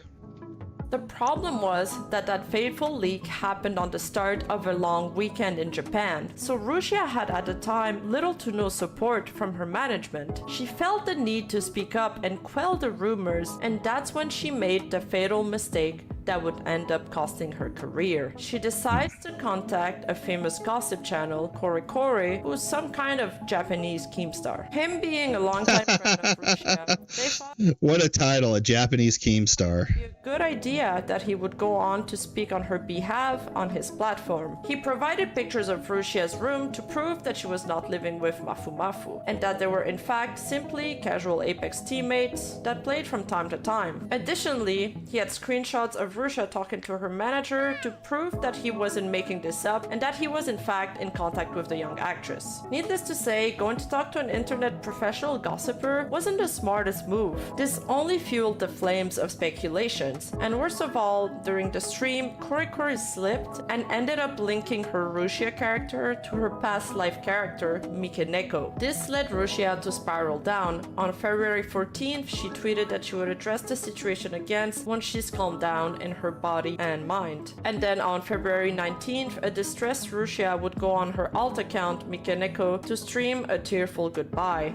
The problem was that fateful leak happened on the start of a long weekend in Japan, so Rusia had at the time little to no support from her management. She felt the need to speak up and quell the rumors, and that's when she made the fatal mistake that would end up costing her career. She decides to contact a famous gossip channel, Korikori, who's some kind of Japanese Keemstar. Him being a longtime friend of Rusia, they thought What a title, a Japanese Keemstar. it would be a good idea that he would go on to speak on her behalf on his platform. He provided pictures of Rusia's room to prove that she was not living with Mafu Mafu, and that they were in fact simply casual Apex teammates that played from time to time. Additionally, he had screenshots of Rusia talking to her manager to prove that he wasn't making this up and that he was in fact in contact with the young actress. Needless to say, going to talk to an internet professional gossiper wasn't the smartest move. This only fueled the flames of speculations, and worst of all, during the stream, Korikori slipped and ended up linking her Rusia character to her past life character, Mikeneko. This led Rusia to spiral down. On February 14th, she tweeted that she would address the situation again once she's calmed down in her body and mind. And then on February 19th, a distressed Rusia would go on her alt account, Mikeneko, to stream a tearful goodbye.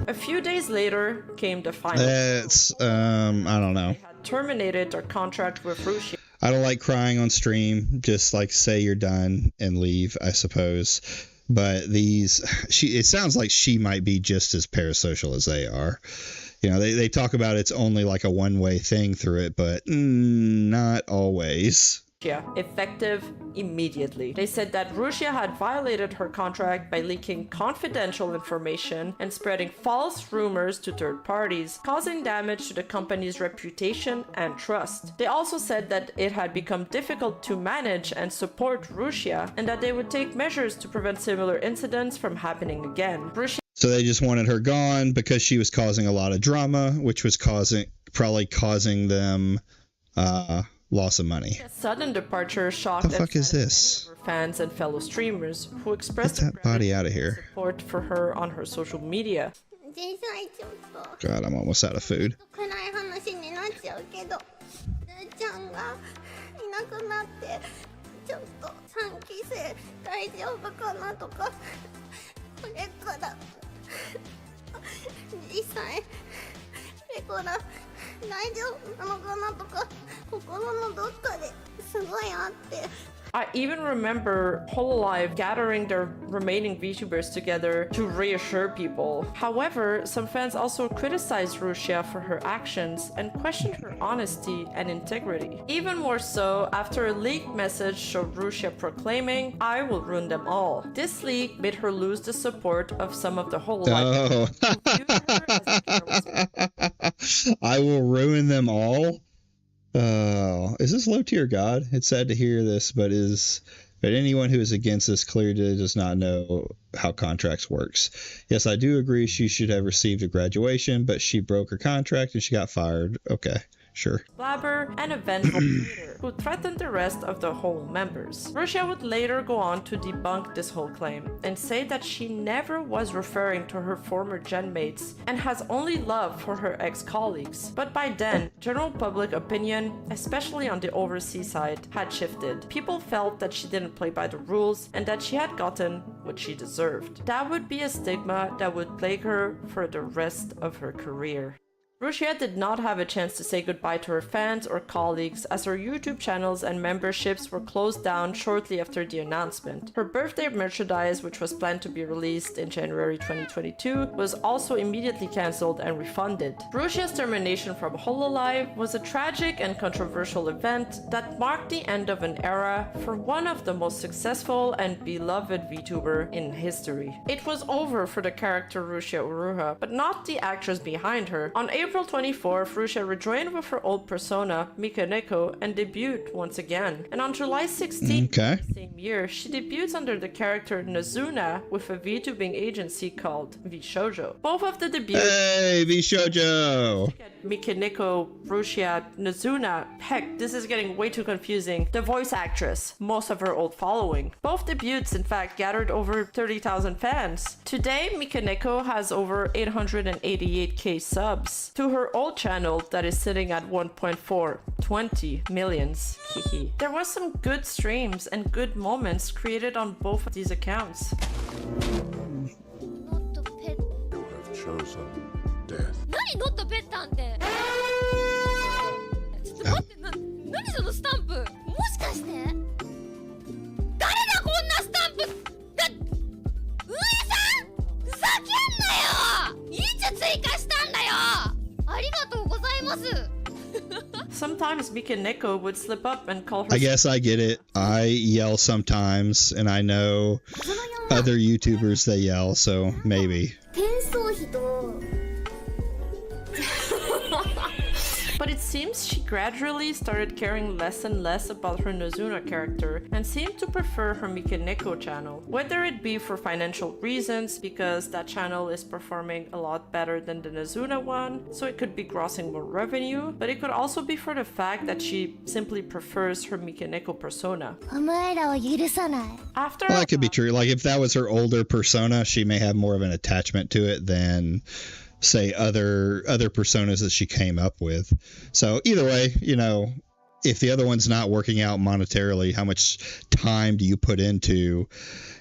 A few days later came the final. That's I don't know. They had terminated their contract with Rusia. I don't like crying on stream. Just like say you're done and leave, I suppose. But it sounds like she might be just as parasocial as they are. You know, they talk about it's only like a one-way thing through it, but not always. effective immediately. They said that Russia had violated her contract by leaking confidential information and spreading false rumors to third parties, causing damage to the company's reputation and trust. They also said that it had become difficult to manage and support Russia, and that they would take measures to prevent similar incidents from happening again. So they just wanted her gone because she was causing a lot of drama, which was probably causing them loss of money. Sudden departure shocked the fuck is this? Fans and fellow streamers who expressed Get that body out of here. support for her on her social media. God, I'm almost out of food. I even remember Hololive gathering their remaining VTubers together to reassure people. However, some fans also criticized Russia for her actions and questioned her honesty and integrity. Even more so after a leaked message showed Russia proclaiming, "I will ruin them all." This leak made her lose the support of some of the Hololive. I will ruin them all. Is this low tier God? It's sad to hear this, but anyone who is against this clearly does not know how contracts works. Yes, I do agree she should have received a graduation, but she broke her contract and she got fired. Okay, sure. Blabber and a vengeful traitor who threatened the rest of the whole members. Russia would later go on to debunk this whole claim and say that she never was referring to her former gen mates and has only love for her ex-colleagues. But by then, general public opinion, especially on the overseas side, had shifted. People felt that she didn't play by the rules and that she had gotten what she deserved. That would be a stigma that would plague her for the rest of her career. Russia did not have a chance to say goodbye to her fans or colleagues, as her YouTube channels and memberships were closed down shortly after the announcement. Her birthday merchandise, which was planned to be released in January 2022, was also immediately cancelled and refunded. Russia's termination from Hololive was a tragic and controversial event that marked the end of an era for one of the most successful and beloved VTuber in history. It was over for the character Russia Uruha, but not the actress behind her. On April 24th, Russia rejoined with her old persona, Mikaneko, and debuted once again. And on July 16th, the same year, she debuts under the character Nazuna with a VTubing agency called Vshoujo. Both of the debuts... Hey, Vshoujo! Mikaneko, Russia, Nazuna. Heck, this is getting way too confusing. The voice actress, most of her old following. Both debuts, in fact, gathered over 30,000 fans. Today, Mikaneko has over 888k subs to her old channel that is sitting at 1.420 millions. There was some good streams and good moments created on both of these accounts. You have chosen death. 何ノットペッタンってちょっと待って何そのスタンプもしかして誰だこんなスタンプだ上さんふざけんなよいつ追加したんだよありがとうございます Sometimes Mikaneko would slip up and call her... I guess I get it. I yell sometimes, and I know other YouTubers they yell, so maybe. But it seems she gradually started caring less and less about her Nazuna character and seemed to prefer her Mikaneko channel. Whether it be for financial reasons, because that channel is performing a lot better than the Nazuna one, so it could be grossing more revenue, but it could also be for the fact that she simply prefers her Mikaneko persona. After Well, that could be true. Like, if that was her older persona, she may have more of an attachment to it than, say, other personas that she came up with. So either way, you know, if the other one's not working out monetarily, how much time do you put into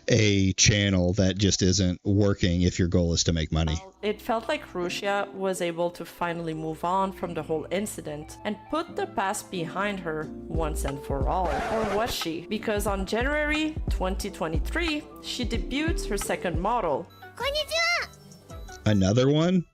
a channel that just isn't working if your goal is to make money? It felt like Russia was able to finally move on from the whole incident and put the past behind her once and for all. Or was she? Because on January 2023, she debuts her second model. Another one?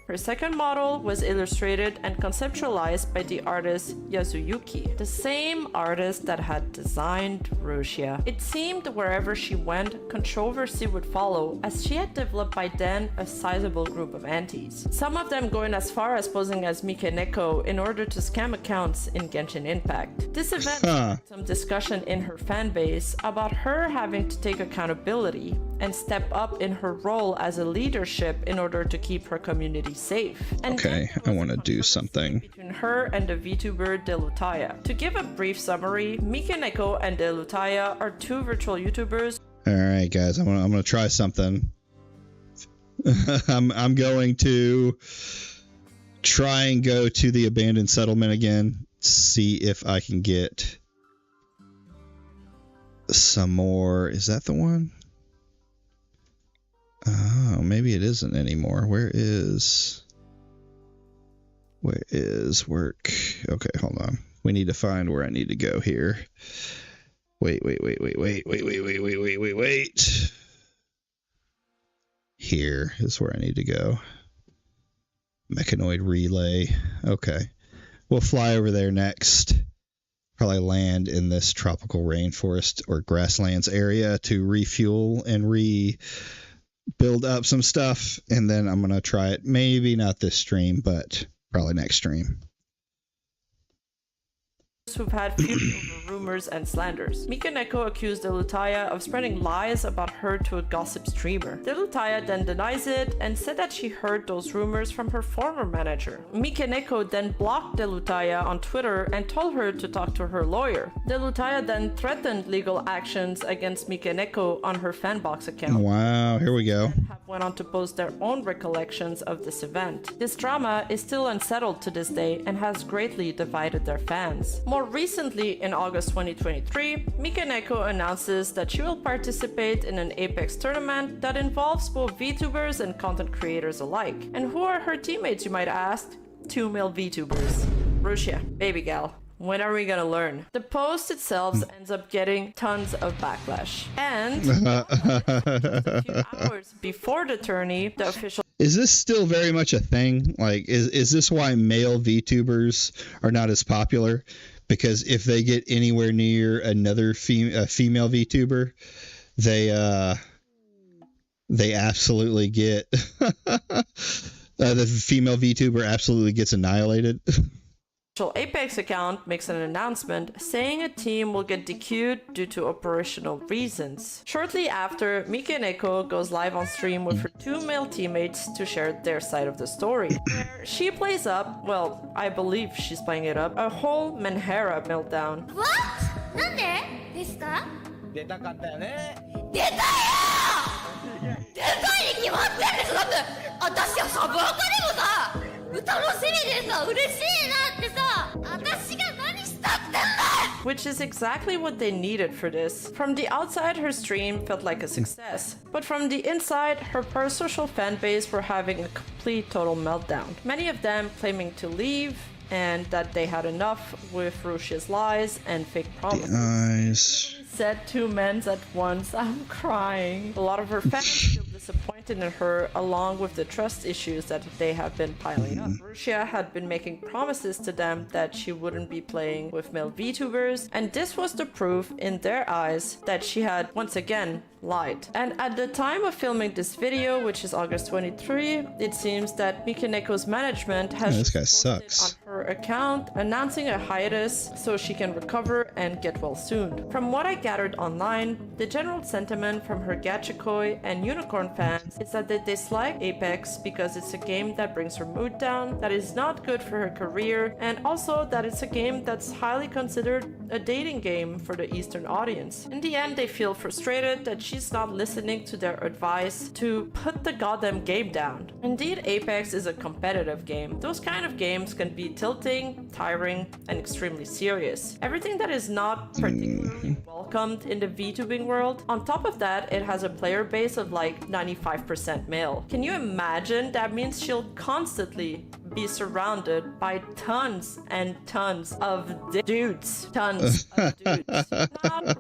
Her second model was illustrated and conceptualized by the artist Yasuyuki, the same artist that had designed Rusia. It seemed wherever she went, controversy would follow, as she had developed by then a sizable group of antis. Some of them going as far as posing as Mikeneko in order to scam accounts in Genshin Impact. This event sparked some discussion in her fan base about her having to take accountability and step up in her role as a leadership in order to keep her community safe. And okay, I want to do something between her and the VTuber Delutaya. To give a brief summary, Mikeneko and Delutaya are two virtual YouTubers. All right, guys, I'm gonna try something. I'm going to try and go to the abandoned settlement again, see if I can get some more. Is that the one? Oh, maybe it isn't anymore. Where is work? Okay, hold on. We need to find where I need to go here. Wait. Here is where I need to go. Mechanoid relay. Okay. We'll fly over there next. Probably land in this tropical rainforest or grasslands area to refuel and build up some stuff, and then I'm gonna try it. Maybe not this stream, but probably next stream. Who've had feud over rumors and slanders. Mikeneko accused Delutaya of spreading lies about her to a gossip streamer. Delutaya then denies it and said that she heard those rumors from her former manager. Mikeneko then blocked Delutaya on Twitter and told her to talk to her lawyer. Delutaya then threatened legal actions against Mikeneko on her fanbox account. Wow, here we go. Went on to post their own recollections of this event. This drama is still unsettled to this day and has greatly divided their fans. More recently, in August 2023, Mikeneko announces that she will participate in an Apex tournament that involves both VTubers and content creators alike. And who are her teammates, you might ask? 2 male VTubers. Rusia, baby gal. When are we gonna learn? The post itself ends up getting tons of backlash. And a few hours before the tourney, the official... Is this still very much a thing? Like, is this why male VTubers are not as popular? Because if they get anywhere near another female VTuber, they absolutely get... the female VTuber absolutely gets annihilated. Apex account makes an announcement saying a team will get DQ'd due to operational reasons. Shortly after, Mikeneko goes live on stream with her 2 male teammates to share their side of the story. Where she plays up, well, I believe she's playing it up, a whole Menhera meltdown. What? なんでですか？出たかったよね。出たよ！出たに決まってるでしょ。だって私はサブアカでもさ、楽しみでさ、嬉しいなってさ、私が何したってんだよ！ Which is exactly what they needed for this. From the outside, her stream felt like a success. But from the inside, her parasocial fanbase were having a complete total meltdown. Many of them claiming to leave, and that they had enough with Rusia's lies and fake promises. Said 2 men at once. I'm crying. A lot of her fans feel disappointed in her, along with the trust issues that they have been piling up. Rusia had been making promises to them that she wouldn't be playing with male VTubers, and this was the proof in their eyes that she had once again lied. And at the time of filming this video, which is August 23, it seems that Mikeneko's management has this guy sucks. on her account announcing a hiatus so she can recover and get well soon. From what I gathered online, the general sentiment from her Gachikoi and Unicorn fans is that they dislike Apex because it's a game that brings her mood down, that is not good for her career, and also that it's a game that's highly considered a dating game for the Eastern audience. In the end, they feel frustrated that she's not listening to their advice to put the goddamn game down. Indeed, Apex is a competitive game. Those kind of games can be tilting, tiring, and extremely serious. Everything that is not particularly welcomed in the VTubing world. On top of that, it has a player base of like 95% male. Can you imagine? That means she'll constantly be surrounded by tons and tons of dudes. Tons of dudes.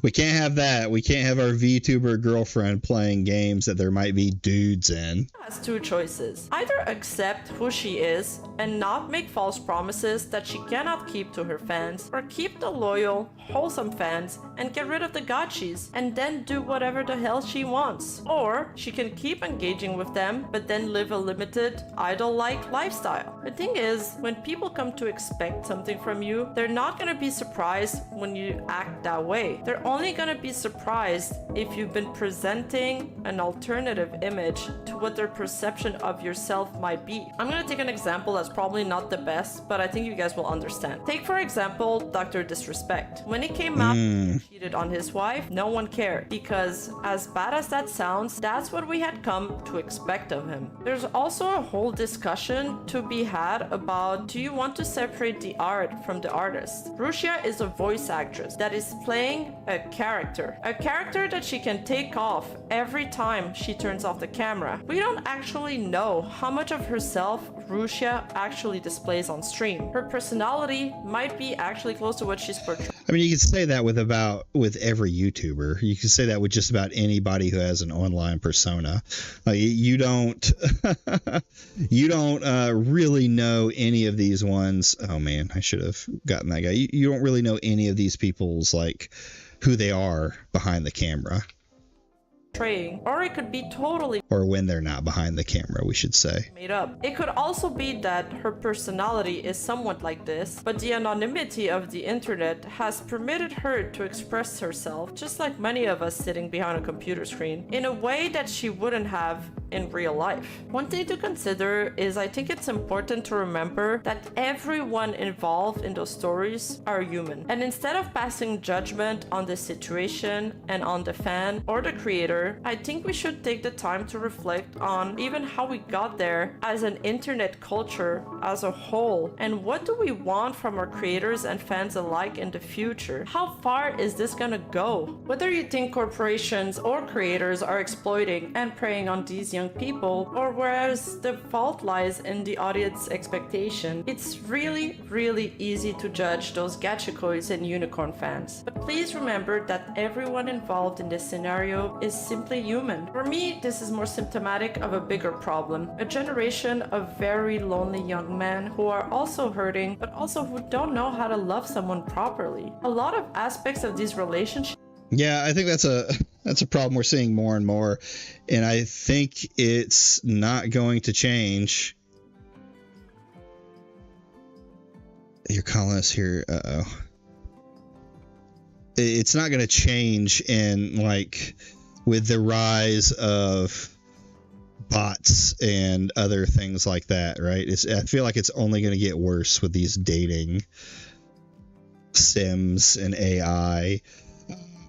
We can't have that. We can't have our VTuber girlfriend playing games that there might be dudes in. Has two choices. Either accept who she is and not make false promises that she cannot keep to her fans, or keep the loyal, wholesome fans and get rid of the gotchis and then do whatever the hell she wants. Or she can keep engaging with them but then live a limited, idol-like lifestyle. The thing is, when people come to expect something from you, they're not gonna be surprised when you act that way. They're only gonna be surprised if you've been presenting an alternative image to what their perception of yourself might be. I'm gonna take an example that's probably not the best, but I think you guys will understand. Take for example, Dr. Disrespect. When he came out and cheated on his wife, no one cared, because as bad as that sounds, that's what we had come to expect of him. There's also a whole discussion to be had about, do you want to separate the art from the artist? Rusia is a voice actress that is playing a character that she can take off every time she turns off the camera. We don't actually know how much of herself Rusia actually displays on stream. Her personality might be actually close to what she's portraying. I mean, you can say that with every YouTuber. You can say that with just about anybody who has an online persona. Like, you don't really know any of these ones. Oh man, I should have gotten that guy. You don't really know any of these people's, like, who they are behind the camera. Or it could be totally, or when they're not behind the camera, we should say, made up. It could also be that her personality is somewhat like this, but the anonymity of the internet has permitted her to express herself, just like many of us sitting behind a computer screen, in a way that she wouldn't have in real life. One thing to consider is, I think it's important to remember that everyone involved in those stories are human. And instead of passing judgment on the situation and on the fan or the creator, I think we should take the time to reflect on even how we got there as an internet culture as a whole, and what do we want from our creators and fans alike in the future? How far is this gonna go? Whether you think corporations or creators are exploiting and preying on these young people, or whereas the fault lies in the audience expectation, it's really easy to judge those gachikois and unicorn fans. But please remember that everyone involved in this scenario is simply human. For me, this is more symptomatic of a bigger problem. A generation of very lonely young men who are also hurting, but also who don't know how to love someone properly. A lot of aspects of these relationships. Yeah, I think that's a problem we're seeing more and more, and I think it's not going to change. You're calling us here. Uh-oh. It's not going to change in, like, with the rise of bots and other things like that, right? I feel like it's only going to get worse with these dating sims and AI.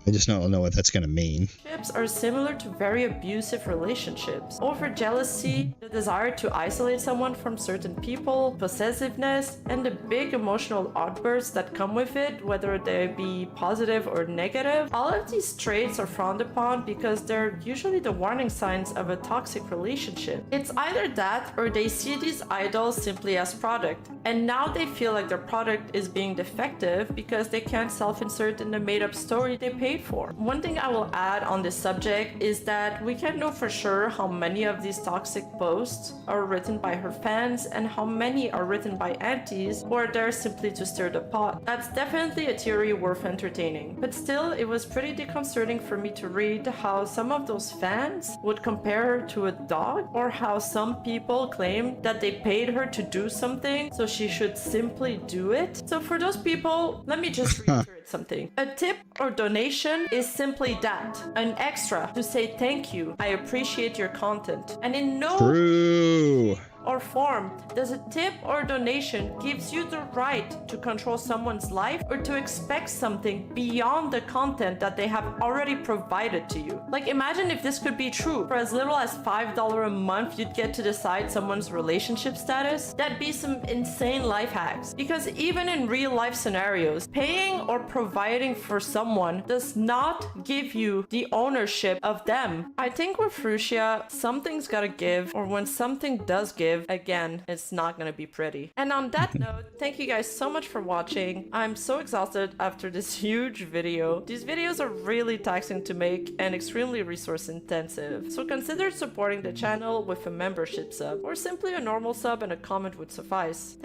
I just don't know what that's going to mean. Are similar to very abusive relationships. Over jealousy, the desire to isolate someone from certain people, possessiveness, and the big emotional outbursts that come with it, whether they be positive or negative. All of these traits are frowned upon because they're usually the warning signs of a toxic relationship. It's either that, or they see these idols simply as product, and now they feel like their product is being defective because they can't self-insert in the made-up story they paid for. One thing I will add on this subject is that we can't know for sure how many of these toxic posts are written by her fans and how many are written by aunties who are there simply to stir the pot. That's definitely a theory worth entertaining. But still, it was pretty disconcerting for me to read how some of those fans would compare her to a dog, or how some people claim that they paid her to do something so she should simply do it. So for those people, let me just reiterate something. A tip or donation is simply that, an extra to say thank you, I appreciate your content. And in no True. or form does a tip or donation gives you the right to control someone's life or to expect something beyond the content that they have already provided to you. Like, imagine if this could be true. For as little as $5 a month, you'd get to decide someone's relationship status. That'd be some insane life hacks. Because even in real life scenarios, paying or providing for someone does not give you the ownership of them. I think with Rusia, something's gotta give, or when something does give, give, again, it's not gonna be pretty. And on that note, thank you guys so much for watching. I'm so exhausted after this huge video. These videos are really taxing to make and extremely resource intensive, so consider supporting the channel with a membership sub, or simply a normal sub and a comment would suffice.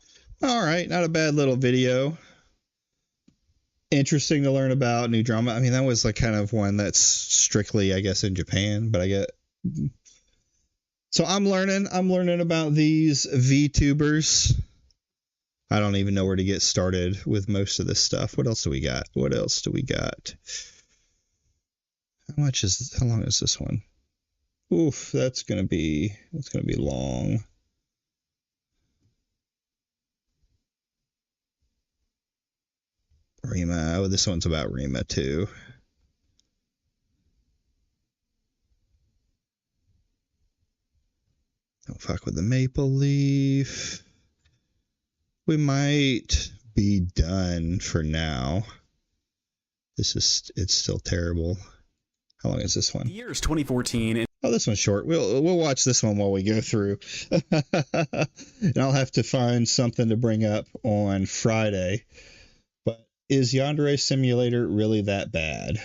All right, not a bad little video. Interesting to learn about new drama. I mean, that was like kind of one that's strictly, I guess, in Japan, but I get. So I'm learning about these VTubers. I don't even know where to get started with most of this stuff. What else do we got? How long is this one? Oof, that's gonna be long. Rima. Oh, this one's about Rima too. Don't fuck with the maple leaf. We might be done for now. It's still terrible. How long is this one? The year is 2014. Oh, this one's short. We'll watch this one while we go through. And I'll have to find something to bring up on Friday. But is Yandere Simulator really that bad?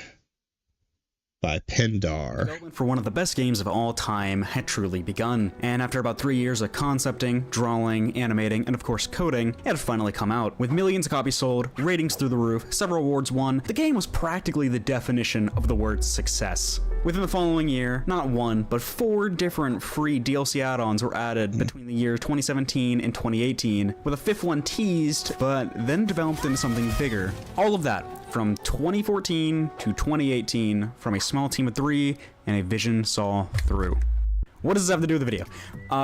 By Pendar. Development for one of the best games of all time had truly begun, and after about 3 years of concepting, drawing, animating, and of course coding, it had finally come out. With millions of copies sold, ratings through the roof, several awards won, the game was practically the definition of the word success. Within the following year, not one, but 4 different free DLC add-ons were added between the years 2017 and 2018, with a 5th one teased, but then developed into something bigger. All of that from 2014 to 2018, from a small team of 3 and a vision saw through. What does this have to do with the video?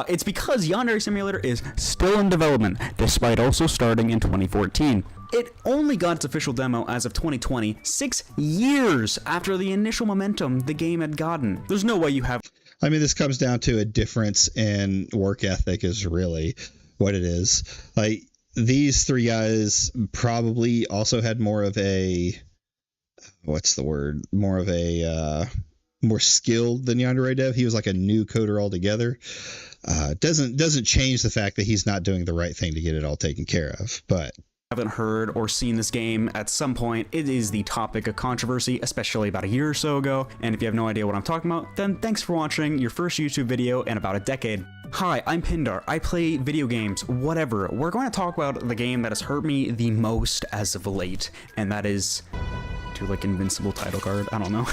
It's because Yandere Simulator is still in development, despite also starting in 2014. It only got its official demo as of 2020, 6 years after the initial momentum the game had gotten. There's no way you have... I mean, this comes down to a difference in work ethic is really what it is. Like, these 3 guys probably also had more of a... What's the word? More of a... more skilled than Yandere Dev. He was like a new coder altogether. Doesn't change the fact that he's not doing the right thing to get it all taken care of, but... haven't heard or seen this game at some point, it is the topic of controversy, especially about a year or so ago, and if you have no idea what I'm talking about, then thanks for watching your first YouTube video in about a decade. Hi, I'm Pindar. I play video games, whatever. We're going to talk about the game that has hurt me the most as of late, and that is... like invincible title card, I don't know.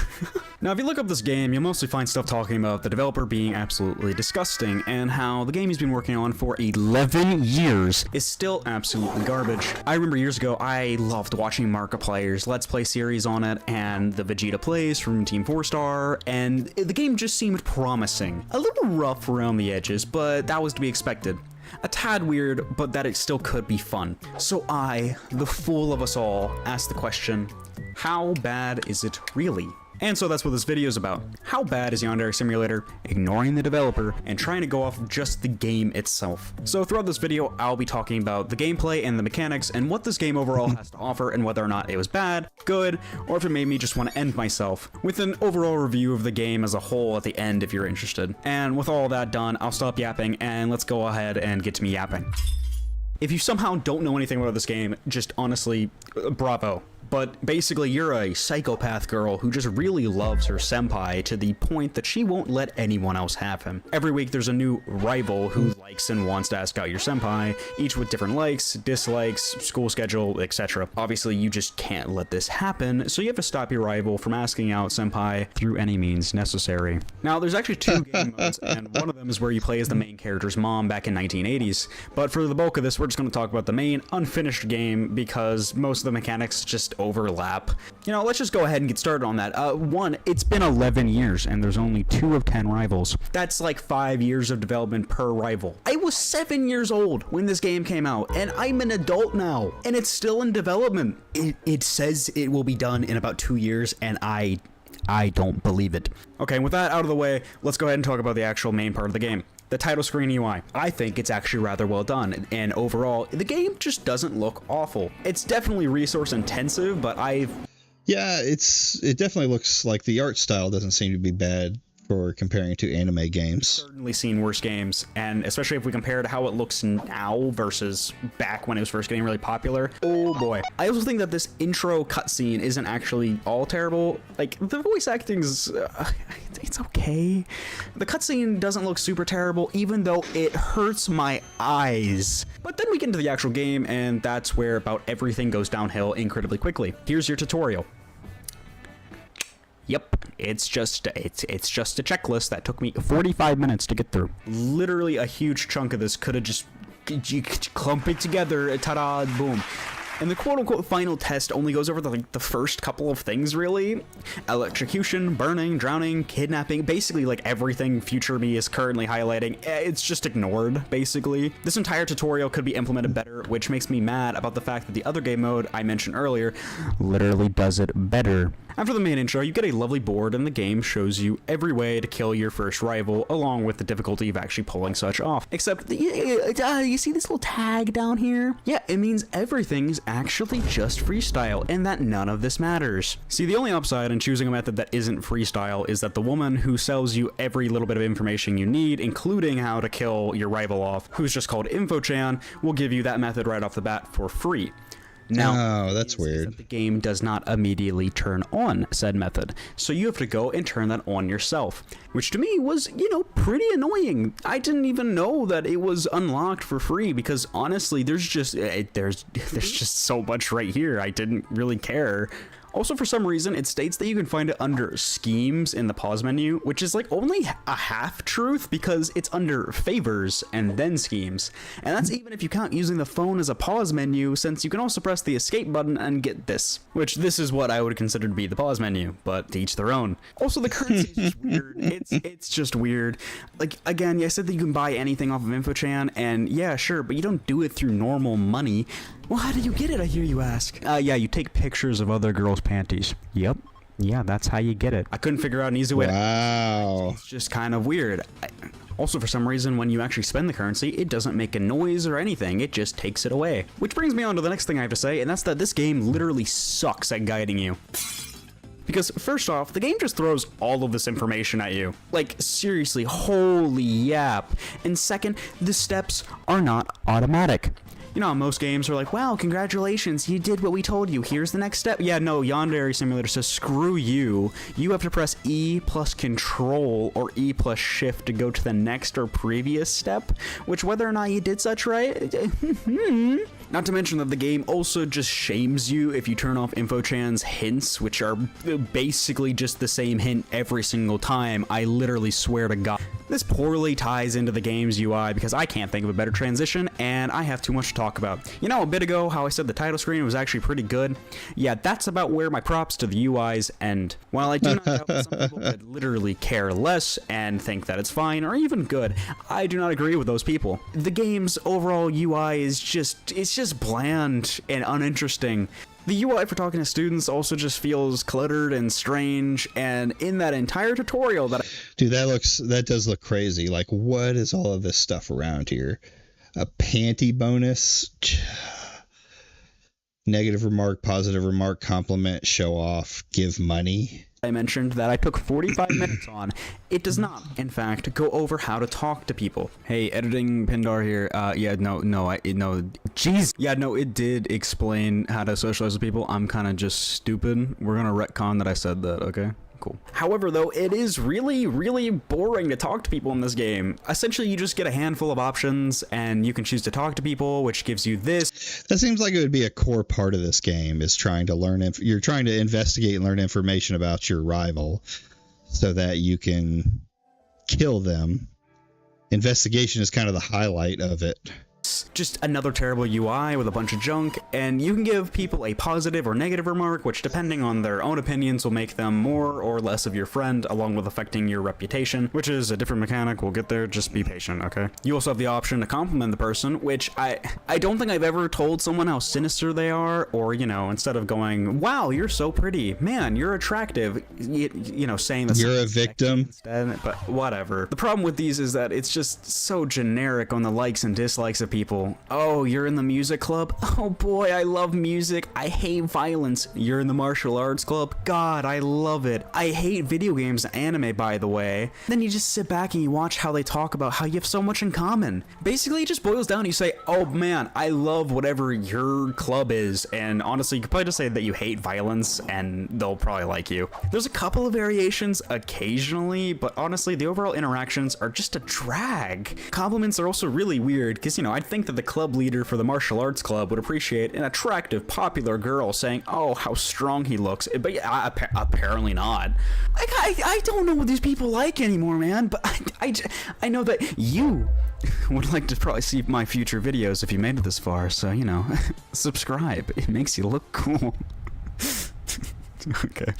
Now if you look up this game, you'll mostly find stuff talking about the developer being absolutely disgusting and how the game he's been working on for 11 years is still absolutely garbage. I remember years ago I loved watching Markiplier's Let's Play series on it and the Vegeta plays from Team 4-Star, and the game just seemed promising. A little rough around the edges, but that was to be expected. A tad weird, but that it still could be fun. So I, the fool of us all, asked the question, how bad is it really? And so that's what this video is about. How bad is Yandere Simulator, ignoring the developer, and trying to go off just the game itself? So throughout this video, I'll be talking about the gameplay and the mechanics, and what this game overall has to offer, and whether or not it was bad, good, or if it made me just want to end myself, with an overall review of the game as a whole at the end if you're interested. And with all that done, I'll stop yapping, and let's go ahead and get to me yapping. If you somehow don't know anything about this game, just honestly, bravo. But basically, you're a psychopath girl who just really loves her senpai to the point that she won't let anyone else have him. Every week, there's a new rival who likes and wants to ask out your senpai, each with different likes, dislikes, school schedule, etc. Obviously, you just can't let this happen, so you have to stop your rival from asking out senpai through any means necessary. Now, there's actually 2 game modes, and one of them is where you play as the main character's mom back in 1980s. But for the bulk of this, we're just going to talk about the main unfinished game because most of the mechanics just overlap. You know, let's just go ahead and get started on that. One, it's been 11 years and there's only 2 of 10 rivals. That's like 5 years of development per rival. I was 7 years old when this game came out and I'm an adult now and it's still in development. It says it will be done in about 2 years and I don't believe it. Okay, with that out of the way, let's go ahead and talk about the actual main part of the game. The title screen UI. I think it's actually rather well done, and overall, the game just doesn't look awful. It's definitely resource intensive, but yeah, it definitely looks like the art style doesn't seem to be bad for comparing to anime games. Certainly seen worse games, and especially if we compare to how it looks now versus back when it was first getting really popular. Oh boy. I also think that this intro cutscene isn't actually all terrible. Like, the voice acting's it's okay. The cutscene doesn't look super terrible, even though it hurts my eyes. But then we get into the actual game, and that's where about everything goes downhill incredibly quickly. Here's your tutorial. Yep, it's just a checklist that took me 45 minutes to get through. Literally a huge chunk of this could have just clump it together, ta-da, boom. And the quote-unquote final test only goes over the first couple of things, really. Electrocution, burning, drowning, kidnapping, basically like everything Future Me is currently highlighting. It's just ignored, basically. This entire tutorial could be implemented better, which makes me mad about the fact that the other game mode I mentioned earlier literally does it better. After the main intro, you get a lovely board, and the game shows you every way to kill your first rival, along with the difficulty of actually pulling such off. Except, you see this little tag down here? Yeah, it means everything's actually just freestyle, and that none of this matters. See, the only upside in choosing a method that isn't freestyle is that the woman who sells you every little bit of information you need, including how to kill your rival off, who's just called InfoChan, will give you that method right off the bat for free. Now, that's weird. The game does not immediately turn on said method, so you have to go and turn that on yourself, which to me was, pretty annoying. I didn't even know that it was unlocked for free because honestly, there's just so much right here. I didn't really care. Also, for some reason, it states that you can find it under schemes in the pause menu, which is like only a half truth because it's under favors and then schemes. And that's even if you count using the phone as a pause menu, since you can also press the escape button and get this, which this is what I would consider to be the pause menu, but to each their own. Also, the currency is just weird. It's just weird. Like, again, I said that you can buy anything off of InfoChan, and yeah, sure, but you don't do it through normal money. Well, how do you get it, I hear you ask? Yeah, you take pictures of other girls' panties. Yep. Yeah, that's how you get it. I couldn't figure out an easy way. Wow. It's just kind of weird. Also, for some reason, when you actually spend the currency, it doesn't make a noise or anything. It just takes it away. Which brings me on to the next thing I have to say, and that's that this game literally sucks at guiding you. Because first off, the game just throws all of this information at you. Like, seriously, holy yap. And second, the steps are not automatic. You know, most games are like, wow, congratulations, you did what we told you, here's the next step. Yeah, no, Yandere Simulator says, screw you. You have to press E plus Control or E plus Shift to go to the next or previous step, which whether or not you did such right, not to mention that the game also just shames you if you turn off InfoChan's hints, which are basically just the same hint every single time. I literally swear to God. This poorly ties into the game's UI because I can't think of a better transition, and I have too much to talk about. You know, a bit ago, how I said the title screen was actually pretty good? Yeah, that's about where my props to the UIs end. While I do not doubt that some people could literally care less and think that it's fine or even good, I do not agree with those people. The game's overall UI is just bland and uninteresting. The UI for talking to students also just feels cluttered and strange, and in that entire tutorial Dude, that does look crazy. Like, what is all of this stuff around here? A panty bonus? Negative remark, positive remark, compliment, show off, give money. I mentioned that I took 45 minutes on. It does not, in fact, go over how to talk to people. Hey, editing Pindar here. Jeez. Yeah, no, it did explain how to socialize with people. I'm kind of just stupid. We're gonna retcon that I said that, okay? Cool. However, though, it is really, really boring to talk to people in this game. Essentially, you just get a handful of options, and you can choose to talk to people, which gives you this. That seems like it would be a core part of this game, is trying to learn. You're trying to investigate and learn information about your rival so that you can kill them. Investigation is kind of the highlight of it. Just another terrible UI with a bunch of junk, and you can give people a positive or negative remark, which depending on their own opinions will make them more or less of your friend, along with affecting your reputation, which is a different mechanic. We'll get there, just be patient, okay? You also have the option to compliment the person, which I don't think I've ever told someone how sinister they are, or, you know, instead of going, wow, you're so pretty, man, you're attractive, you know, saying that you're a victim instead, but whatever. The problem with these is that it's just so generic on the likes and dislikes of people. rival. Oh, you're in the music club? Oh boy, I love music. I hate violence. You're in the martial arts club? God, I love it. I hate video games and anime, by the way. Then you just sit back and you watch how they talk about how you have so much in common. Basically, it just boils down to you say, oh man, I love whatever your club is. And honestly, you could probably just say that you hate violence and they'll probably like you. There's a couple of variations occasionally, but honestly, the overall interactions are just a drag. Compliments are also really weird because, you know, I'd think that the club leader for the martial arts club would appreciate an attractive, popular girl saying, oh, how strong he looks. But yeah, apparently not. Like, I don't know what these people like anymore, man, but I know that you would like to probably see my future videos if you made it this far, so, you know, subscribe. It makes you look cool. Okay.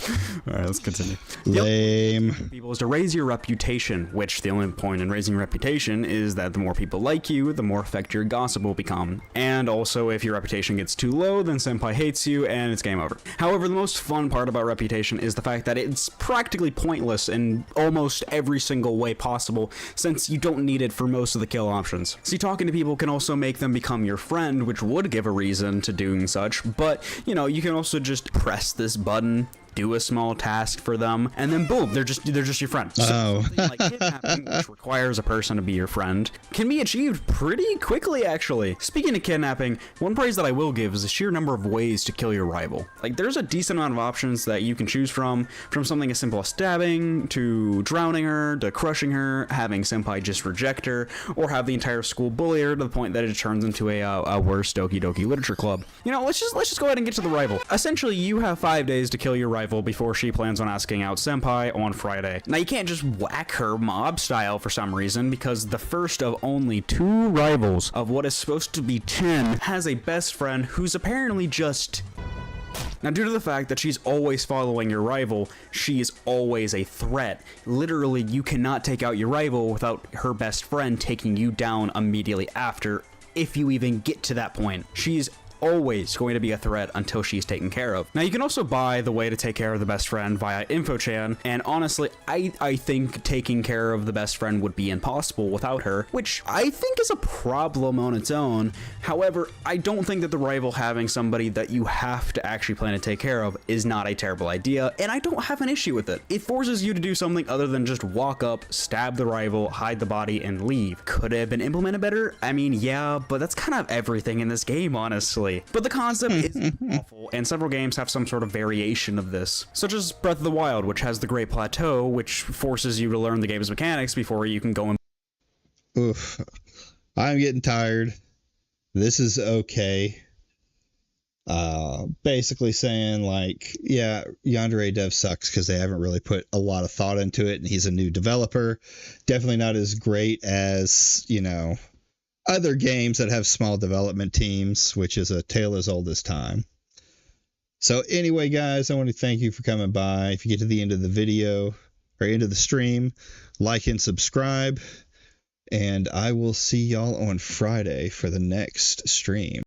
All right, let's continue. Lame. People is to raise your reputation, which the only point in raising reputation is that the more people like you, the more effective your gossip will become. And also, if your reputation gets too low, then senpai hates you and it's game over. However, the most fun part about reputation is the fact that it's practically pointless in almost every single way possible, since you don't need it for most of the kill options. See, talking to people can also make them become your friend, which would give a reason to doing such, but, you know, you can also just press this button, do a small task for them, and then boom, they're just your friend. So something like kidnapping, which requires a person to be your friend, can be achieved pretty quickly, actually. Speaking of kidnapping, one praise that I will give is the sheer number of ways to kill your rival. Like, there's a decent amount of options that you can choose from something as simple as stabbing, to drowning her, to crushing her, having senpai just reject her, or have the entire school bully her to the point that it turns into a worse Doki Doki Literature Club. You know, let's just go ahead and get to the rival. Essentially, you have 5 days to kill your rival before she plans on asking out senpai on Friday. Now, you can't just whack her mob style for some reason, because the first of only 2 rivals of what is supposed to be 10 has a best friend who's apparently just... Now, due to the fact that she's always following your rival, she is always a threat. Literally, you cannot take out your rival without her best friend taking you down immediately after, if you even get to that point. She's always going to be a threat until she's taken care of. Now, you can also buy the way to take care of the best friend via InfoChan, and honestly, I think taking care of the best friend would be impossible without her, which I think is a problem on its own. However, I don't think that the rival having somebody that you have to actually plan to take care of is not a terrible idea, and I don't have an issue with it. It forces you to do something other than just walk up, stab the rival, hide the body, and leave. Could it have been implemented better? I mean, yeah, but that's kind of everything in this game, honestly. But the concept is awful, and several games have some sort of variation of this, such as Breath of the Wild, which has the Great Plateau, which forces you to learn the game's mechanics before you can go and... Oof. I'm getting tired. This is okay. Basically saying, like, yeah, Yandere Dev sucks because they haven't really put a lot of thought into it, and he's a new developer. Definitely not as great as, you know, other games that have small development teams, which is a tale as old as time. So anyway, guys, I want to thank you for coming by. If you get to the end of the video or end of the stream, like and subscribe, and I will see y'all on Friday for the next stream.